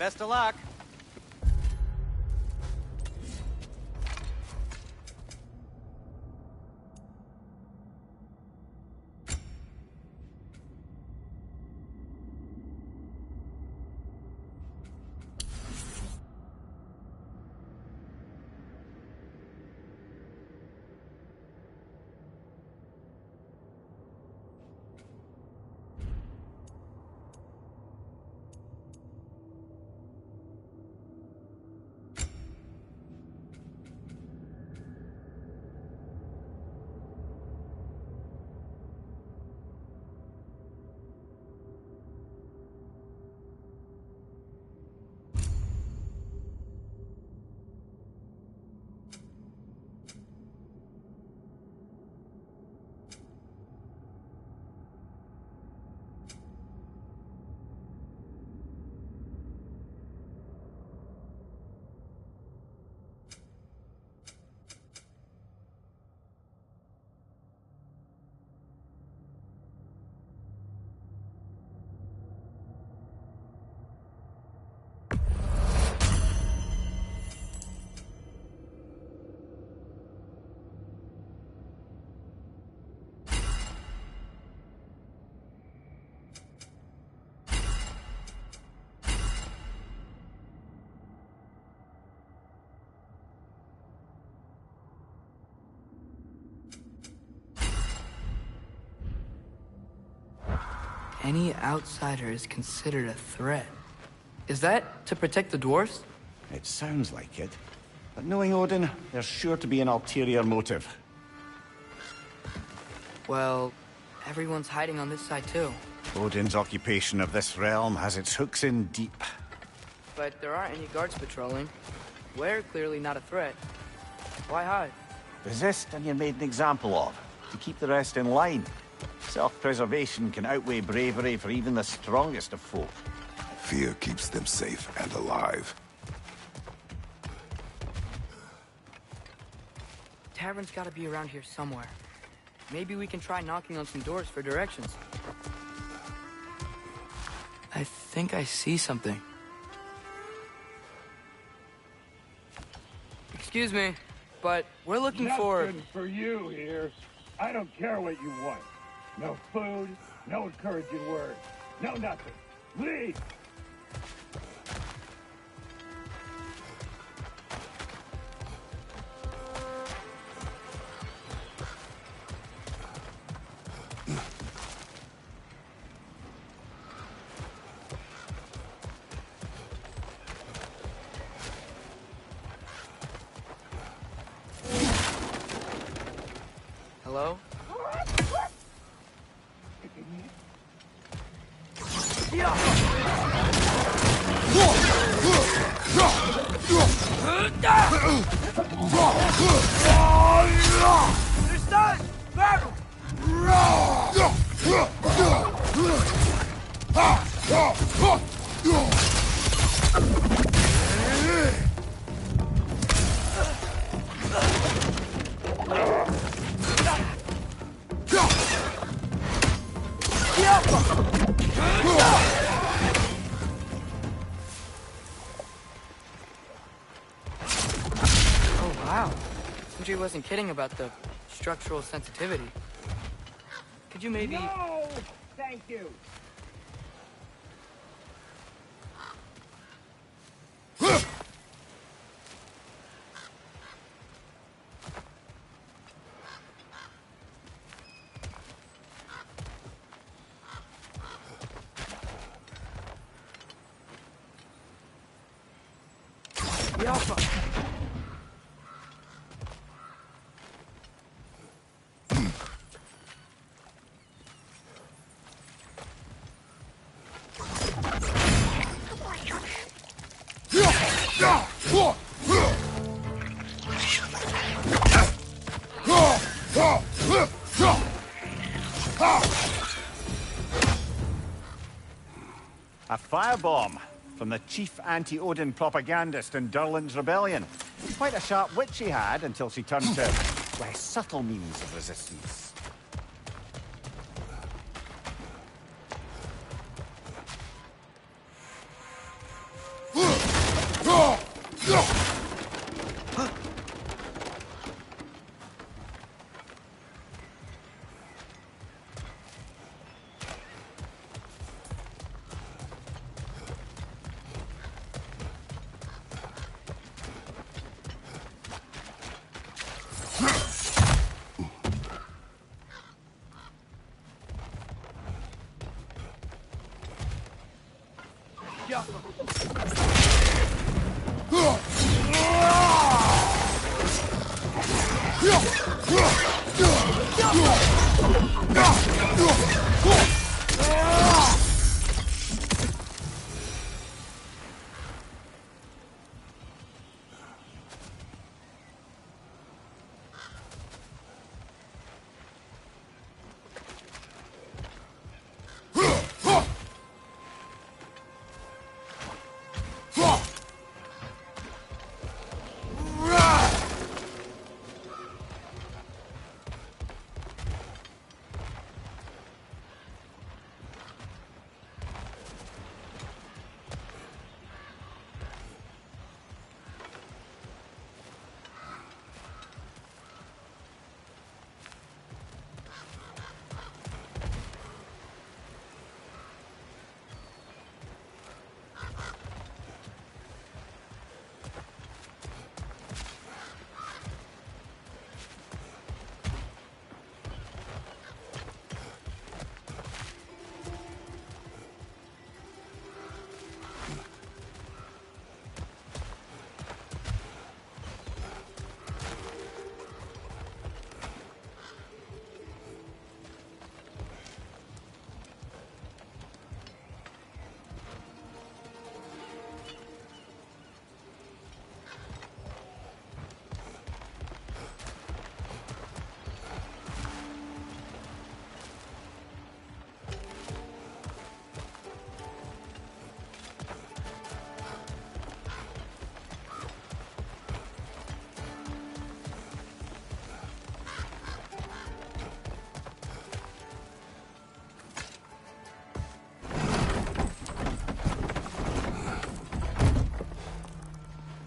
Best of luck. Any outsider is considered a threat. Is that to protect the dwarves? It sounds like it. But knowing Odin, there's sure to be an ulterior motive. Well, everyone's hiding on this side too. Odin's occupation of this realm has its hooks in deep. But there aren't any guards patrolling. We're clearly not a threat. Why hide? Resist and you're made an example of, to keep the rest in line. Self-preservation can outweigh bravery for even the strongest of folk. Fear keeps them safe and alive. Tavern's gotta be around here somewhere. Maybe we can try knocking on some doors for directions. I think I see something. Excuse me, but we're looking for... Nothing for you here. I don't care what you want. No food, no encouraging words, no nothing. Leave! Hello? Oh, wow. Sindri wasn't kidding about the structural sensitivity. Could you maybe... No! Thank you! A firebomb from the chief anti-Odin propagandist in Durlin's rebellion. Quite a sharp wit she had until she turned to less subtle means of resistance.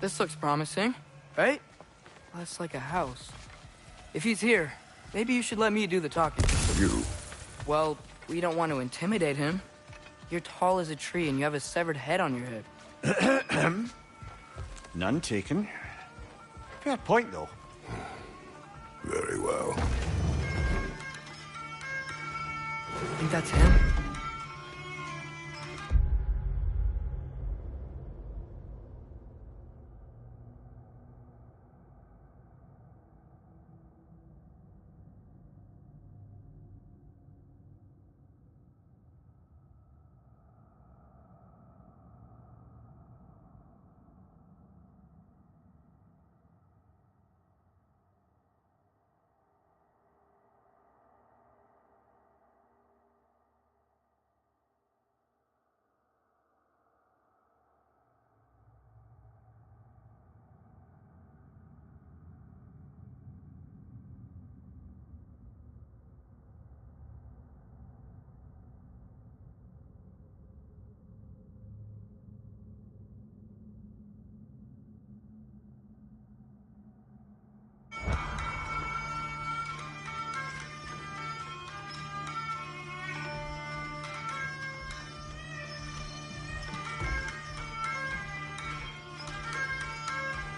This looks promising, right? Less like a house. If he's here, maybe you should let me do the talking. You? Well, we don't want to intimidate him. You're tall as a tree and you have a severed head on your head. None taken. Fair point, though. Very well. Think that's him?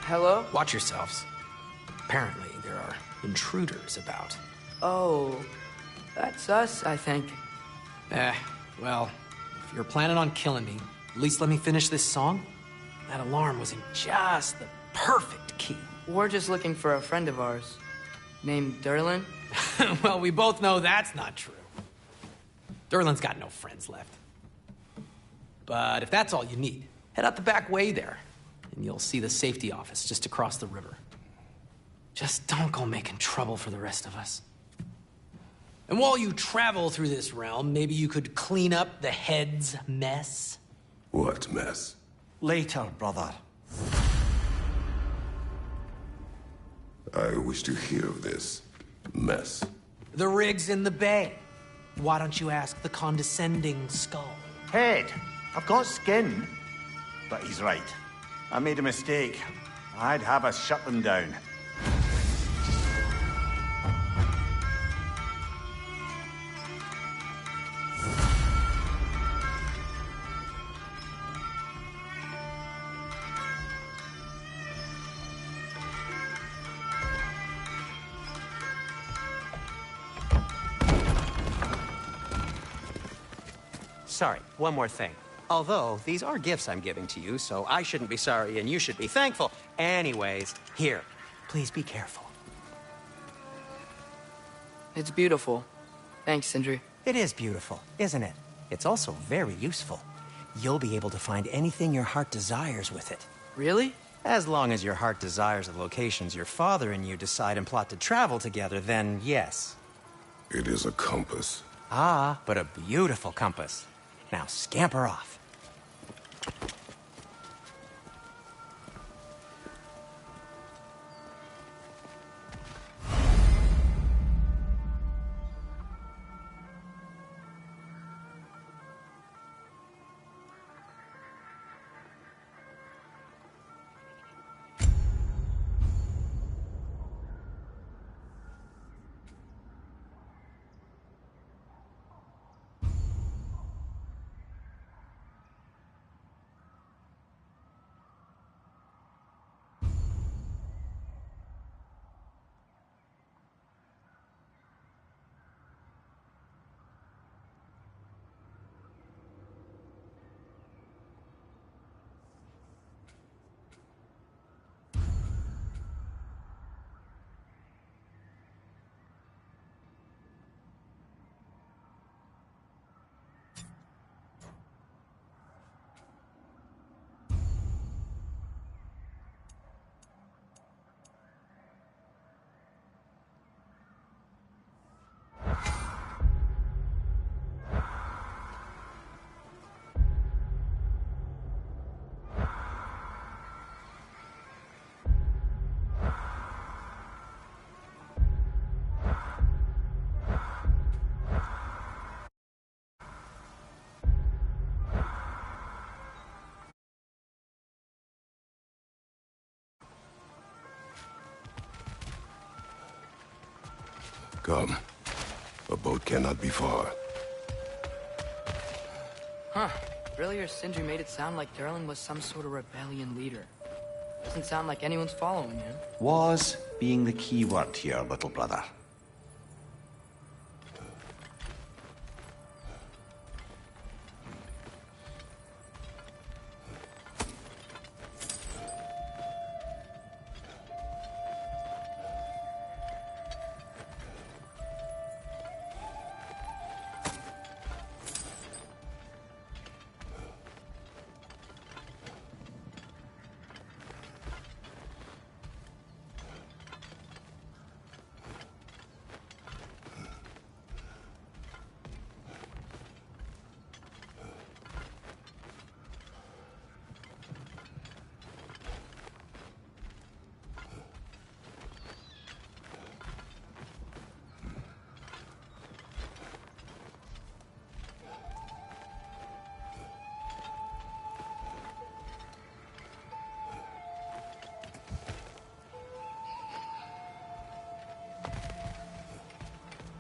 Hello? Watch yourselves. Apparently, there are intruders about. Oh, that's us, I think. Well, if you're planning on killing me, at least let me finish this song. That alarm was in just the perfect key. We're just looking for a friend of ours, named Derlin. Well, we both know that's not true. Derlin's got no friends left. But if that's all you need, head out the back way there, and you'll see the safety office just across the river. Just don't go making trouble for the rest of us. And while you travel through this realm, maybe you could clean up the head's mess? What mess? Later, brother. I wish to hear of this mess. The rig's in the bay. Why don't you ask the condescending skull? Head, I've got skin. But he's right. I made a mistake. I'd have us shut them down. Sorry, one more thing. Although, these are gifts I'm giving to you, so I shouldn't be sorry and you should be thankful. Anyways, here, please be careful. It's beautiful. Thanks, Sindri. It is beautiful, isn't it? It's also very useful. You'll be able to find anything your heart desires with it. Really? As long as your heart desires the locations your father and you decide and plot to travel together, then yes. It is a compass. Ah, but a beautiful compass. Now scamper off. Come. A boat cannot be far. Huh. Earlier, Sindri made it sound like Durlin was some sort of rebellion leader. Doesn't sound like anyone's following him. Was being the key word here, little brother.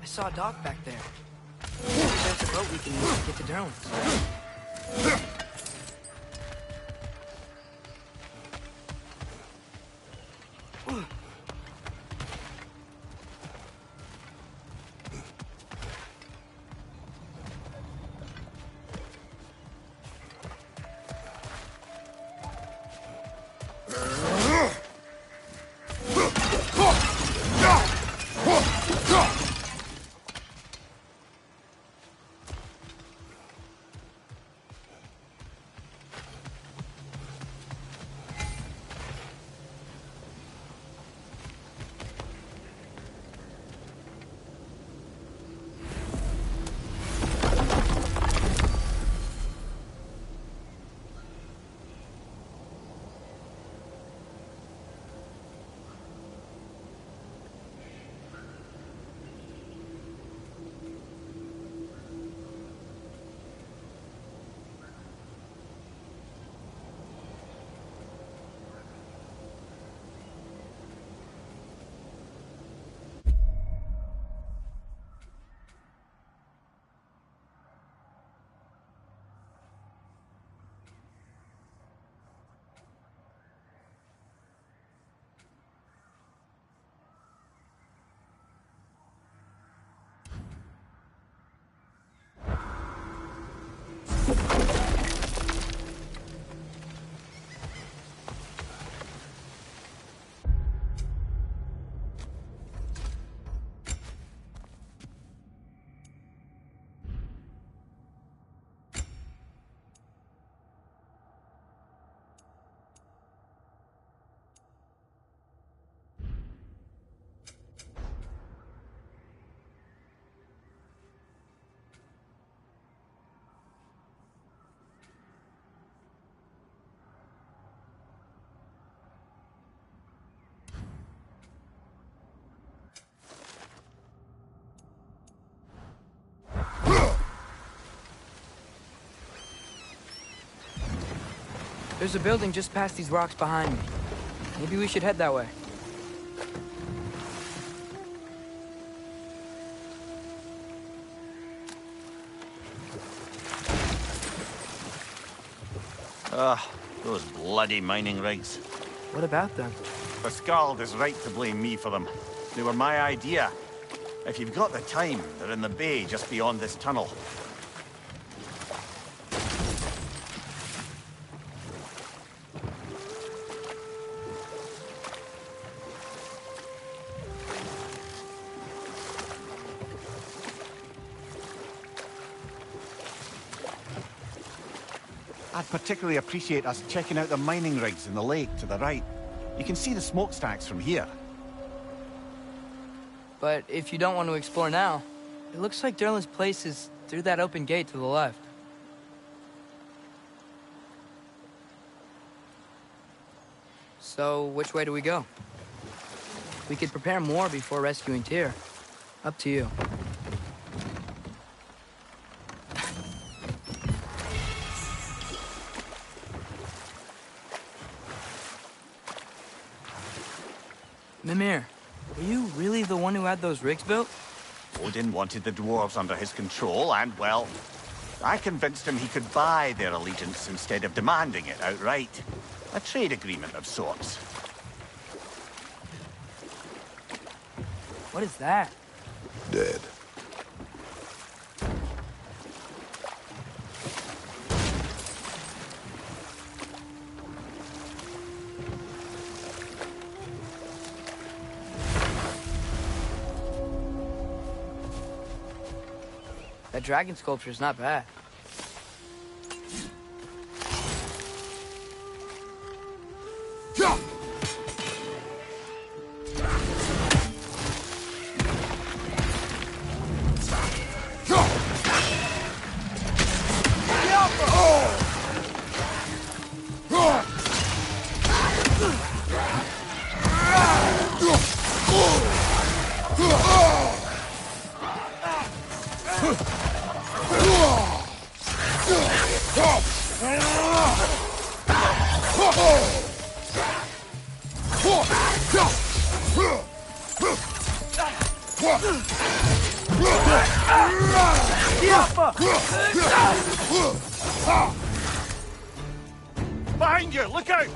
I saw a dock back there. Maybe there's a boat we can use to get to Durlin's. There's a building just past these rocks behind me. Maybe we should head that way. Those bloody mining rigs. What about them? The Skald is right to blame me for them. They were my idea. If you've got the time, they're in the bay just beyond this tunnel. I'd particularly appreciate us checking out the mining rigs in the lake to the right. You can see the smokestacks from here. But if you don't want to explore now, it looks like Durlin's place is through that open gate to the left. So, which way do we go? We could prepare more before rescuing Tyr. Up to you. Mimir, were you really the one who had those rigs built? Odin wanted the dwarves under his control, and, well, I convinced him he could buy their allegiance instead of demanding it outright. A trade agreement of sorts. What is that? Dead. That dragon sculpture is not bad. Behind you! Look out!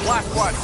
Last one!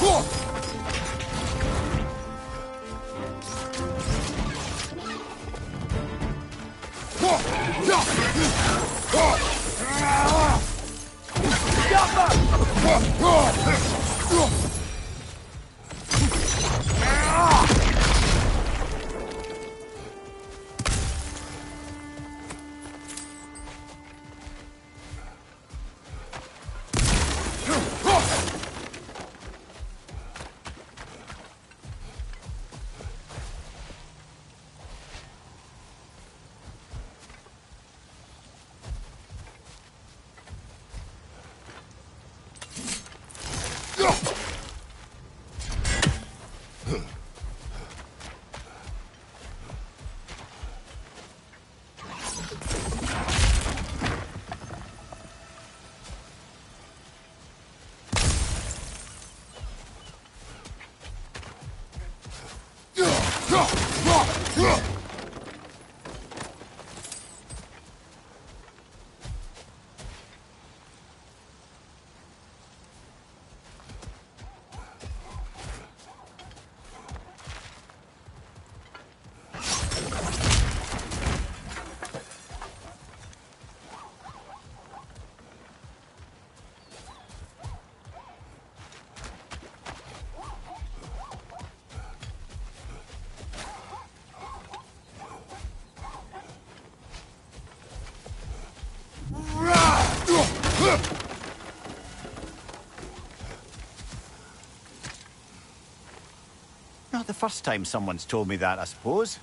Not the first time someone's told me that, I suppose.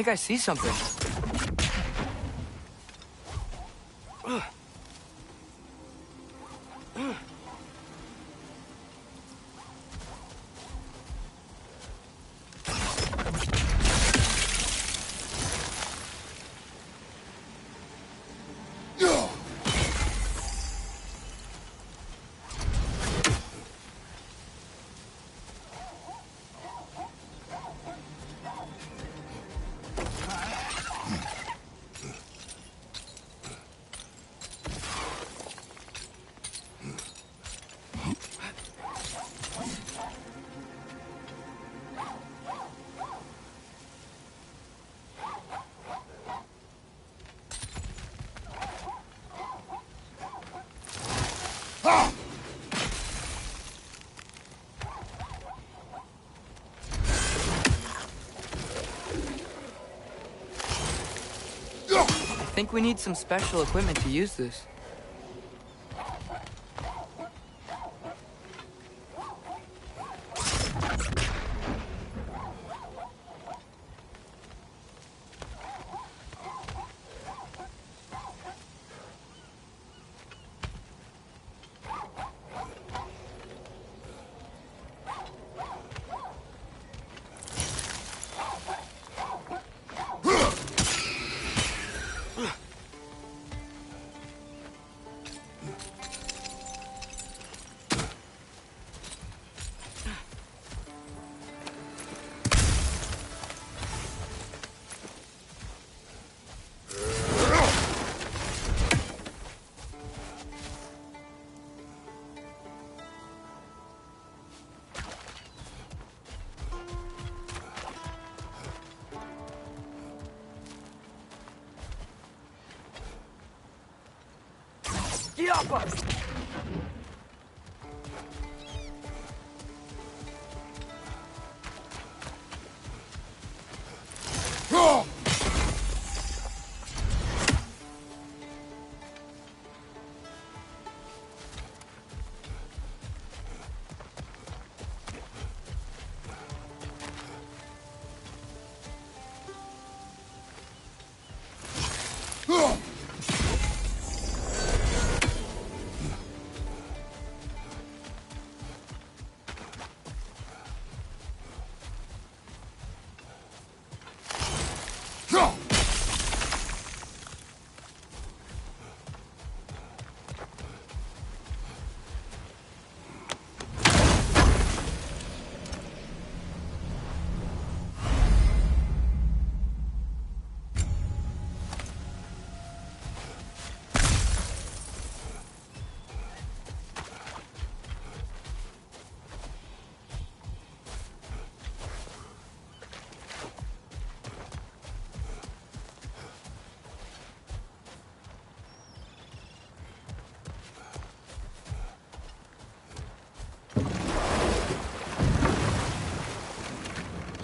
think I see something. I think we need some special equipment to use this.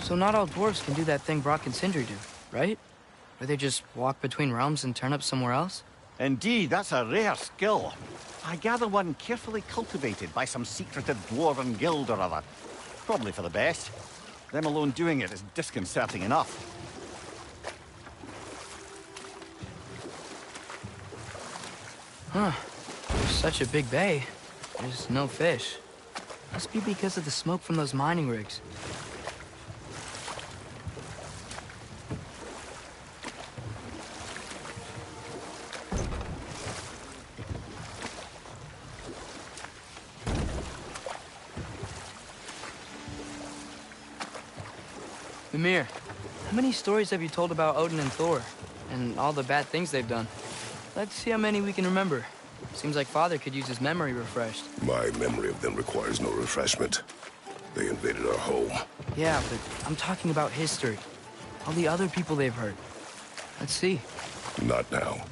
So not all dwarves can do that thing Brock and Sindri do, right? Where they just walk between realms and turn up somewhere else? Indeed, that's a rare skill. I gather one carefully cultivated by some secretive dwarven guild or other. Probably for the best. Them alone doing it is disconcerting enough. Huh. There's such a big bay. There's no fish. Must be because of the smoke from those mining rigs. Mimir, how many stories have you told about Odin and Thor? And all the bad things they've done? Let's see how many we can remember. Seems like Father could use his memory refreshed. My memory of them requires no refreshment. They invaded our home. Yeah, but I'm talking about history. All the other people they've hurt. Let's see. Not now.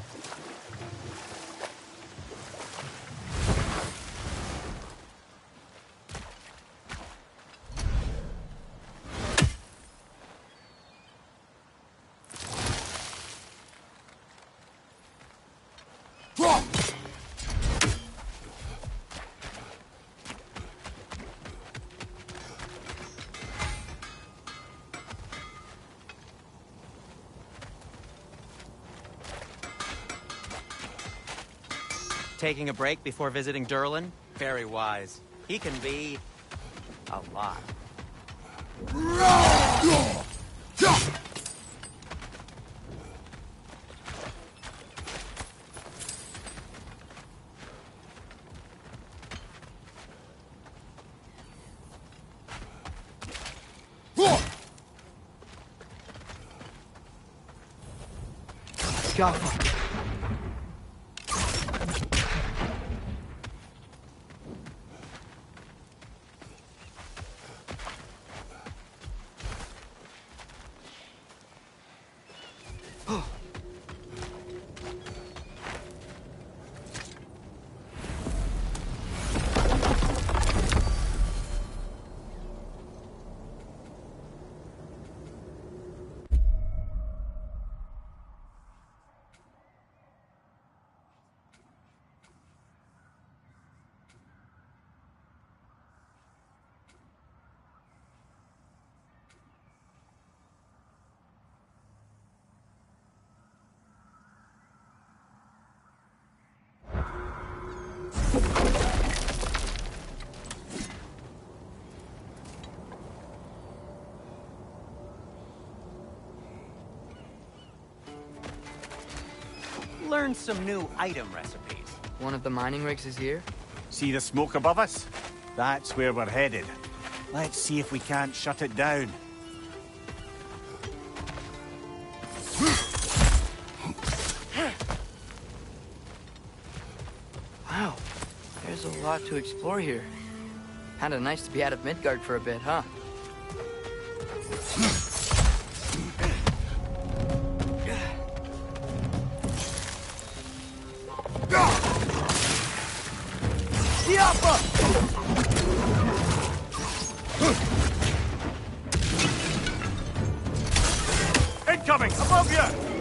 taking a break before visiting Durlin? Very wise. He can be... a lot. Jaffa. Learn some new item recipes. One of the mining rigs is here? See the smoke above us? That's where we're headed. Let's see if we can't shut it down. Wow, there's a lot to explore here. Kinda nice to be out of Midgard for a bit, huh? Incoming! Above you!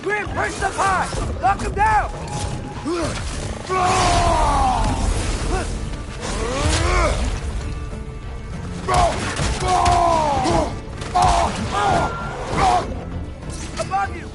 Grim, push the pot! Knock him down! Above you!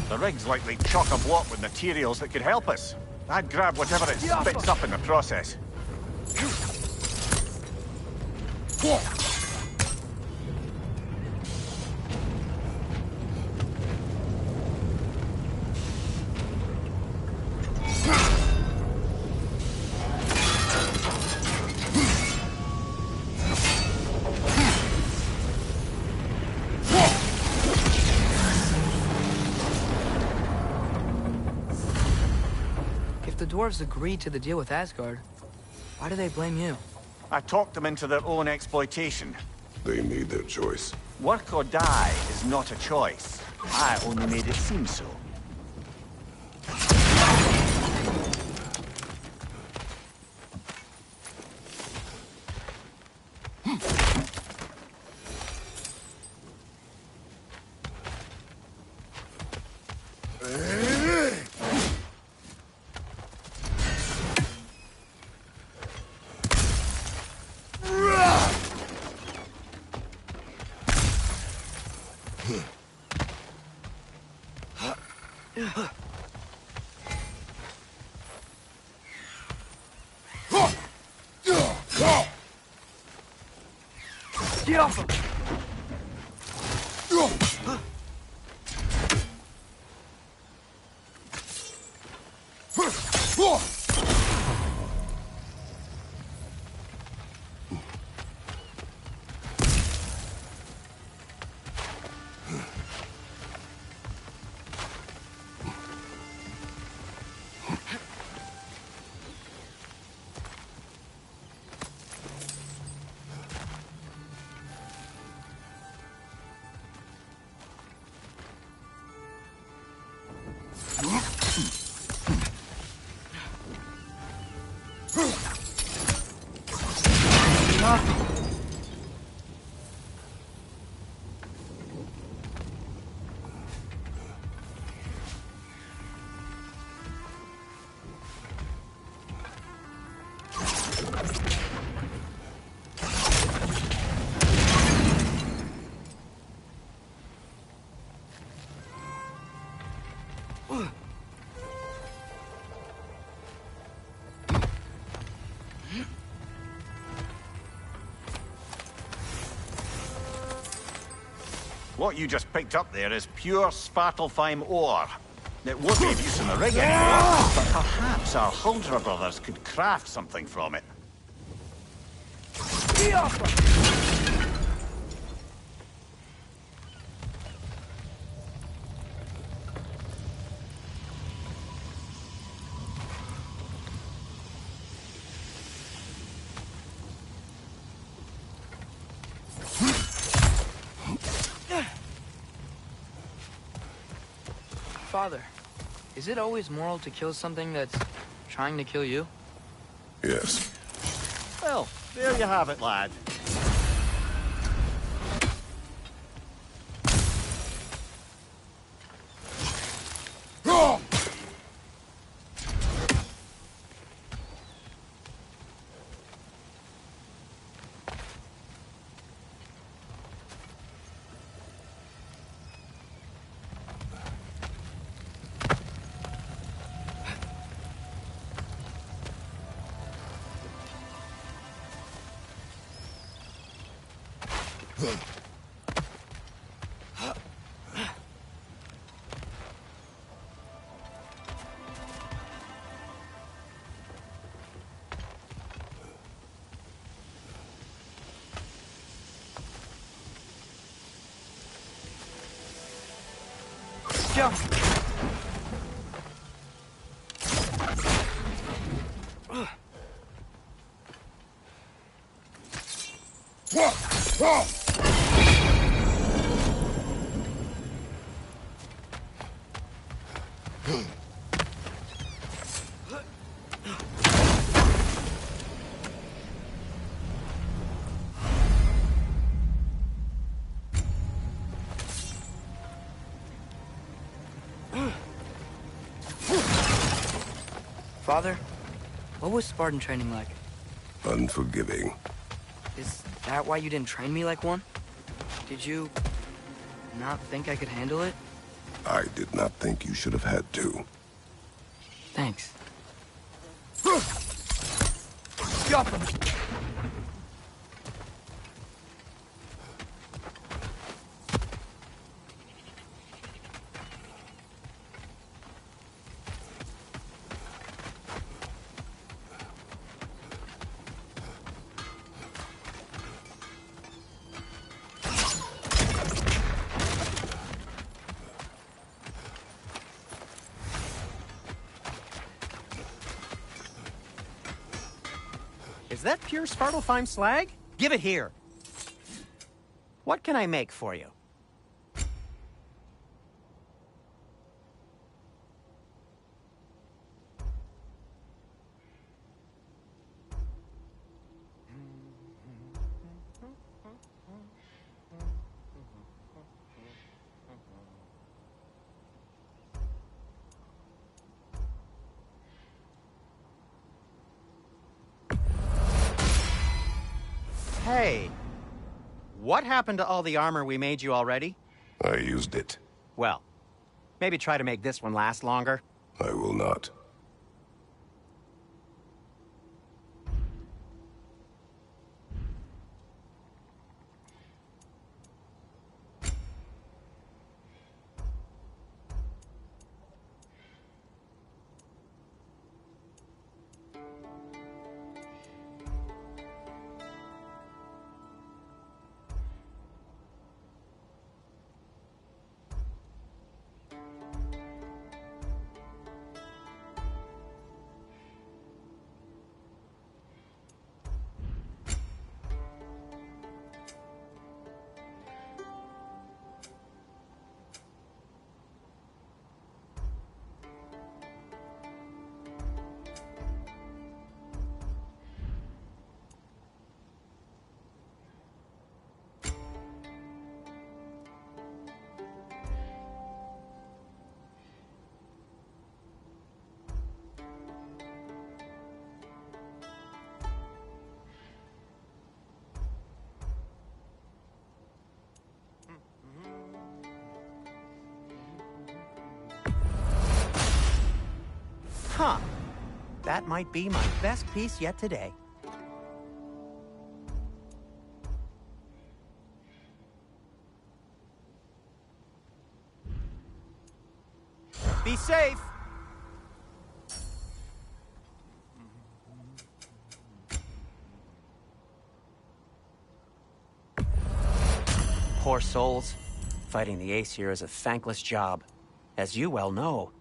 The rig's likely chock-a-block with materials that could help us. I'd grab whatever it spits up in the process. the dwarves agreed to the deal with Asgard, why do they blame you? I talked them into their own exploitation. They made their choice. Work or die is not a choice. I only made it seem so. Get off him! What you just picked up there is pure Svartalfheim ore. It won't be of use in the rig anymore, but perhaps our Huldra brothers could craft something from it. Get off him! Father, is it always moral to kill something that's trying to kill you? Yes. Well, there you have it, lad. Jump! Father, what was Spartan training like? Unforgiving. Is that why you didn't train me like one? Did you not think I could handle it? I did not think you should have had to. Thanks. Stop him! Is that pure Svartalfheim slag? Give it here. What can I make for you? Hey, what happened to all the armor we made you already? I used it. Well, maybe try to make this one last longer. I will not. Huh. That might be my best piece yet today. Be safe! Poor souls. Fighting the Ace here is a thankless job, as you well know.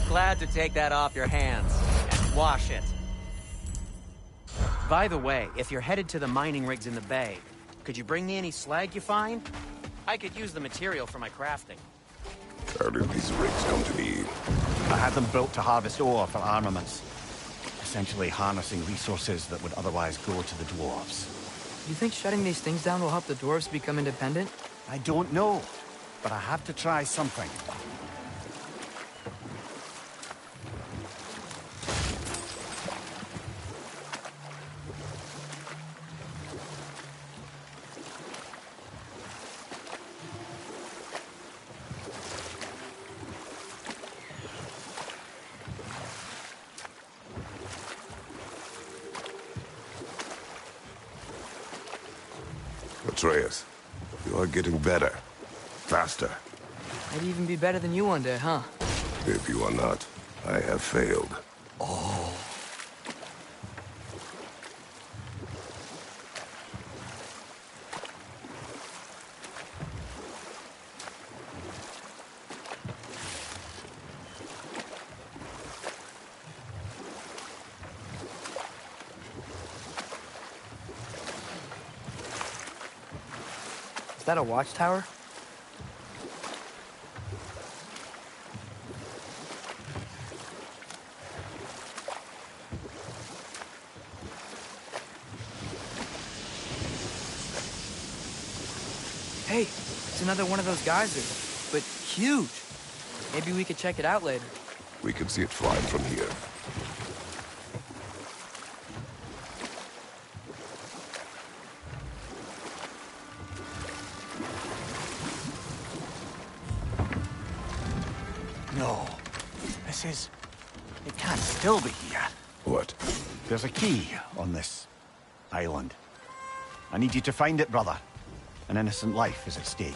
Glad to take that off your hands and wash it. By the way, if you're headed to the mining rigs in the bay, could you bring me any slag you find? I could use the material for my crafting. How did these rigs come to be? I had them built to harvest ore for armaments. Essentially harnessing resources that would otherwise go to the dwarves. You think shutting these things down will help the dwarves become independent? I don't know, but I have to try something. Atreus, you are getting better. Faster. Might even be better than you one day, huh? If you are not, I have failed. Oh. Is that a watchtower? Hey, it's another one of those geysers, but huge. Maybe we could check it out later. We can see it flying from here. No. It can't still be here. What? There's a key on this island. I need you to find it, brother. An innocent life is at stake.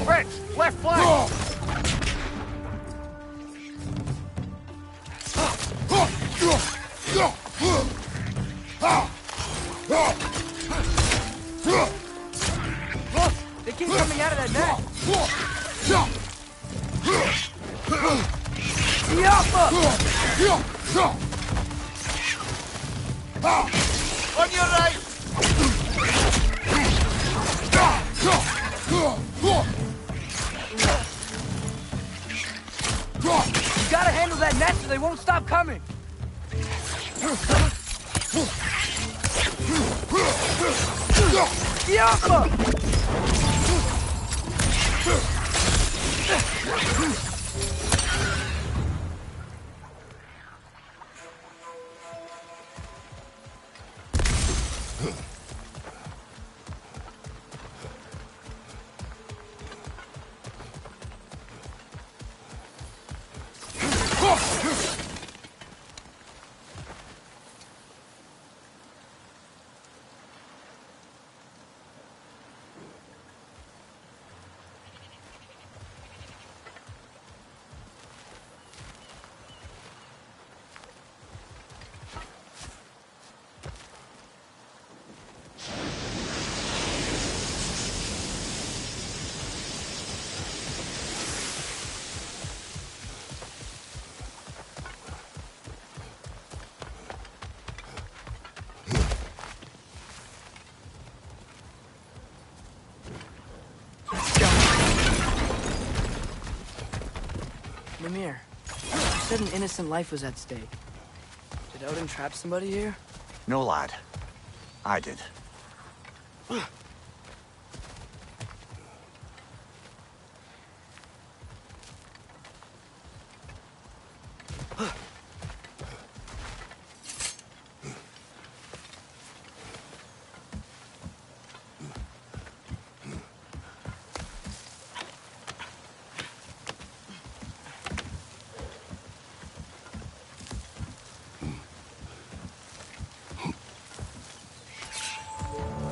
Rich, left flank! keep coming out of that net. On your right! You gotta handle that net so they won't stop coming. Mimir, you said an innocent life was at stake. Did Odin trap somebody here? No, lad. I did.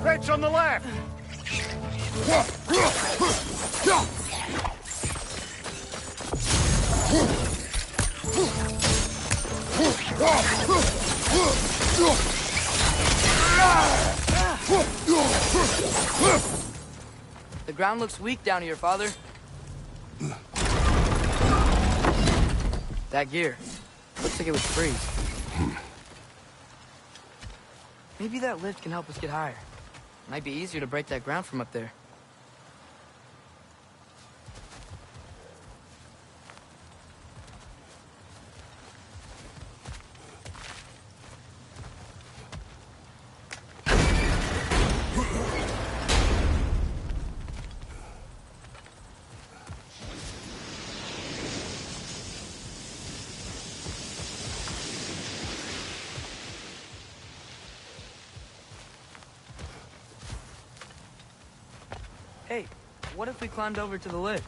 Red's on the left! The ground looks weak down here, Father. That gear. Looks like it was free. Maybe that lift can help us get higher. Might be easier to break that ground from up there. Hey, what if we climbed over to the lift?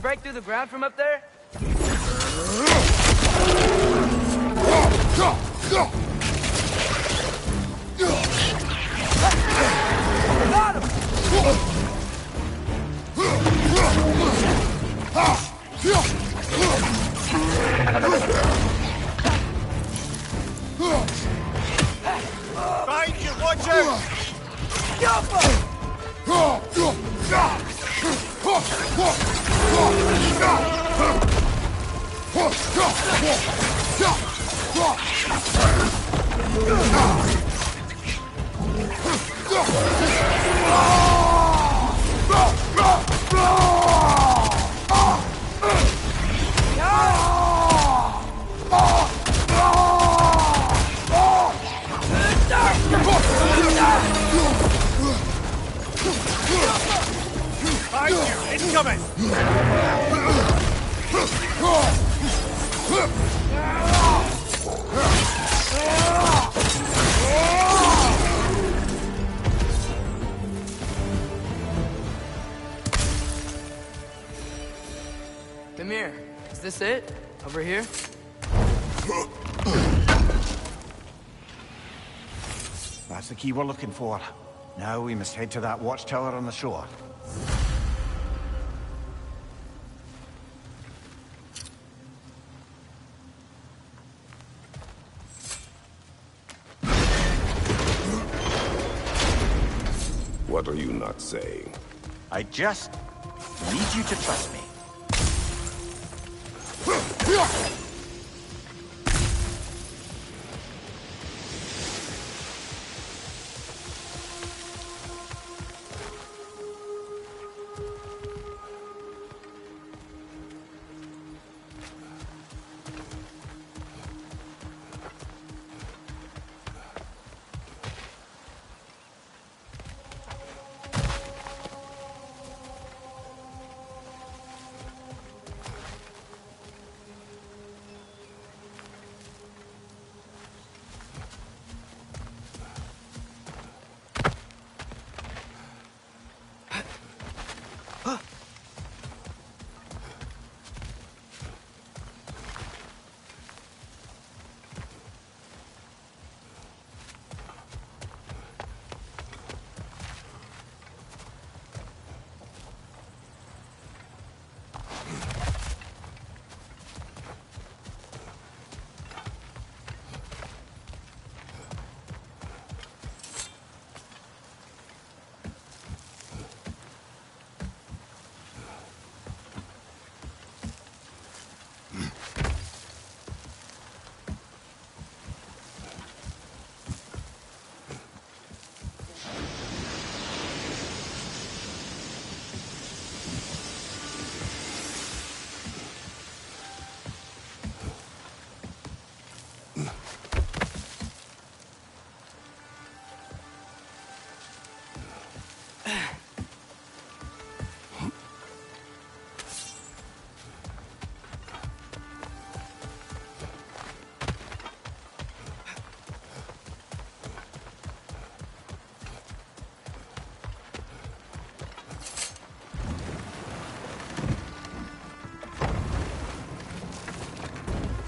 break through the ground from up there? Got him! Behind you, watch out! Behind you, incoming! Mimir, is this it? Over here? That's the key we're looking for. Now we must head to that watchtower on the shore. What are you not saying? I just need you to trust me.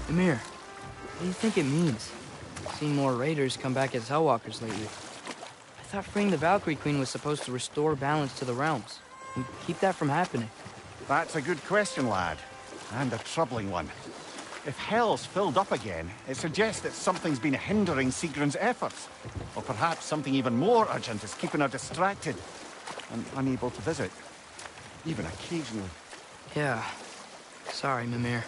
Mimir, what do you think it means? I've seen more raiders come back as Hellwalkers lately. I thought freeing the Valkyrie Queen was supposed to restore balance to the realms and keep that from happening. That's a good question, lad. And a troubling one. If Hell's filled up again, it suggests that something's been hindering Sigrun's efforts. Or perhaps something even more urgent is keeping her distracted and unable to visit. Even occasionally. Yeah. Sorry, Mimir.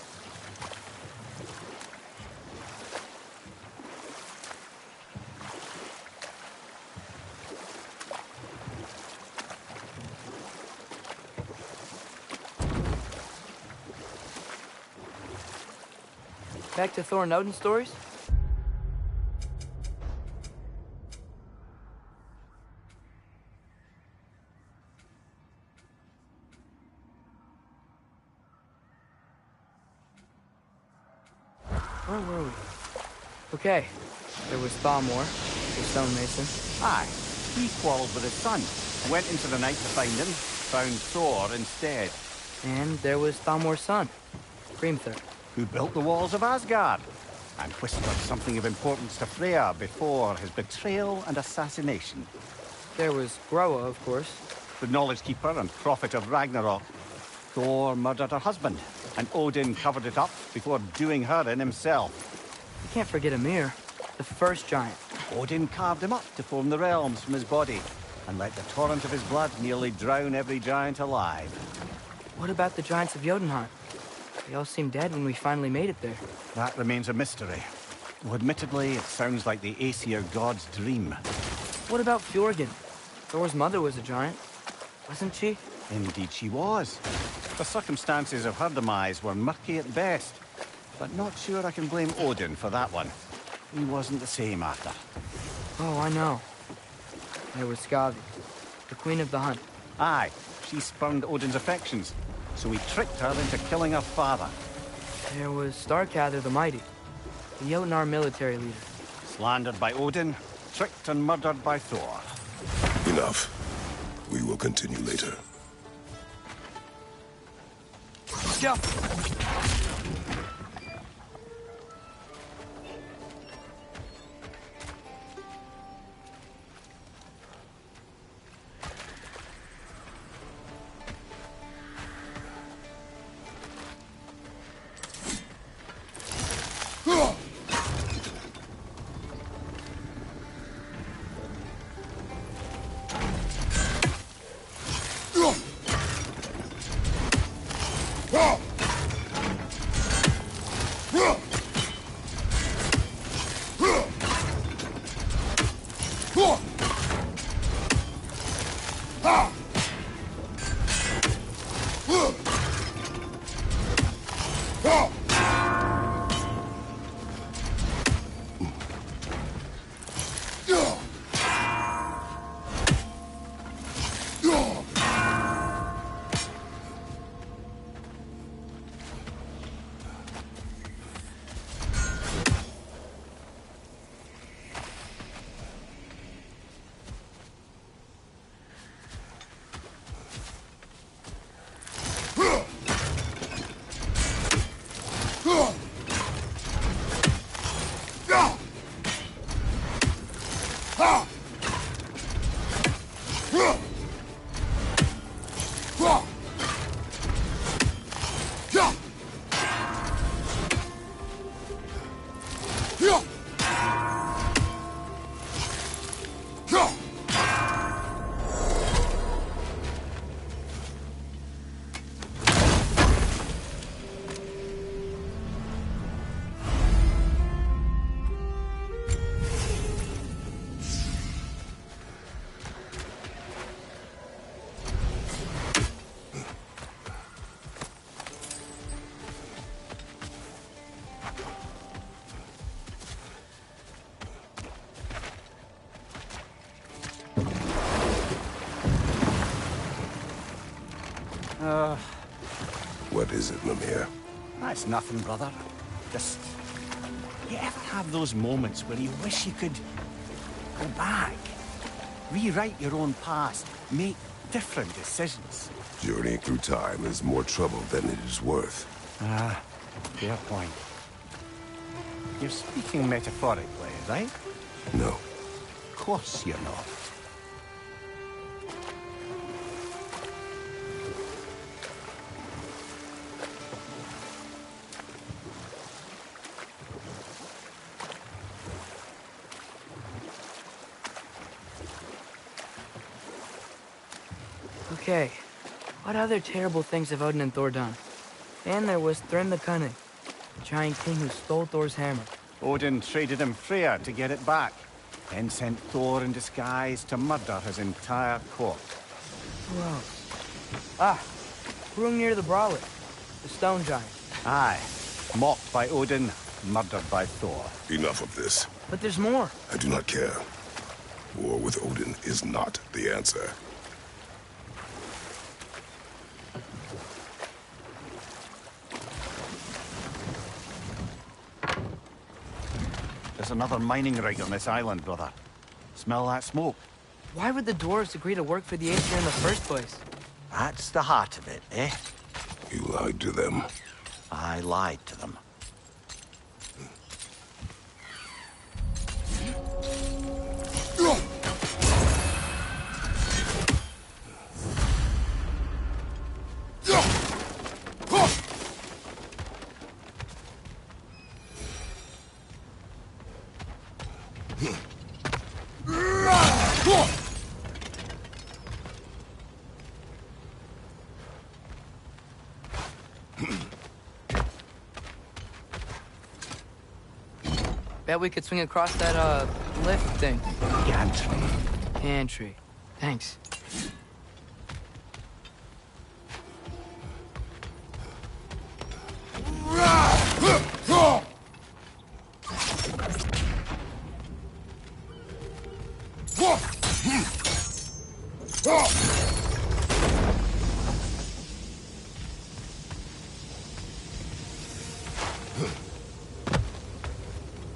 Back to Thor and Odin stories? Where were we? Okay, there was Thamor, the stonemason. Aye, he quarreled with his son. Went into the night to find him, found Thor instead. And there was Thalmor's son, Grimthur. Who built the walls of Asgard, and whispered something of importance to Freya before his betrayal and assassination. There was Groa, of course. The knowledge keeper and prophet of Ragnarok. Thor murdered her husband, and Odin covered it up before doing her in himself. You can't forget Ymir, the first giant. Odin carved him up to form the realms from his body, and let the torrent of his blood nearly drown every giant alive. What about the giants of Jotunheim? They all seemed dead when we finally made it there. That remains a mystery. Though admittedly, it sounds like the Aesir god's dream. What about Fjorgyn? Thor's mother was a giant, wasn't she? Indeed she was. The circumstances of her demise were murky at best, but not sure I can blame Odin for that one. He wasn't the same after. Oh, I know. There was Skavi, the queen of the hunt. Aye, she spurned Odin's affections, so he tricked her into killing her father. There was Starkather the Mighty, the Jotnar military leader. Slandered by Odin, tricked and murdered by Thor. Enough. We will continue later. Yeah. What is it, Mimir? That's nothing, brother. Just... You ever have those moments where you wish you could... go back? Rewrite your own past, make different decisions? Journeying through time is more trouble than it is worth. Ah, fair point. You're speaking metaphorically, right? No. Of course you're not. Okay, what other terrible things have Odin and Thor done? And there was Thrym the Cunning, the giant king who stole Thor's hammer. Odin traded him Freya to get it back, then sent Thor in disguise to murder his entire court. Who else? Ah, Hrungnir the Brawler, the stone giant. Aye, mocked by Odin, murdered by Thor. Enough of this. But there's more. I do not care. War with Odin is not the answer. There's another mining rig on this island, brother. Smell that smoke? Why would the dwarves agree to work for the Aesir in the first place? That's the heart of it, eh? You lied to them. I lied to them. Bet we could swing across that, lift thing. Gantry. Pantry. Thanks.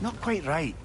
Not quite right.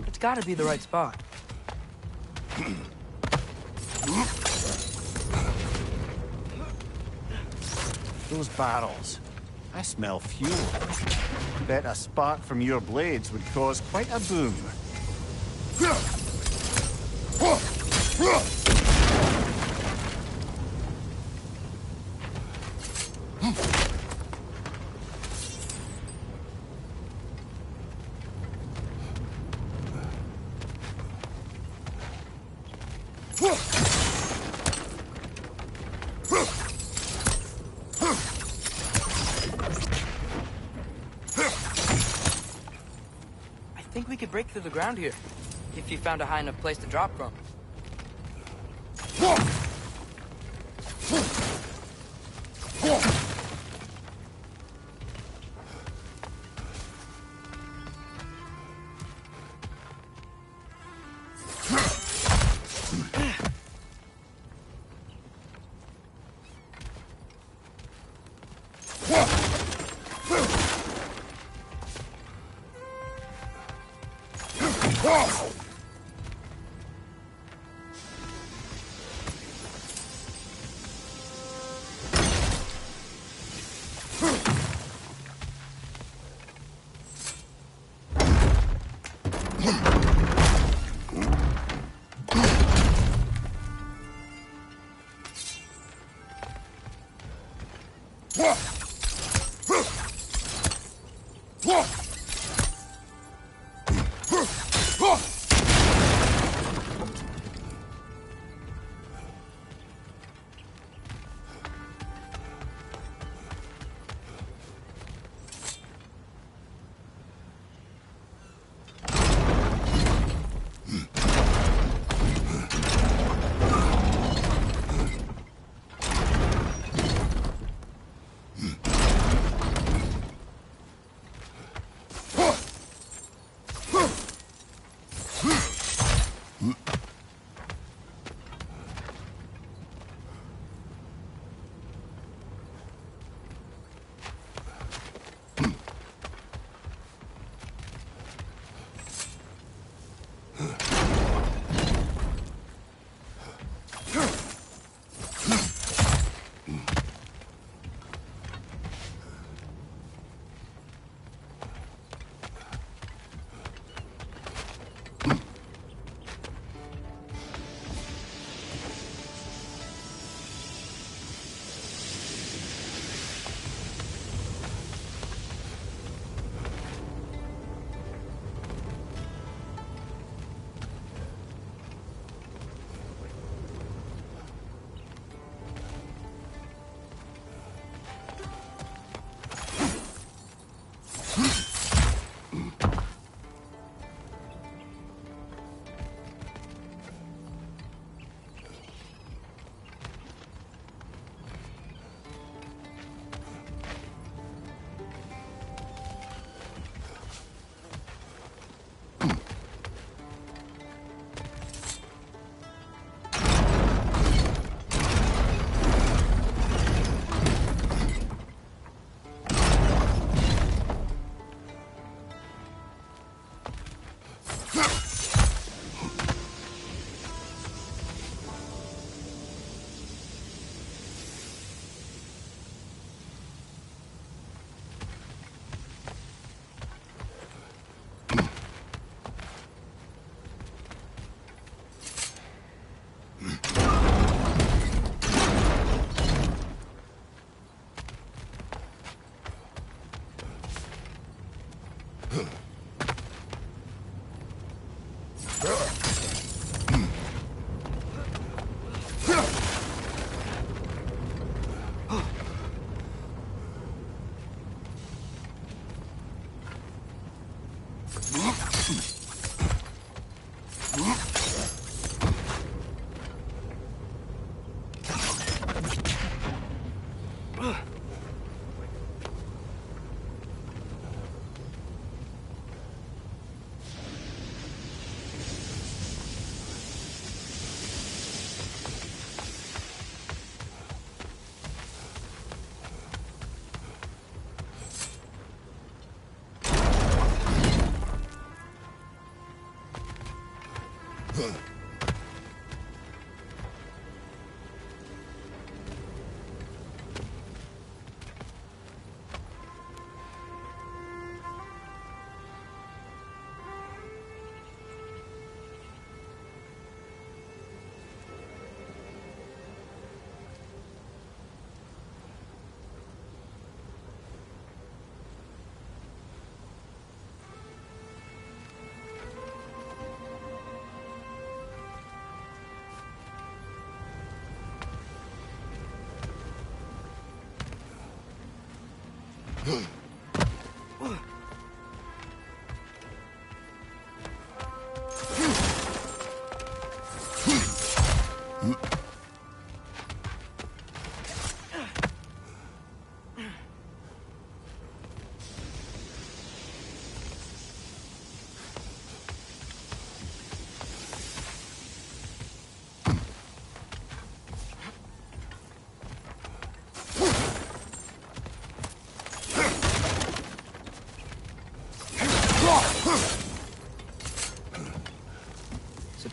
It's gotta be the right spot. Those barrels. I smell fuel. Bet a spark from your blades would cause quite a boom. I think we could break through the ground here, if you found a high enough place to drop from.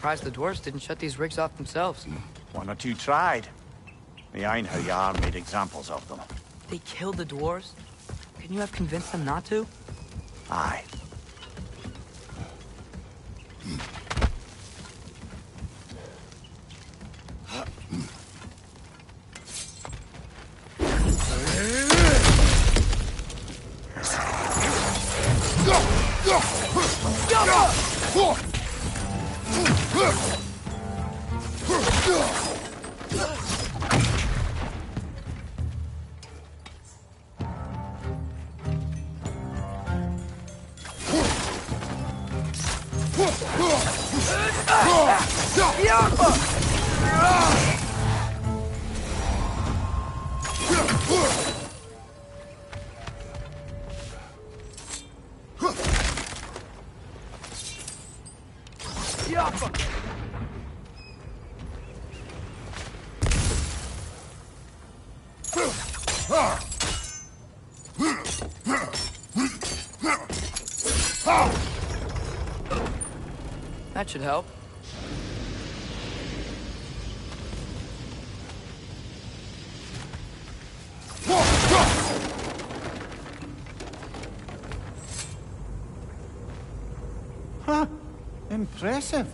Surprised the dwarves didn't shut these rigs off themselves. One or two tried. The Einherjar made examples of them. They killed the dwarves? Couldn't you have convinced them not to? Aye. That should help. Huh. Impressive.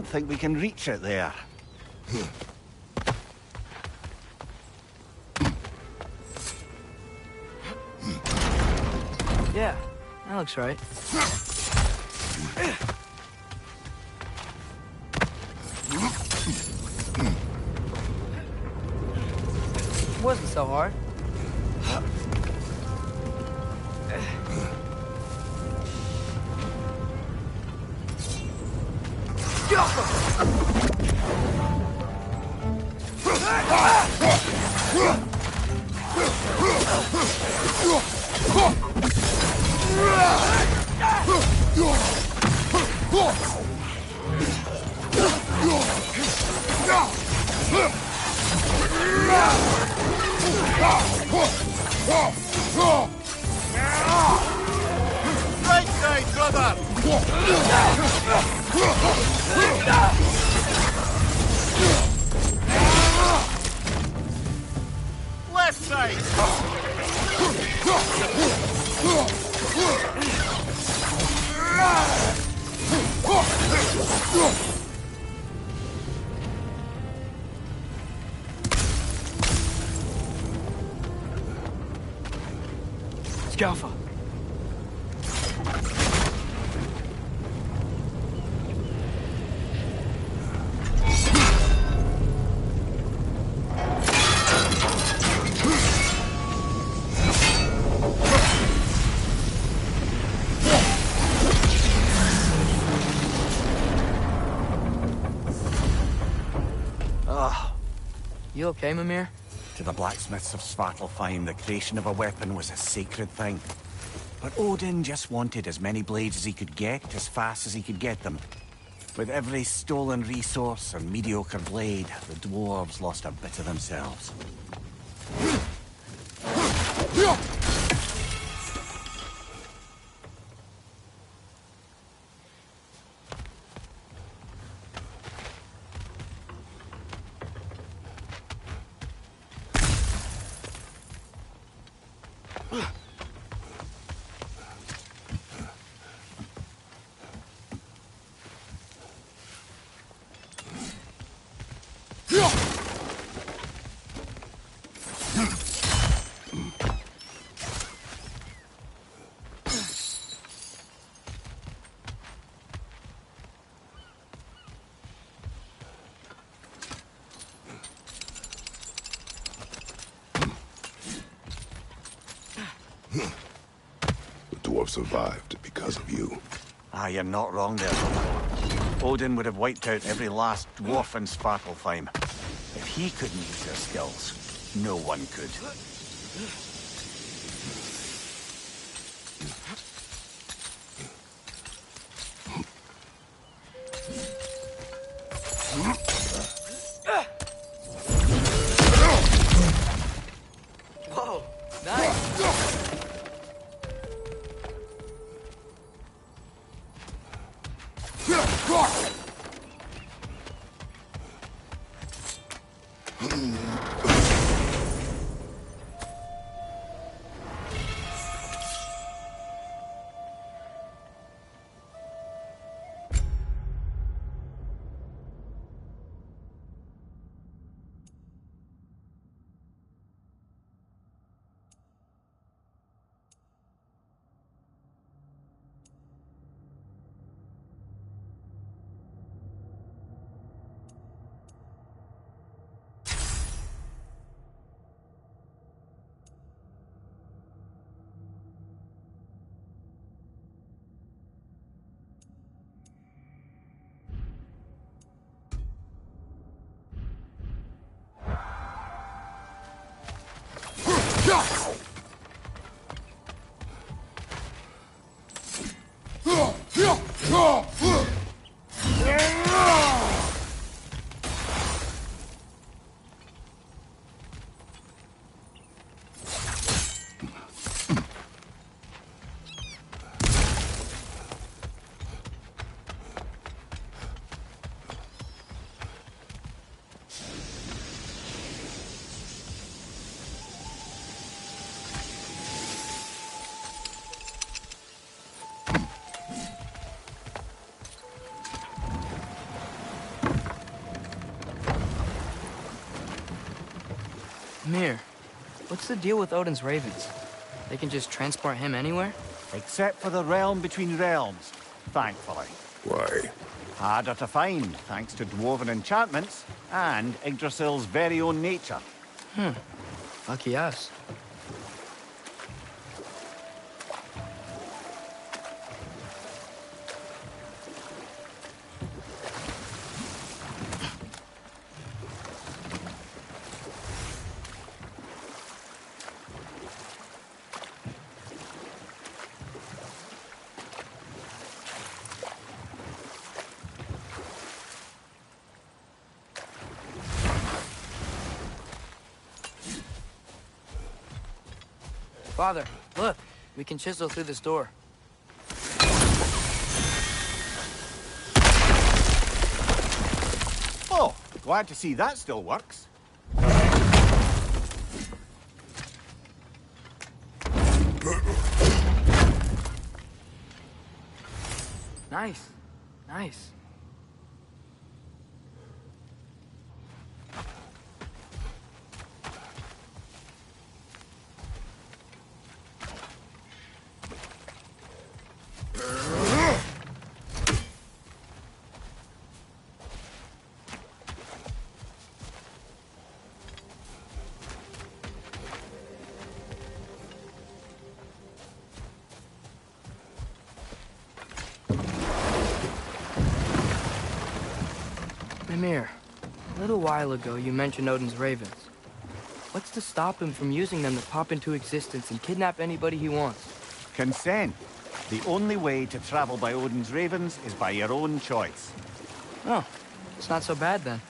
think we can reach it there. Yeah, that looks right. Wasn't so hard. Right side, brother! Left side! Scalfa. You okay, Mimir? To the blacksmiths of Svartalfheim, the creation of a weapon was a sacred thing. But Odin just wanted as many blades as he could get, as fast as he could get them. With every stolen resource and mediocre blade, the dwarves lost a bit of themselves. The dwarf survived because of you. Ah, you're not wrong there, brother. Odin would have wiped out every last dwarf in Svartalfheim. If he couldn't use their skills, no one could. Whoa, nice. Mir, what's the deal with Odin's ravens? They can just transport him anywhere? Except for the realm between realms, thankfully. Why? Harder to find, thanks to dwarven enchantments and Yggdrasil's very own nature. Lucky us. Father, look. We can chisel through this door. Oh, glad to see that still works. Nice. Nice. Mimir, a little while ago you mentioned Odin's ravens. What's to stop him from using them to pop into existence and kidnap anybody he wants? Consent. The only way to travel by Odin's ravens is by your own choice. Oh, it's not so bad then.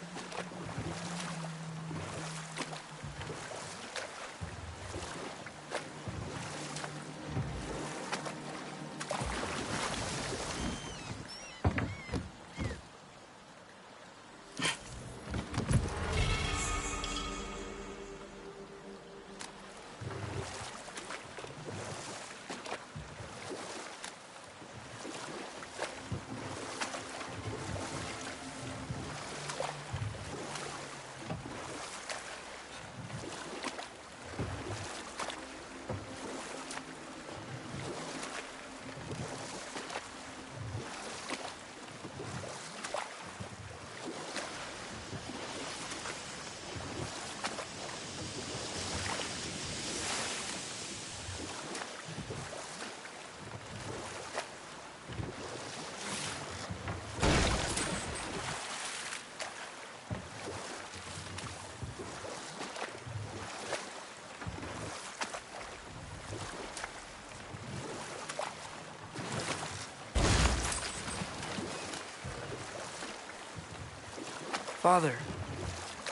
Father,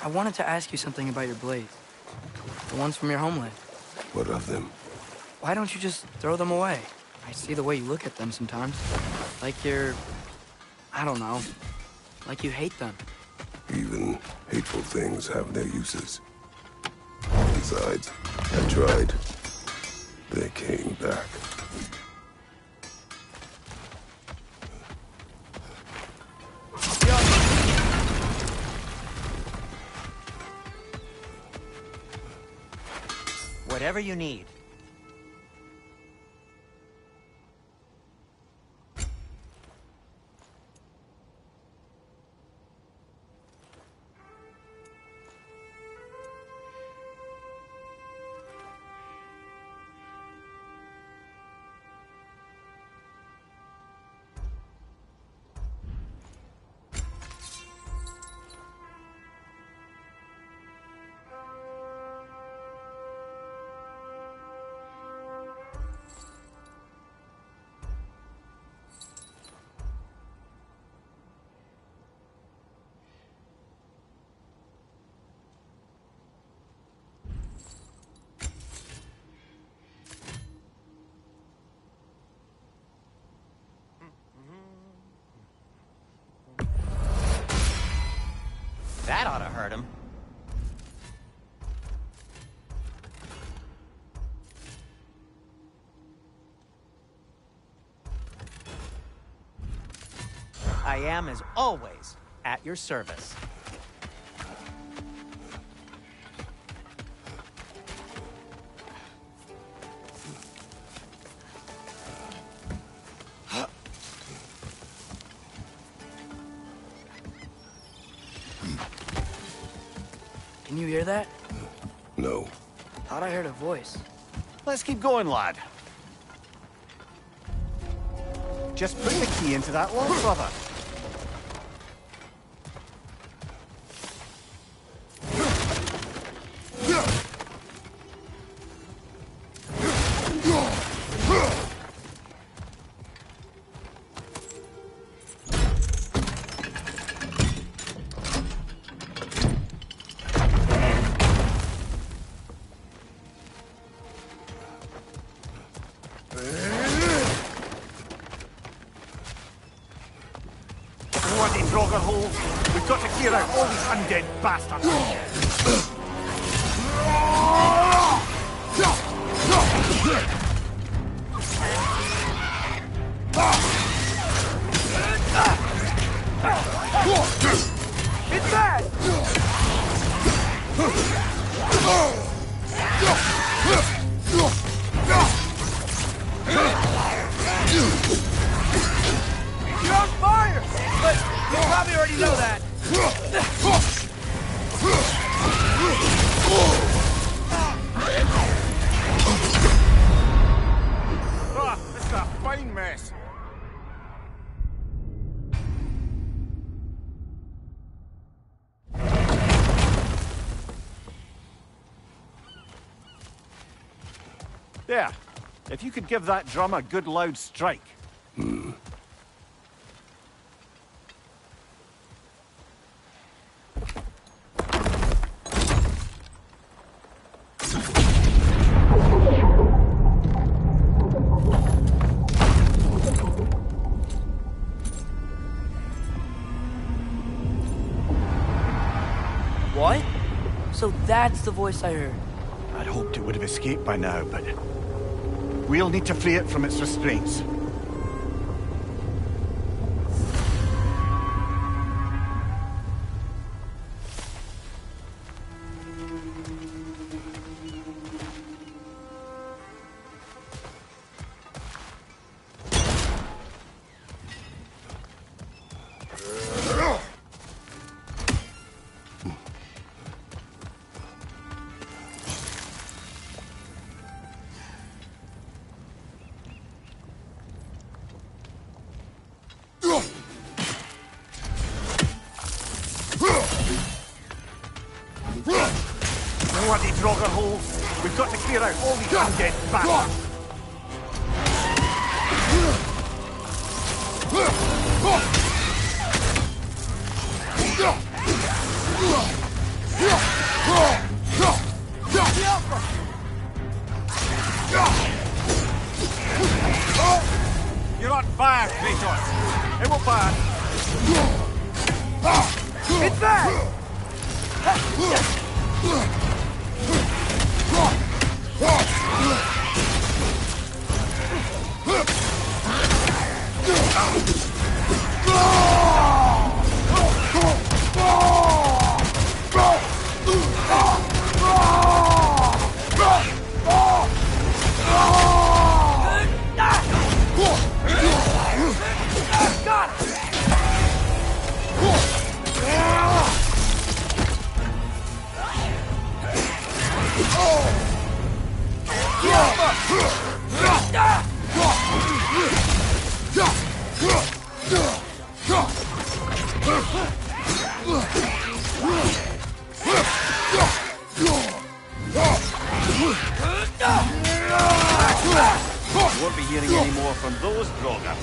I wanted to ask you something about your blades. The ones from your homeland. What of them? Why don't you just throw them away? I see the way you look at them sometimes. Like you're... I don't know. Like you hate them. Even hateful things have their uses. Besides, I tried. They came back. Whatever you need. That ought to hurt him. I am, as always, at your service. Can you hear that? No. Thought I heard a voice. Let's keep going, lad. Just put the key into that lock, brother. Bloody Draugr holes! We've got to clear out all these undead bastards! It's bad! You're on fire! But you probably already know that. Ah, this is a fine mess. There. If you could give that drum a good loud strike. What? So that's the voice I heard. I'd hoped it would have escaped by now, but we'll need to free it from its restraints. Bloody Draugr holes! We've got to clear out all these undead bastards! You're on fire, Kratos! It won't pass! It's bad! Won't be hearing any more from those Draugr.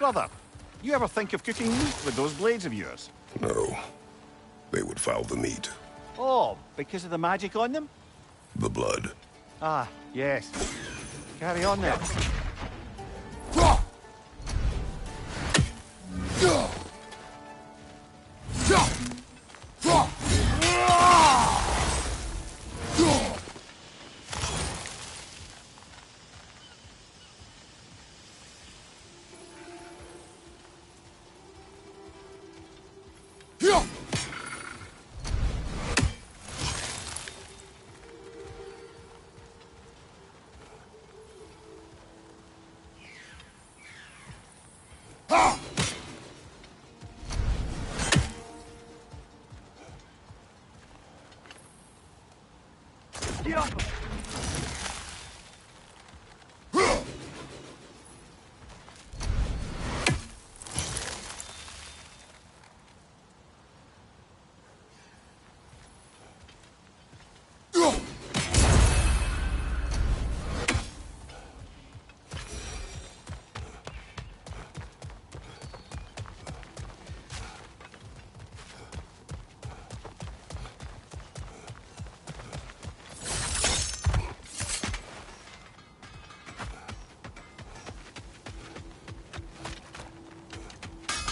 Brother, you ever think of cooking meat with those blades of yours? No. They would foul the meat. Oh, because of the magic on them? The blood. Ah, yes. Carry on then.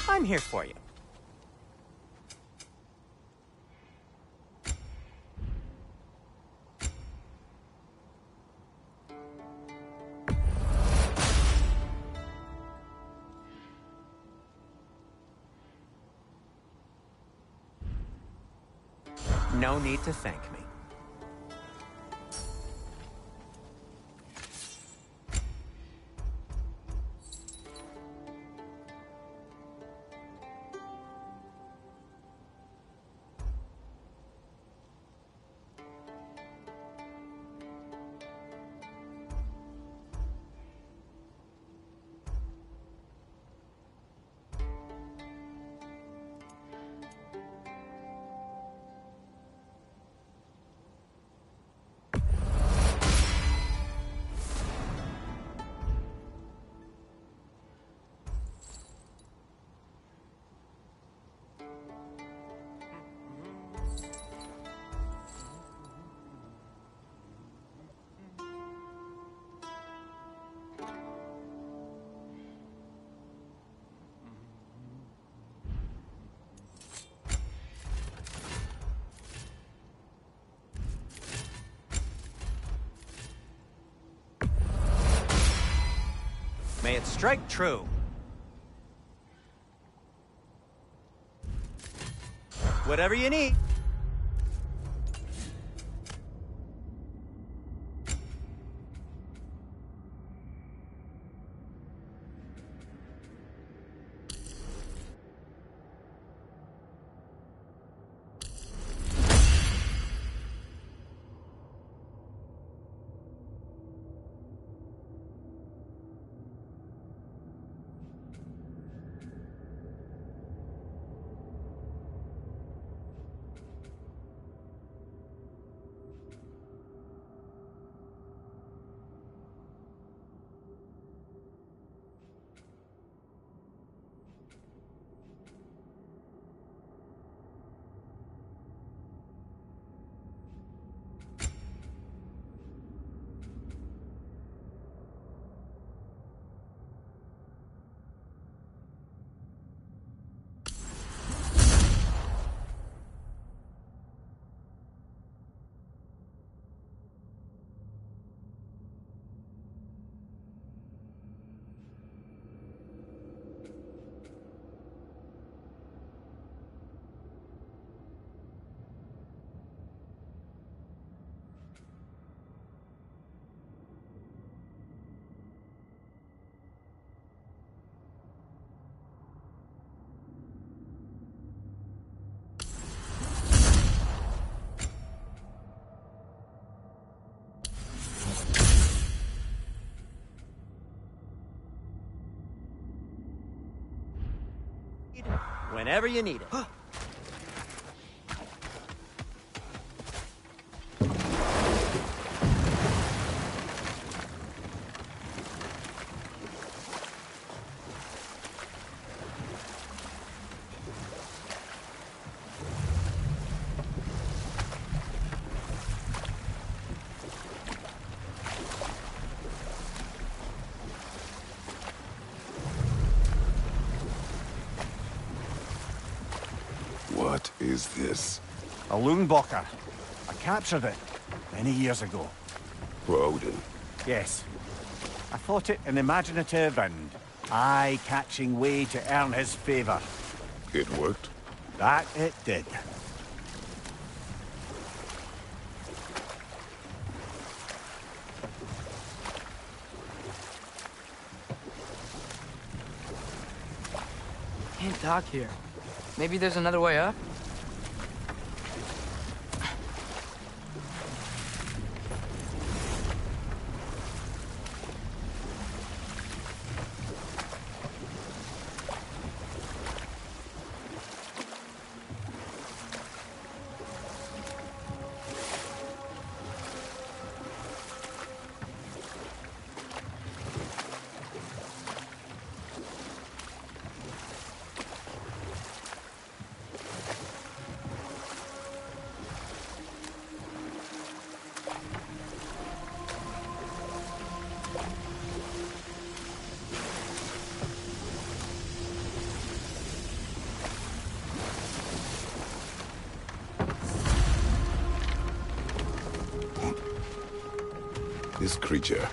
I'm here for you. No need to thank me. May it strike true. Whatever you need. Whenever you need it. is this? A Loonbocker. I captured it many years ago. For Odin. Yes. I thought it an imaginative and eye-catching way to earn his favor. It worked? That it did. Can't dock here. Maybe there's another way up? This creature,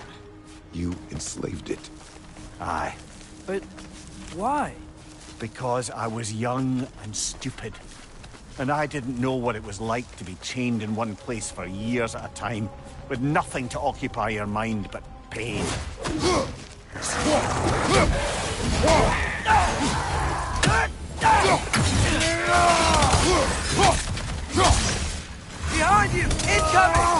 you enslaved it. Aye. But why? Because I was young and stupid. And I didn't know what it was like to be chained in one place for years at a time, with nothing to occupy your mind but pain. Behind you! Incoming!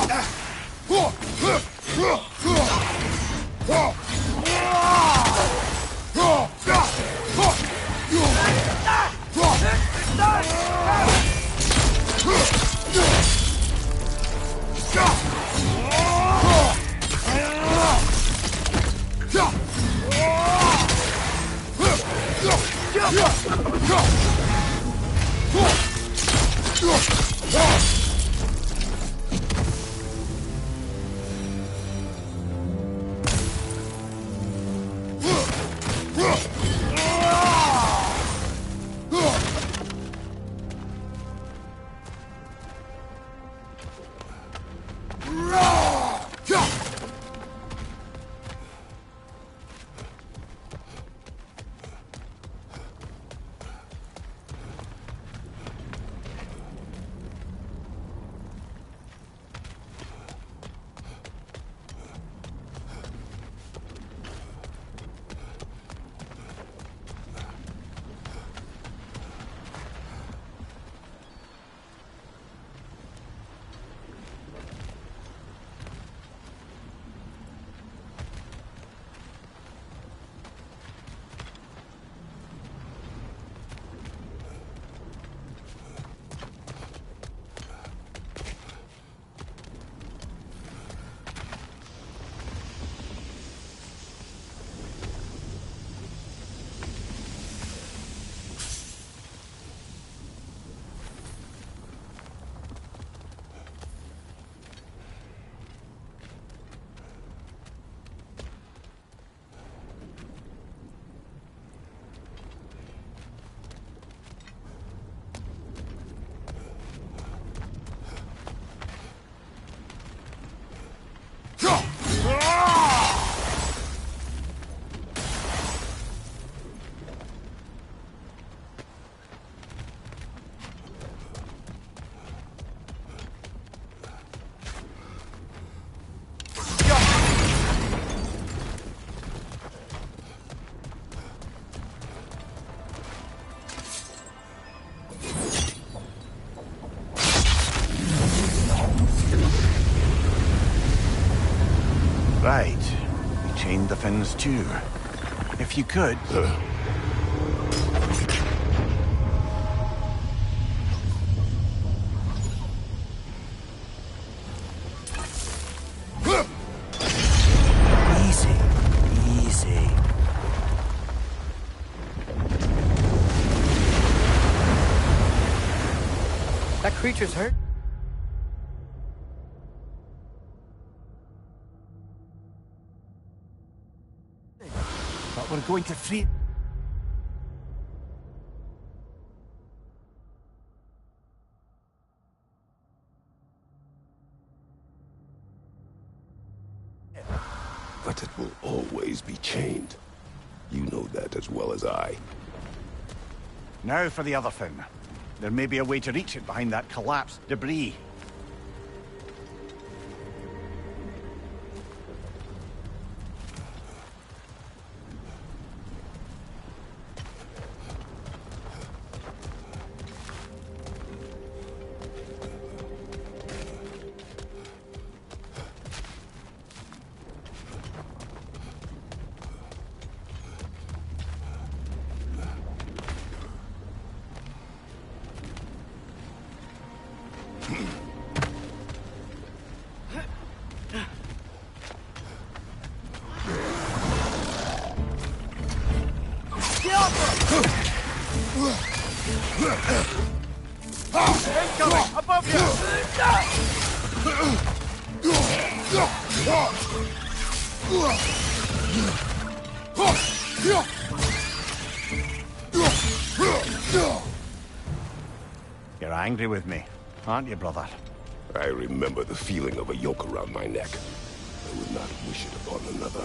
Right. We chained the fins too. If you could... Easy. Easy. That creature's hurt? But we're going to free... But it will always be chained. You know that as well as I. Now for the other thing. There may be a way to reach it behind that collapsed debris. Incoming! Above You're angry with me, aren't you, brother? I remember the feeling of a yoke around my neck. I would not wish it upon another.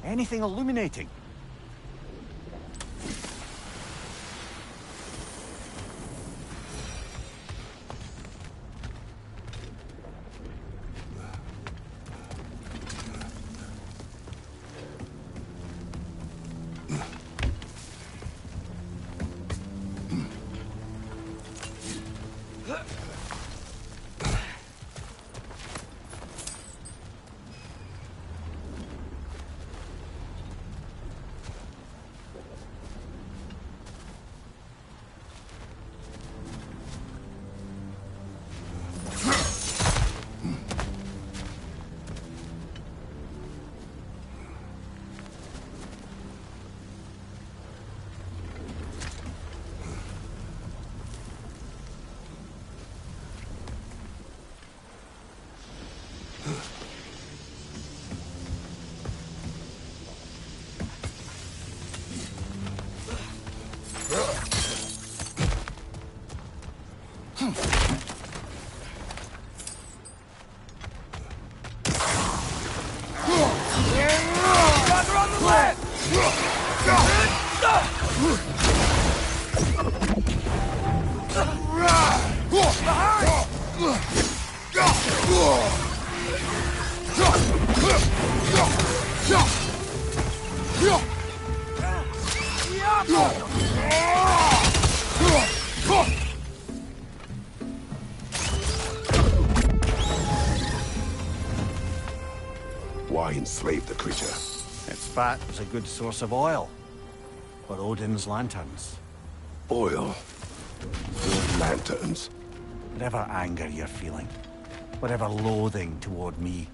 Anything illuminating? Why enslave the creature? Its fat was a good source of oil for Odin's lanterns. Oil? Your lanterns? Whatever anger you're feeling, whatever loathing toward me,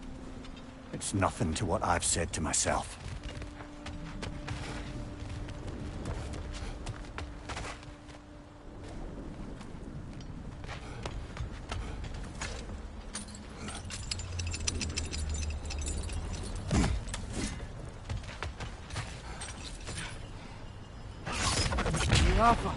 it's nothing to what I've said to myself. Rafa.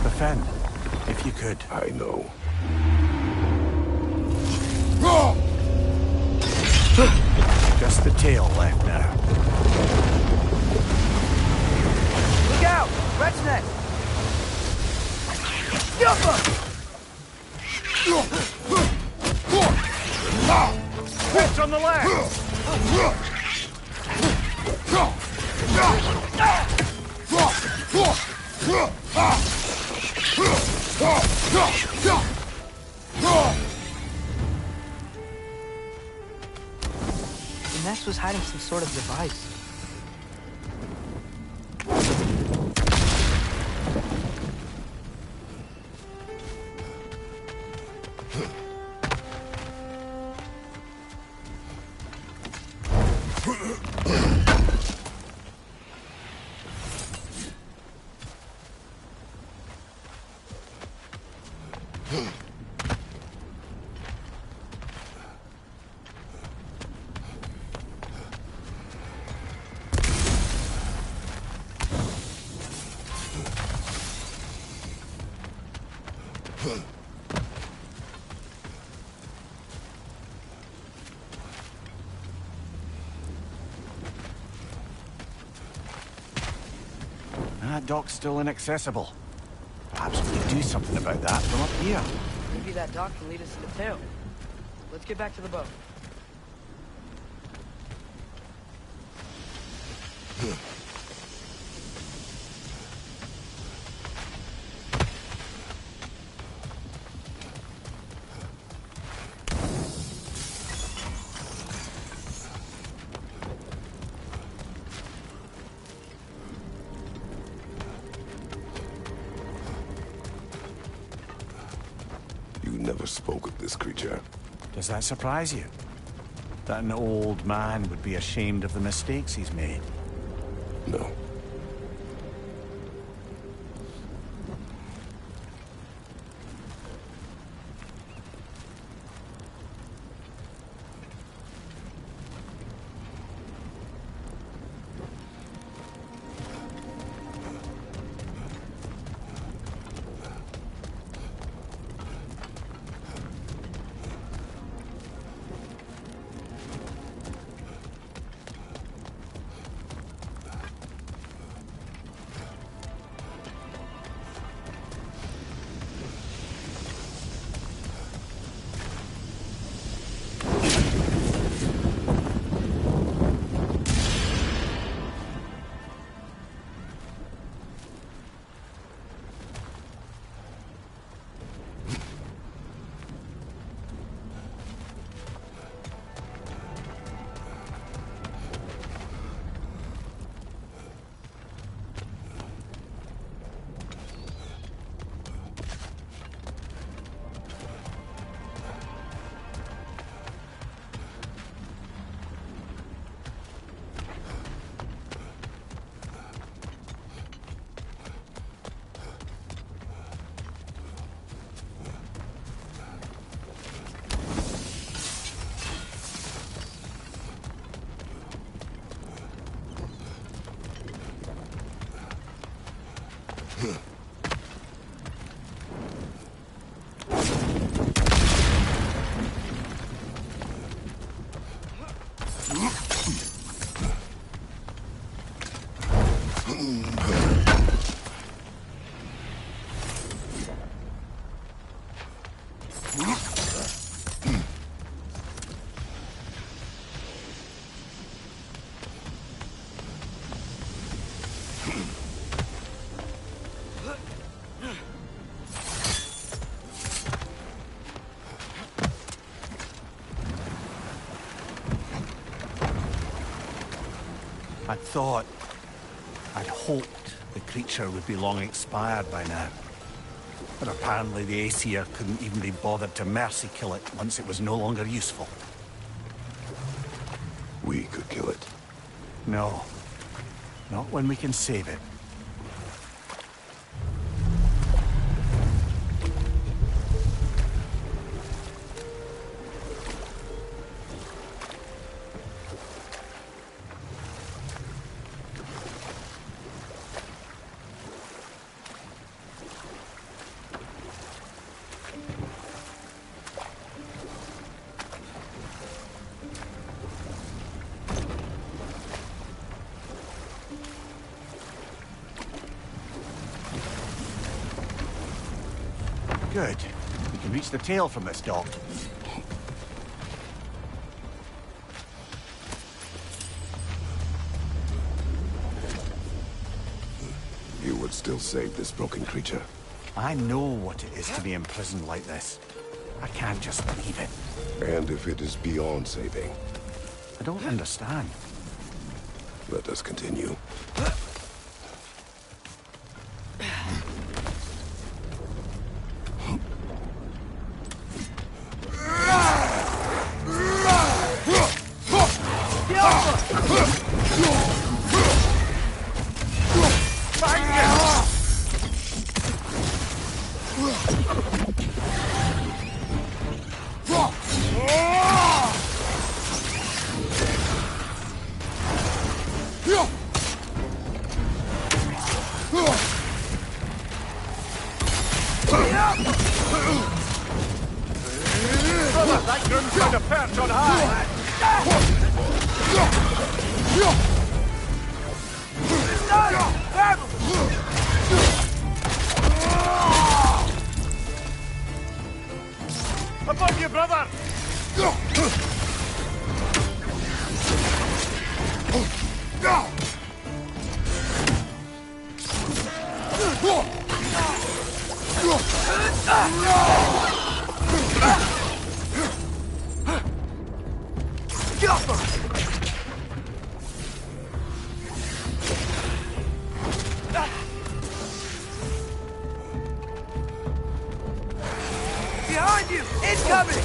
Defend, if you could. I know. Just the tail left now. Look out! Rat's nest! Jump up! Hits on the left! The nest was hiding some sort of device. That dock's still inaccessible. Perhaps we could do something about that from up here. Maybe that dock can lead us to the tail. Let's get back to the boat. You never spoke of this creature. Does that surprise you? That an old man would be ashamed of the mistakes he's made? No. I'd hoped the creature would be long expired by now. But apparently the Aesir couldn't even be bothered to mercy kill it once it was no longer useful. We could kill it. No. Not when we can save it. Good. We can reach the tail from this dock. You would still save this broken creature? I know what it is to be imprisoned like this. I can't just leave it. And if it is beyond saving? I don't understand. Let us continue. That groom's got a perch on high! Above you, brother! Behind you! Incoming!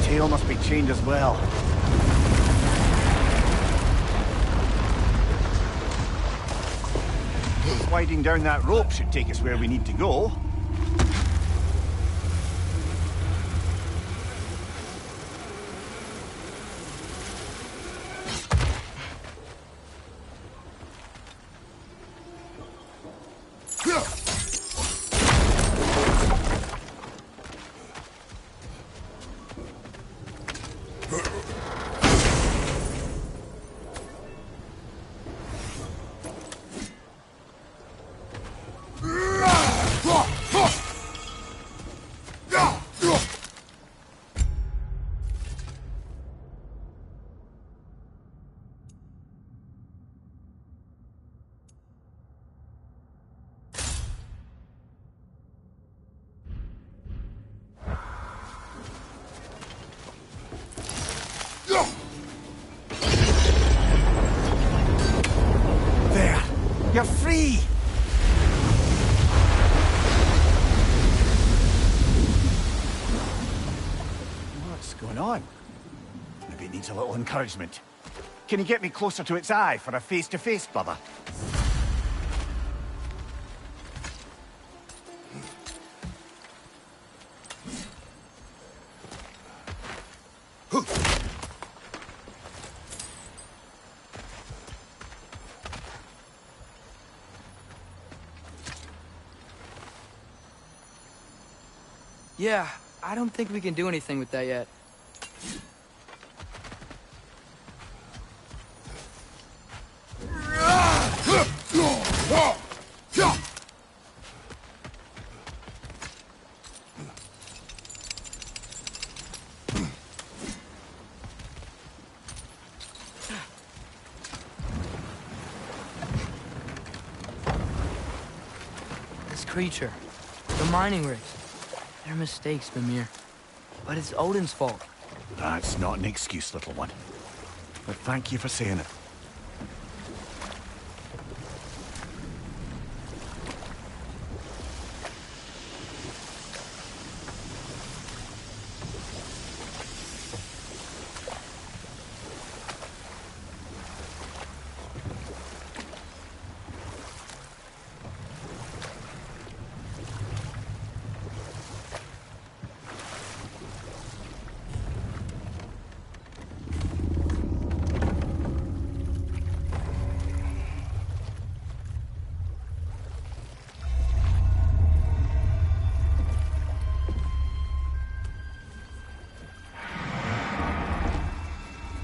Tail must be chained as well. Sliding down that rope should take us where we need to go. You're free! a little encouragement. Can you get me closer to its eye for a face-to-face, brother? Yeah, I don't think we can do anything with that yet. This creature, the mining rigs. They're mistakes, Mimir. But it's Odin's fault. That's not an excuse, little one. But thank you for saying it.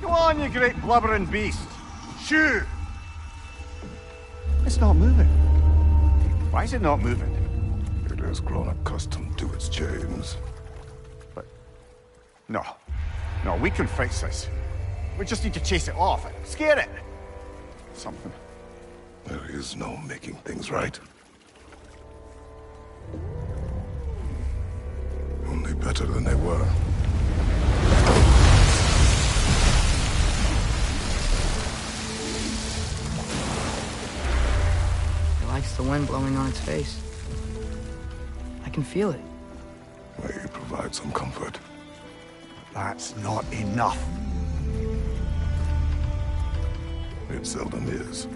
Go on, you great blubbering beast. Shoo! It's not moving. Why is it not moving? It has grown accustomed to its chains. But... No. No, we can fix this. We just need to chase it off. Scare it. Something. There is no making things right. Only better than they were. It likes the wind blowing on its face. I can feel it. May you provide some comfort. That's not enough. It seldom is.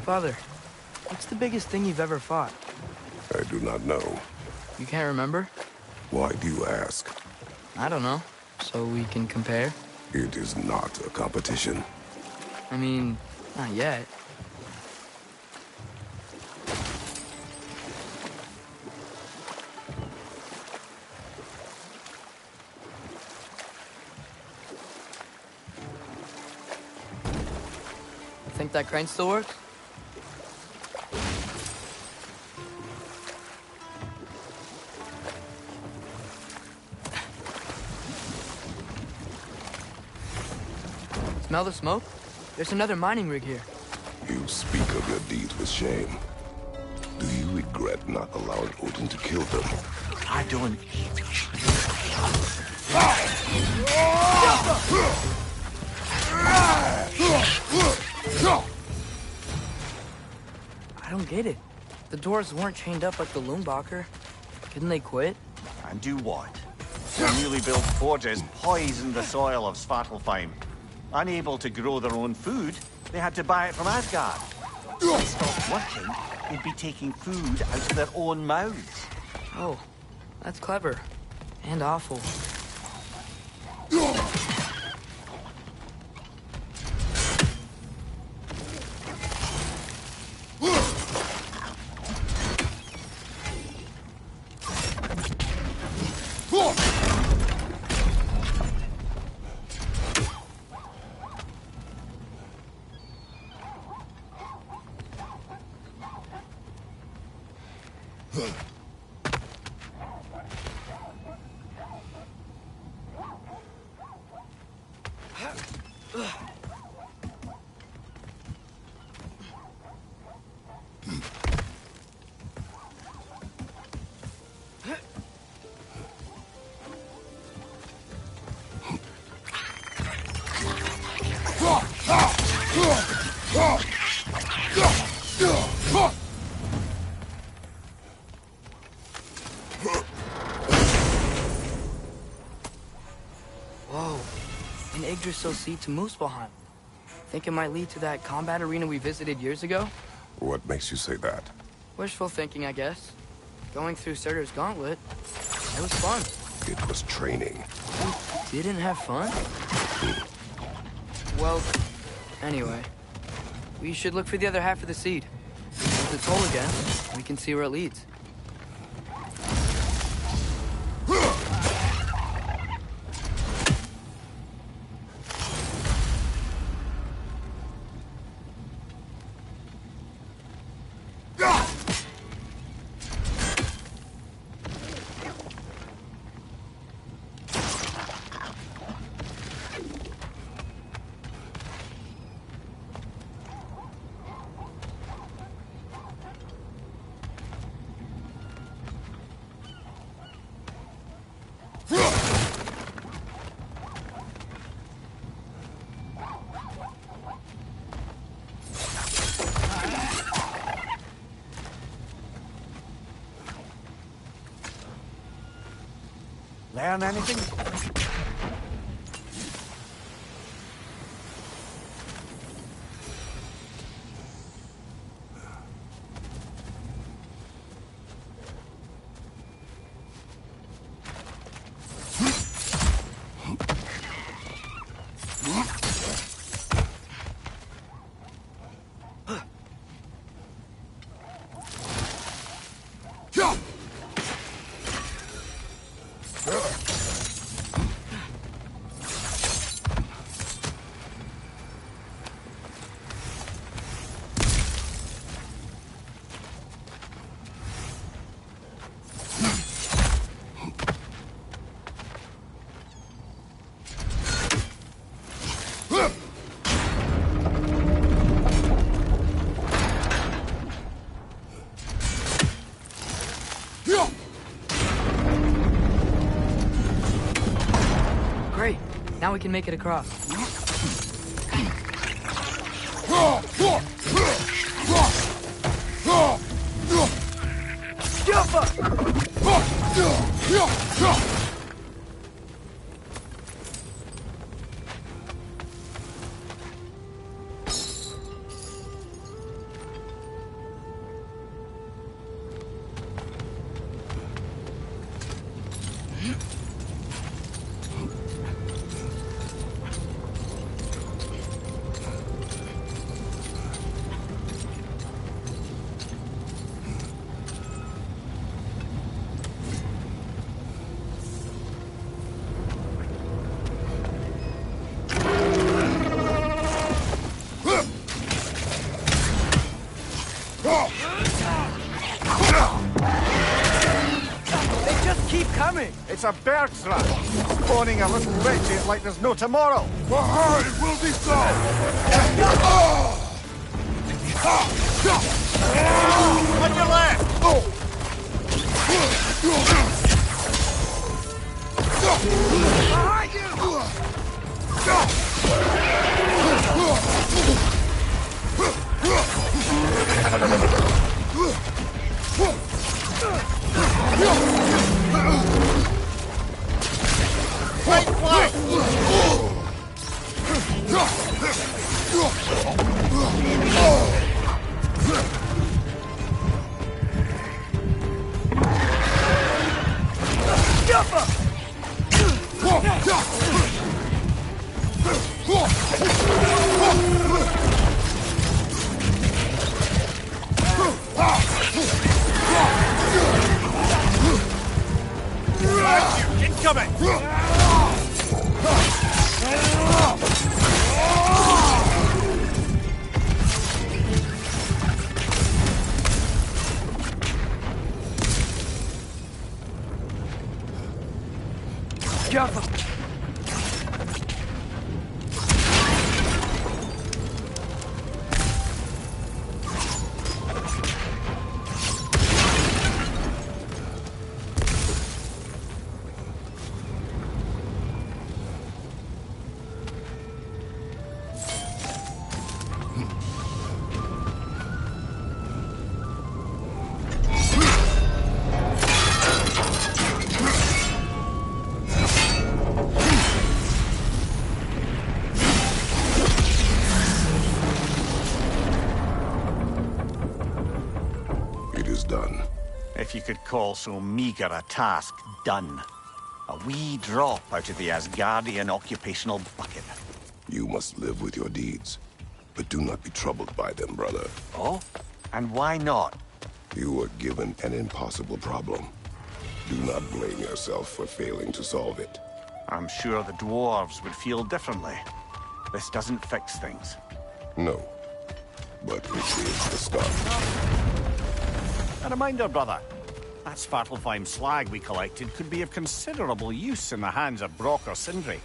Father, what's the biggest thing you've ever fought? I do not know. You can't remember? Why do you ask? I don't know. So we can compare? It is not a competition. I mean, not yet. Think that crane still works? Smell the smoke? There's another mining rig here. You speak of your deeds with shame. Do you regret not allowing Odin to kill them? I don't. I don't get it. The doors weren't chained up like the Loombacher. Couldn't they quit? And do what? Their newly built forges poisoned the soil of Svartalfheim. Unable to grow their own food, they had to buy it from Asgard. If they stopped working, they'd be taking food out of their own mouths. Oh, that's clever. And awful. Whoa, an Yggdrasil seed to Muspelheim. Think it might lead to that combat arena we visited years ago? What makes you say that? Wishful thinking, I guess. Going through Surtur's gauntlet, it was fun. It was training. You didn't have fun? Well, anyway. We should look for the other half of the seed. If it's whole again, we can see where it leads. Learn anything? Great. Now we can make it across. It's a bird's rat, spawning a little wretched like there's no tomorrow. It will be so! On your left! Behind Right flank! Incoming! Jaffa! Done. If you could call so meager a task done. A wee drop out of the Asgardian occupational bucket. You must live with your deeds, but do not be troubled by them, brother. Oh? And why not? You were given an impossible problem. Do not blame yourself for failing to solve it. I'm sure the dwarves would feel differently. This doesn't fix things. No, but it is the start. A reminder, brother. That Svartalfheim slag we collected could be of considerable use in the hands of Brock or Sindri.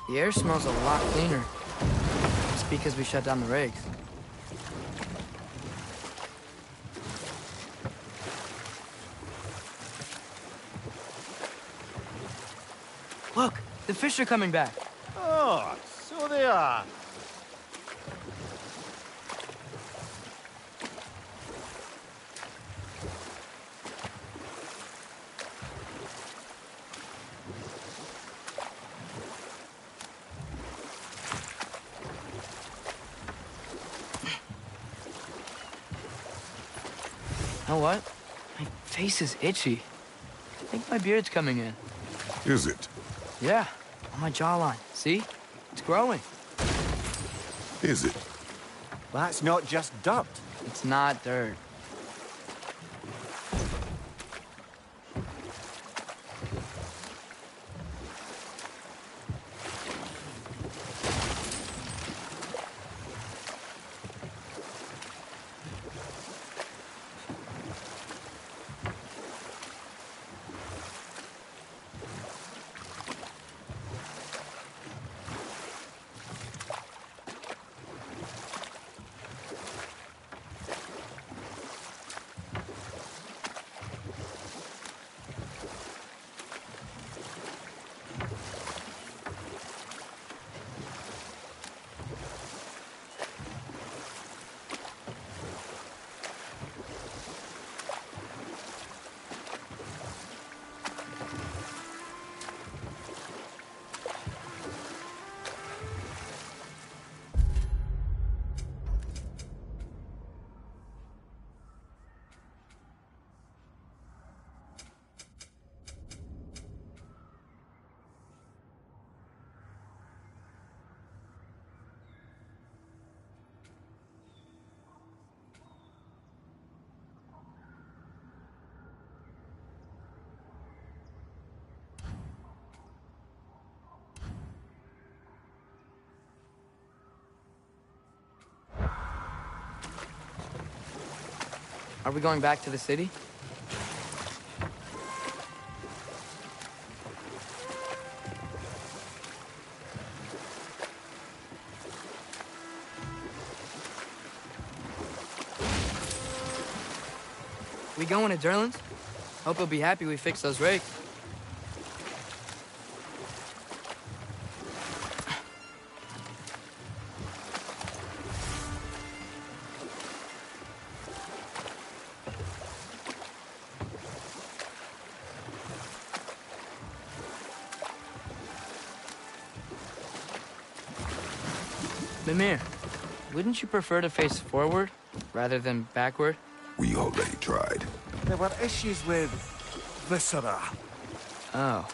The air smells a lot cleaner. It's because we shut down the rigs. Look, the fish are coming back. Oh, so they are. You know what? My face is itchy. I think my beard's coming in. Is it? Yeah, on my jawline. See? It's growing. Is it? That's not just dirt. It's not dirt. Are we going back to the city? We going to Durlin's? Hope he'll be happy we fixed those rakes. Mimir, wouldn't you prefer to face forward rather than backward? We already tried. There were issues with viscera. Oh.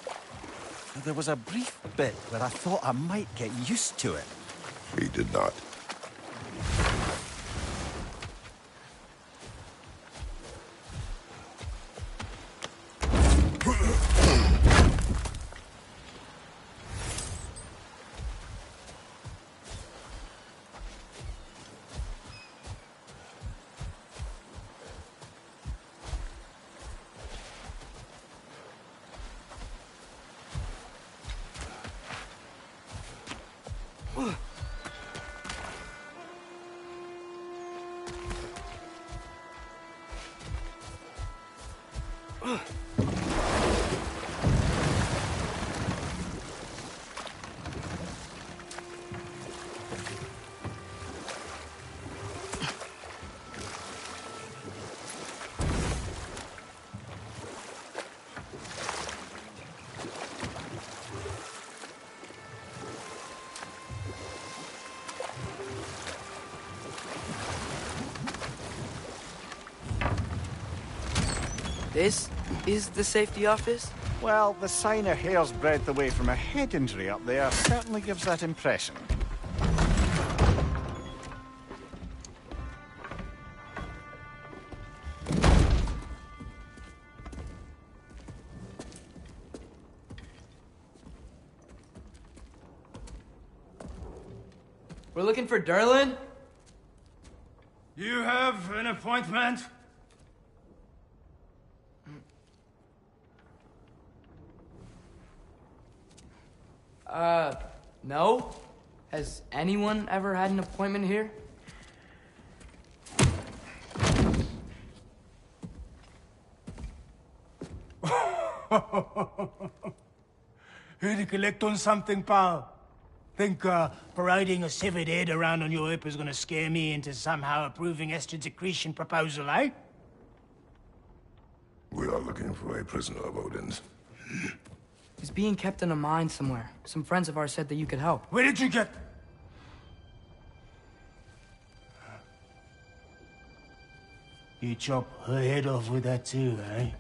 There was a brief bit where I thought I might get used to it. He did not. This is the safety office? Well, the sign a hair's breadth away from a head injury up there certainly gives that impression. We're looking for Durlin? You have an appointment? No? Has anyone ever had an appointment here? Here to collect on something, pal? Think, parading a severed head around on your hip is gonna scare me into somehow approving Estrid's accretion proposal, eh? We are looking for a prisoner of Odin's. He's being kept in a mine somewhere. Some friends of ours said that you could help. Where did you get... You chop her head off with that too, eh?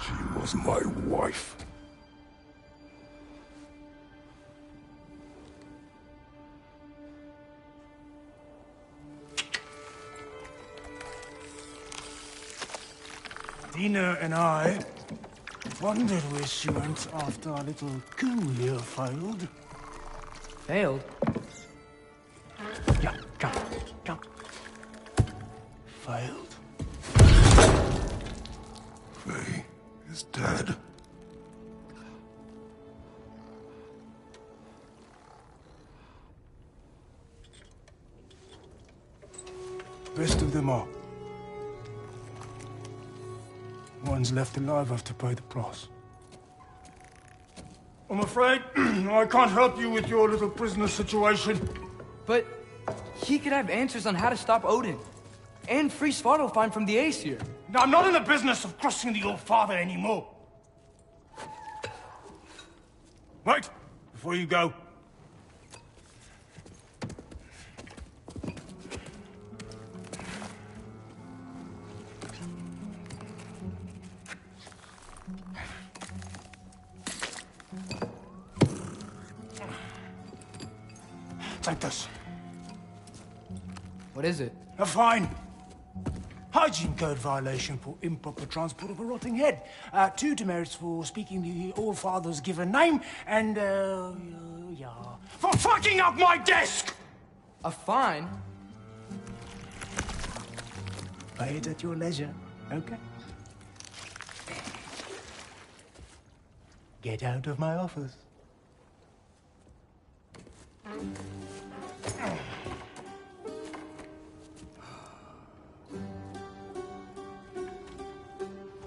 She was my wife. Dina and I wondered where she went after our little coup here failed. Failed? Yeah, jump. Failed. Faye is dead. Best of them all. One's left alive have to pay the price. I'm afraid I can't help you with your little prisoner situation. But he could have answers on how to stop Odin. And free Svartalfheim from the Aesir. I'm not in the business of crossing the old father anymore. Right, before you go. Take this. What is it? A fine. Hygiene code violation for improper transport of a rotting head. 2 demerits for speaking the All-Father's given name, and, yeah. For fucking up my desk! A fine? Pay it at your leisure, okay? Get out of my office.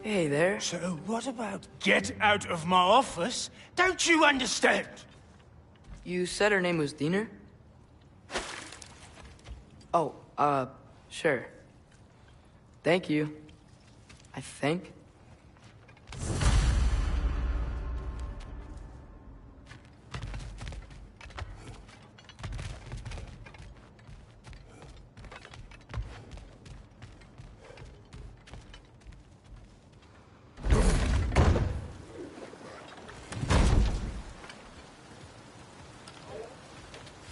Hey there. So what about get out of my office? Don't you understand? You said her name was Diener? Oh, sure. Thank you. I think.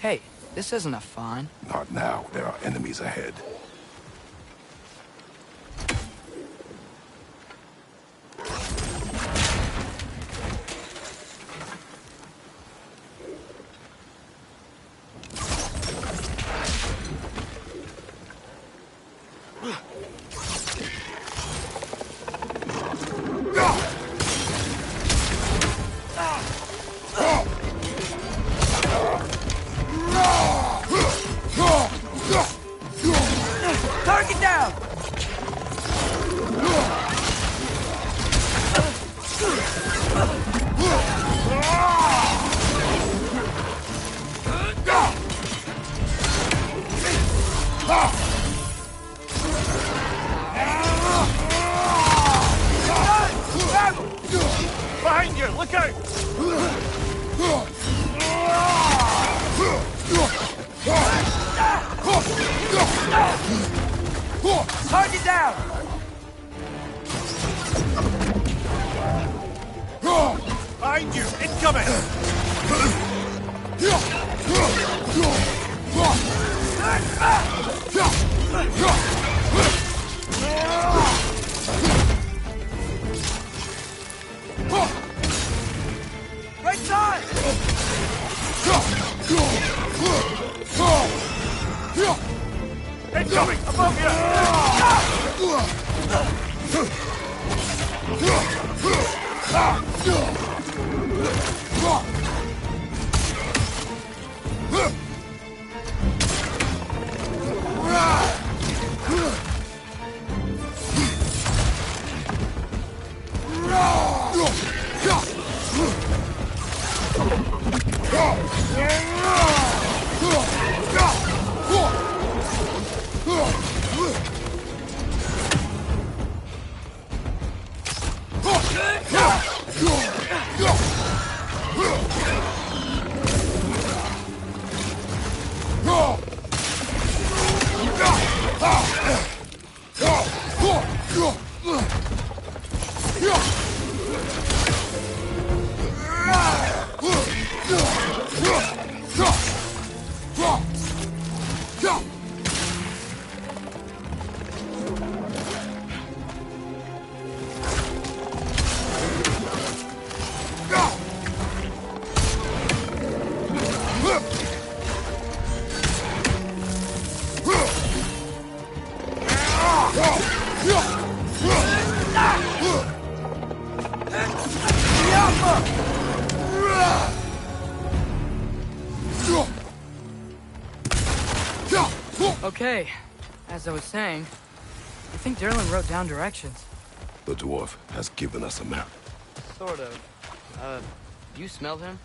Hey, this isn't a fine. Not now. There are enemies ahead. Target down! Behind you! Look out! Target down! Behind you! Incoming! Right side! Incoming! Above you! Okay, as I was saying, I think Derlin wrote down directions. The dwarf has given us a map. Sort of. You smelled him?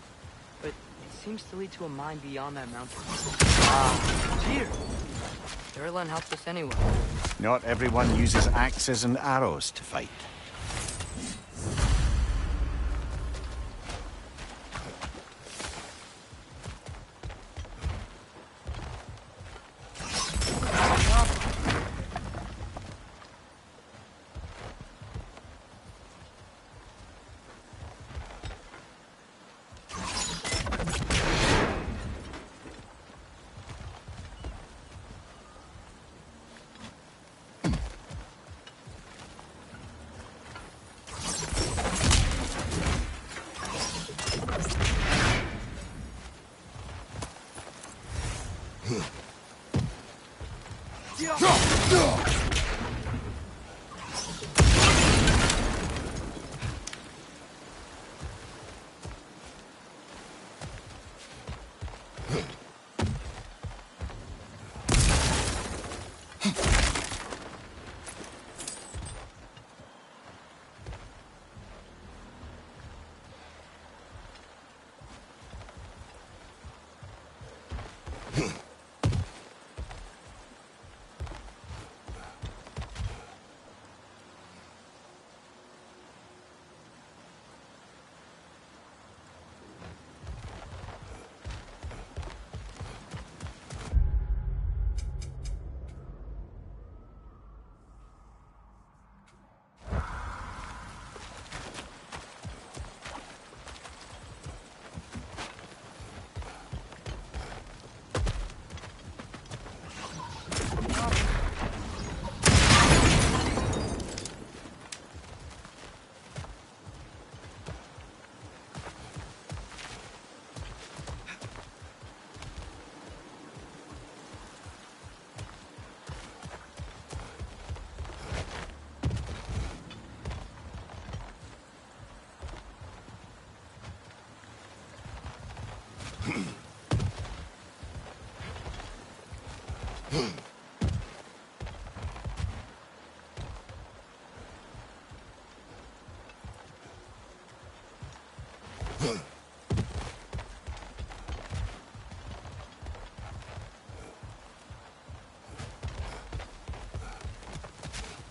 But it seems to lead to a mine beyond that mountain. Ah, here! Derlin helped us anyway. Not everyone uses axes and arrows to fight.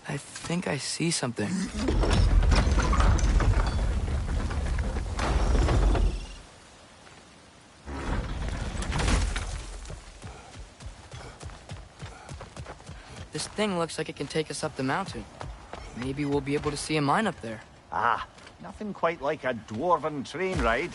I think I see something. This thing looks like it can take us up the mountain. Maybe we'll be able to see a mine up there. Ah, nothing quite like a dwarven train ride.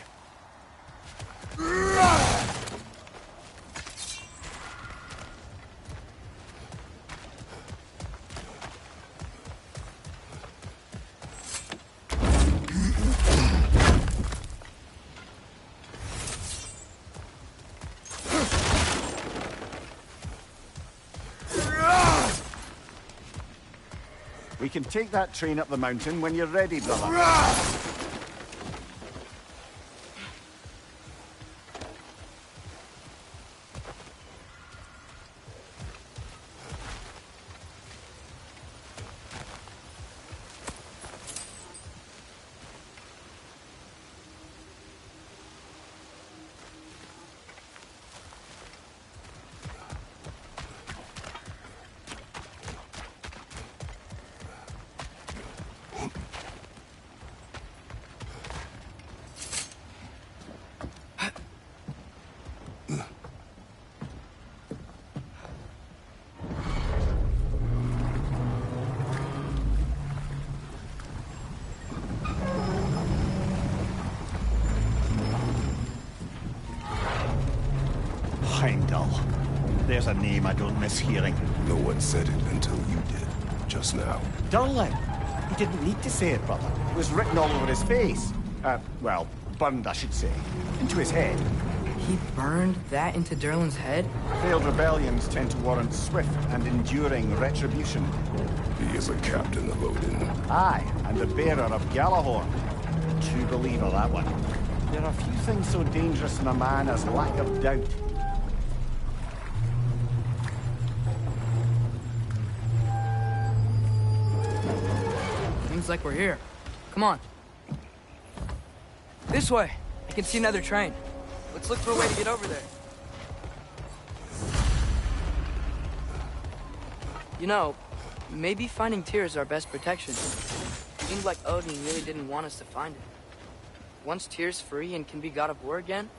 We can take that train up the mountain when you're ready, brother. Heimdall. There's a name I don't miss hearing. No one said it until you did, just now. Durlin! He didn't need to say it, brother. It was written all over his face. Well, burned, I should say. Into his head. He burned that into Derlin's head? Failed rebellions tend to warrant swift and enduring retribution. He is a captain of Odin. Aye, and the bearer of Galahorn. True believer, that one. There are few things so dangerous in a man as lack of doubt. Seems like we're here. Come on. This way. I can see another train. Let's look for a way to get over there. You know, maybe finding Tyr is our best protection. Seems like Odin really didn't want us to find it. Once Tyr's free and can be God of War again,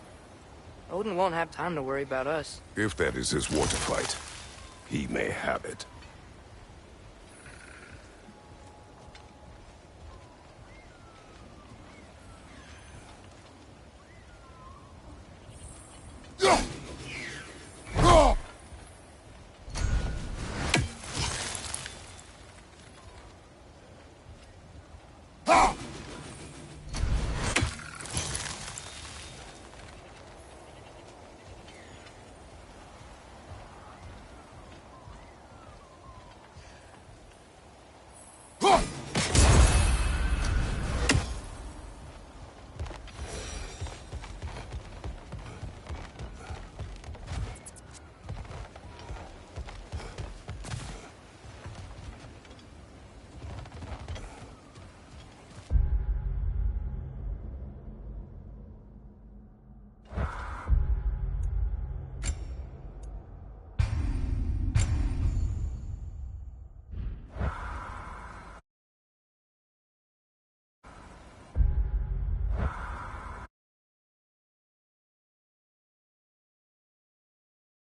Odin won't have time to worry about us. If that is his war to fight, he may have it.